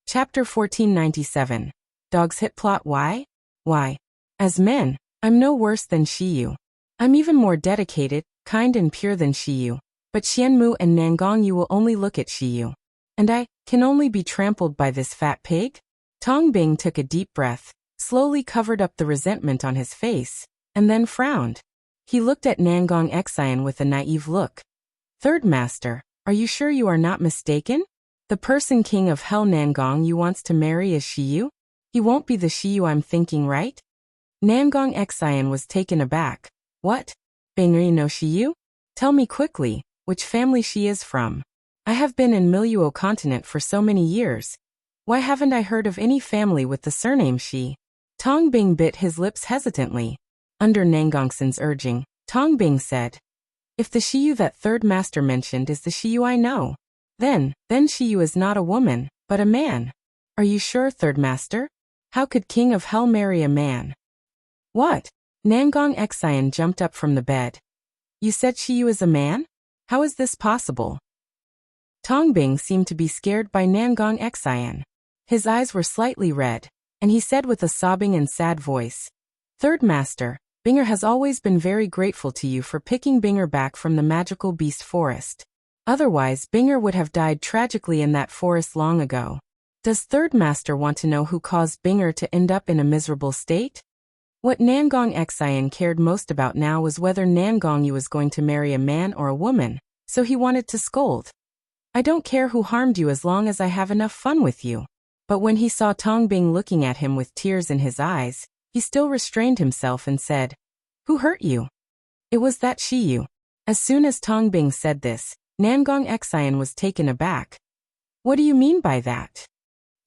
Chapter 1497. Dogshit plot. Why? As men, I'm no worse than Xi Yue. I'm even more dedicated, kind and pure than Xi Yue. But Xianmu and Nangong Yu will only look at Xi Yue. And I can only be trampled by this fat pig? Tong Bing took a deep breath, slowly covered up the resentment on his face, and then frowned. He looked at Nangong Xian with a naive look. Third Master, are you sure you are not mistaken? The person King of Hell Nangong Yu wants to marry is Xi Yue? He won't be the Xi Yue I'm thinking, right? Nangong Xian was taken aback. What? Bing no Xi Yue? Tell me quickly, which family she is from. I have been in Miluo continent for so many years. Why haven't I heard of any family with the surname Xi? Tong Bing bit his lips hesitantly. Under Nangong's urging, Tong Bing said, if the Xi Yue that Third Master mentioned is the Xi Yue I know, then Xi Yue is not a woman, but a man. Are you sure, Third Master? How could King of Hell marry a man? What? Nangong Xian jumped up from the bed. You said Xi Yue is a man? How is this possible? Tong Bing seemed to be scared by Nangong Xian. His eyes were slightly red, and he said with a sobbing and sad voice, Third Master, Binger has always been very grateful to you for picking Binger back from the magical beast forest. Otherwise, Binger would have died tragically in that forest long ago. Does Third Master want to know who caused Binger to end up in a miserable state? What Nangong Xian cared most about now was whether Nangong Yu was going to marry a man or a woman, so he wanted to scold. I don't care who harmed you as long as I have enough fun with you. But when he saw Tong Bing looking at him with tears in his eyes, he still restrained himself and said, Who hurt you? It was that Xi Yue. As soon as Tong Bing said this, Nangong Xian was taken aback. What do you mean by that?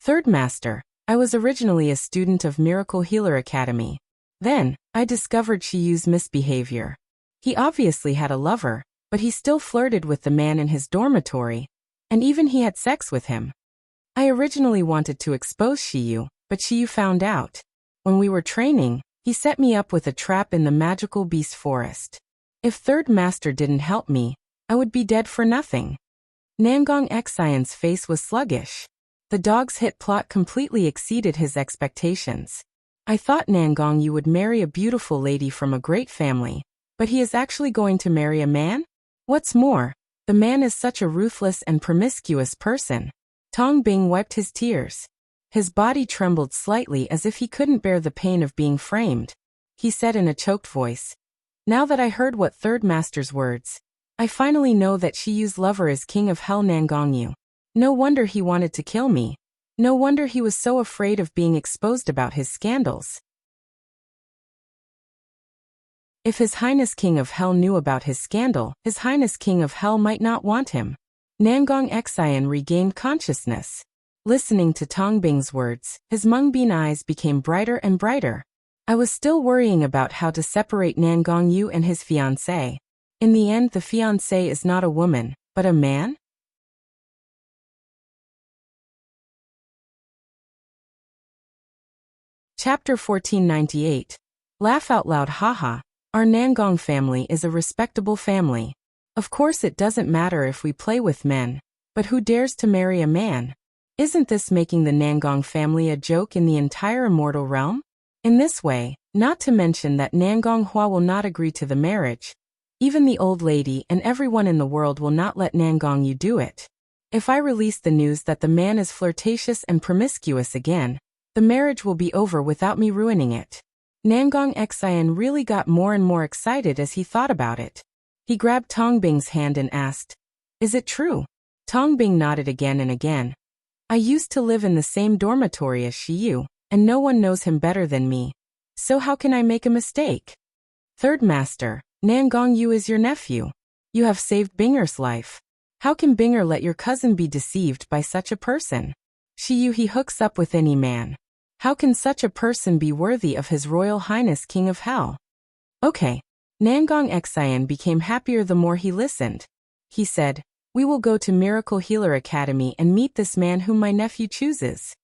Third Master, I was originally a student of Miracle Healer Academy. Then, I discovered Xi Yue's misbehavior. He obviously had a lover, but he still flirted with the man in his dormitory, and even he had sex with him. I originally wanted to expose Xi Yue, but Xi Yue found out. When we were training, he set me up with a trap in the magical beast forest. If Third Master didn't help me, I would be dead for nothing. Nangong Xian's face was sluggish. The dog's hit plot completely exceeded his expectations. I thought Nangong Yu would marry a beautiful lady from a great family, but he is actually going to marry a man? What's more, the man is such a ruthless and promiscuous person. Tong Bing wiped his tears. His body trembled slightly as if he couldn't bear the pain of being framed. He said in a choked voice, Now that I heard what Third Master's words, I finally know that Xi Yue's lover is King of Hell Nangong Yu. No wonder he wanted to kill me. No wonder he was so afraid of being exposed about his scandals. If His Highness King of Hell knew about his scandal, His Highness King of Hell might not want him. Nangong Xian regained consciousness. Listening to Tong Bing's words, his Mungbean eyes became brighter and brighter. I was still worrying about how to separate Nangong Yu and his fiancée. In the end, the fiancé is not a woman, but a man? Chapter 1498. Laugh out loud. Haha. Our Nangong family is a respectable family. Of course it doesn't matter if we play with men, but who dares to marry a man? Isn't this making the Nangong family a joke in the entire immortal realm? In this way, not to mention that Nangong Hua will not agree to the marriage. Even the old lady and everyone in the world will not let Nangong Yu do it. If I release the news that the man is flirtatious and promiscuous again, the marriage will be over without me ruining it. Nangong Xi really got more and more excited as he thought about it. He grabbed Tongbing's hand and asked, "Is it true?" Tongbing nodded again and again. "I used to live in the same dormitory as Xi Yue, and no one knows him better than me. So how can I make a mistake?" Third Master, Nangong Yu is your nephew. You have saved Binger's life. How can Binger let your cousin be deceived by such a person? Xi Yue he hooks up with any man. How can such a person be worthy of His Royal Highness King of Hell? Okay. Nangong Xi became happier the more he listened. He said, "We will go to Miracle Healer Academy and meet this man whom my nephew chooses."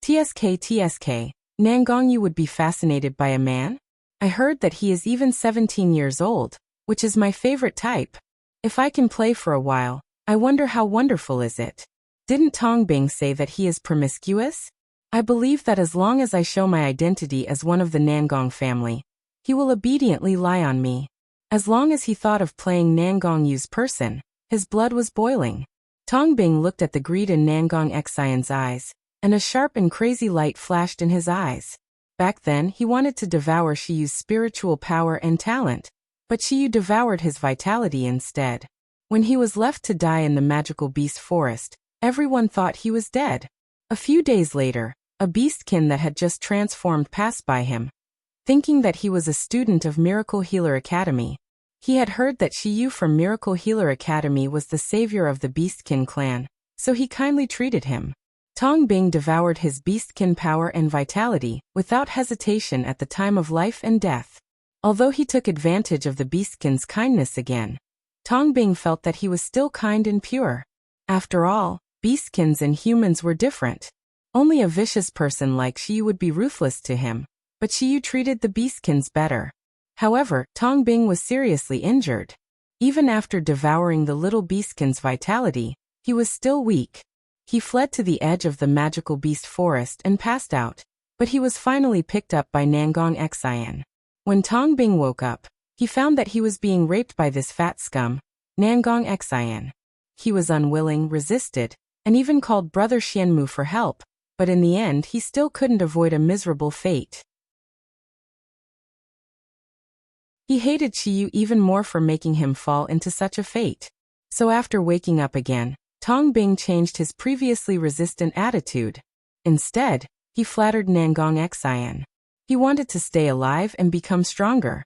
TSK, Nangong Yu would be fascinated by a man? I heard that he is even 17 years old, which is my favorite type. If I can play for a while, I wonder how wonderful is it. Didn't Tongbing say that he is promiscuous? I believe that as long as I show my identity as one of the Nangong family, he will obediently lie on me. As long as he thought of playing Nangong Yu's person, his blood was boiling. Tongbing looked at the greed in Nangong Xian's eyes, and a sharp and crazy light flashed in his eyes. Back then he wanted to devour Xi Yu's spiritual power and talent, but Xi Yue devoured his vitality instead. When he was left to die in the magical beast forest, everyone thought he was dead. A few days later, a beastkin that had just transformed passed by him. Thinking that he was a student of Miracle Healer Academy, he had heard that Xi Yue from Miracle Healer Academy was the savior of the beastkin clan, so he kindly treated him. Tongbing devoured his beastkin power and vitality without hesitation at the time of life and death. Although he took advantage of the beastkin's kindness again, Tongbing felt that he was still kind and pure. After all, beastkins and humans were different. Only a vicious person like Xi Yue would be ruthless to him, but Xi Yue treated the beastkins better. However, Tongbing was seriously injured. Even after devouring the little beastkin's vitality, he was still weak. He fled to the edge of the magical beast forest and passed out, but he was finally picked up by Nangong Xian. When Tongbing woke up, he found that he was being raped by this fat scum, Nangong Xian. He was unwilling, resisted, and even called Brother Xianmu for help, but in the end he still couldn't avoid a miserable fate. He hated Xi Yue even more for making him fall into such a fate. So after waking up again, Tongbing changed his previously resistant attitude. Instead, he flattered Nangong Xian. He wanted to stay alive and become stronger.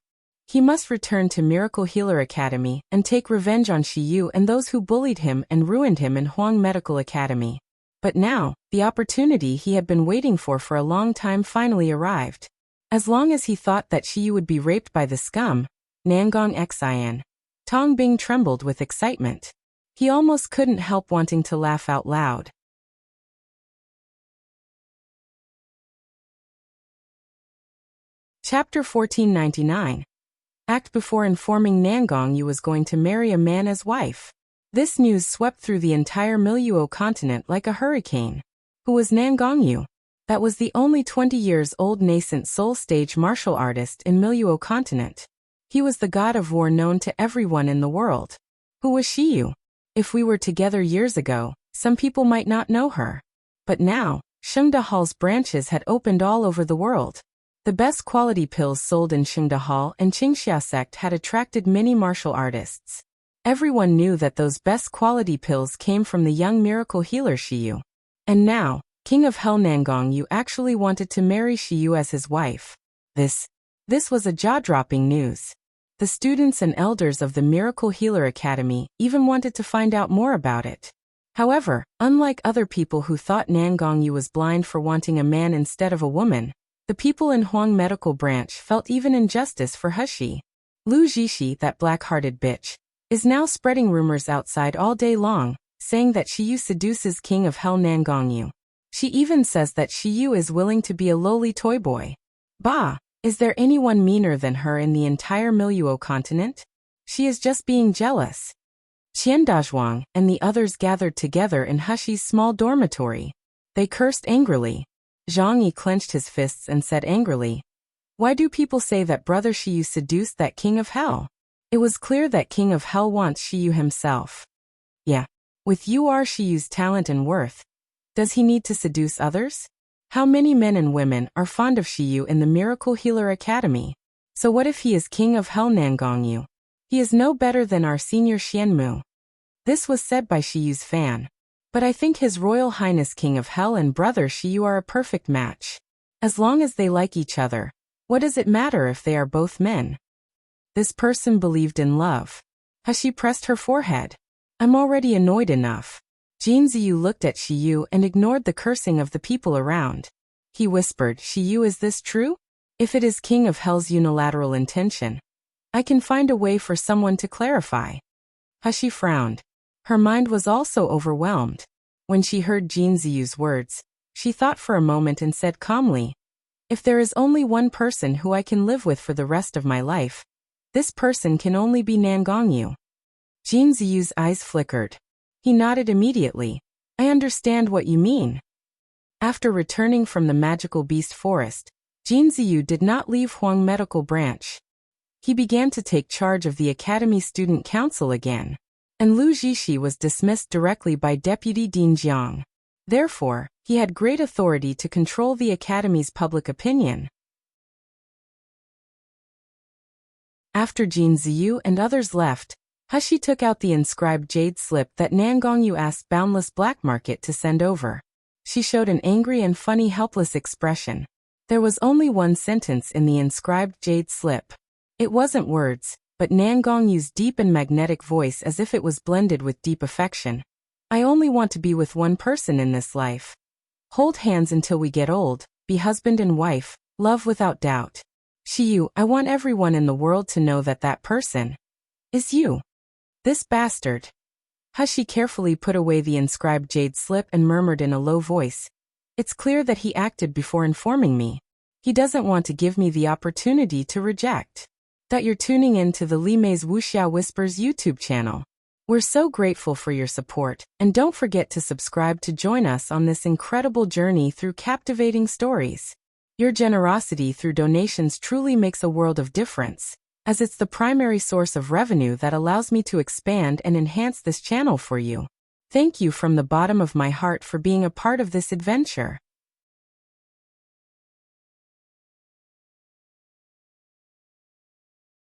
He must return to Miracle Healer Academy and take revenge on Xi Yue and those who bullied him and ruined him in Huang Medical Academy. But now, the opportunity he had been waiting for a long time finally arrived. As long as he thought that Xi Yue would be raped by the scum, Nangong Xian, Tongbing trembled with excitement. He almost couldn't help wanting to laugh out loud. Chapter 1499. Act before informing Nangong Yu was going to marry a man as wife. This news swept through the entire Miluo continent like a hurricane. Who was Nangong Yu? That was the only 20 years old nascent soul stage martial artist in Miluo continent. He was the god of war known to everyone in the world. Who was Xi Yue? If we were together years ago, some people might not know her. But now, Shengda Hall's branches had opened all over the world. The best quality pills sold in Shengda Hall and Qingxia sect had attracted many martial artists. Everyone knew that those best quality pills came from the young miracle healer Xi Yue. And now, King of Hell Nangong Yu actually wanted to marry Xi Yue as his wife. This was a jaw-dropping news. The students and elders of the Miracle Healer Academy even wanted to find out more about it. However, unlike other people who thought Nangong Yu was blind for wanting a man instead of a woman, the people in Huang Medical Branch felt even injustice for Hushi. Lu Jishi, that black-hearted bitch, is now spreading rumors outside all day long, saying that Xi Yue seduces King of Hell Nangong Yu. She even says that Xi Yue is willing to be a lowly toy boy. Bah! Is there anyone meaner than her in the entire Miluo continent? She is just being jealous. Qian Dazhuang and the others gathered together in Hushi's small dormitory. They cursed angrily. Zhang Yi clenched his fists and said angrily, "Why do people say that Brother Xi Yue seduced that King of Hell? It was clear that King of Hell wants Xi Yue himself. Yeah. With Xi Yue's talent and worth, does he need to seduce others? How many men and women are fond of Xi Yue in the Miracle Healer Academy? So what if he is King of Hell Nangong Yu? He is no better than our senior Xianmu." This was said by Xi Yue's fan. But I think His Royal Highness King of Hell and Brother Xi Yue are a perfect match. As long as they like each other, what does it matter if they are both men? This person believed in love. Hushi pressed her forehead. I'm already annoyed enough. Jin Ziyu looked at Xi Yue and ignored the cursing of the people around. He whispered, "Xi Yue, is this true? If it is King of Hell's unilateral intention, I can find a way for someone to clarify." Hushi frowned. Her mind was also overwhelmed. When she heard Jin Ziyu's words, she thought for a moment and said calmly, "If there is only one person who I can live with for the rest of my life, this person can only be Nangong Yu." Jin Ziyu's eyes flickered. He nodded immediately. "I understand what you mean." After returning from the magical beast forest, Jin Ziyu did not leave Huang Medical Branch. He began to take charge of the Academy Student Council again, and Lu Jishi was dismissed directly by Deputy Dean Jiang. Therefore, he had great authority to control the Academy's public opinion. After Jin Ziyu and others left, Hushi took out the inscribed jade slip that Nangong Yu asked Boundless Black Market to send over. She showed an angry and funny helpless expression. There was only one sentence in the inscribed jade slip. It wasn't words, but Nangong Yu's deep and magnetic voice as if it was blended with deep affection. "I only want to be with one person in this life. Hold hands until we get old, be husband and wife, love without doubt. Xi Yue, I want everyone in the world to know that that person is you." This bastard. Hushi carefully put away the inscribed jade slip and murmured in a low voice, "It's clear that he acted before informing me. He doesn't want to give me the opportunity to reject." That you're tuning in to the Li Mei's Wuxia Whispers YouTube channel. We're so grateful for your support, and don't forget to subscribe to join us on this incredible journey through captivating stories. Your generosity through donations truly makes a world of difference, as it's the primary source of revenue that allows me to expand and enhance this channel for you. Thank you from the bottom of my heart for being a part of this adventure.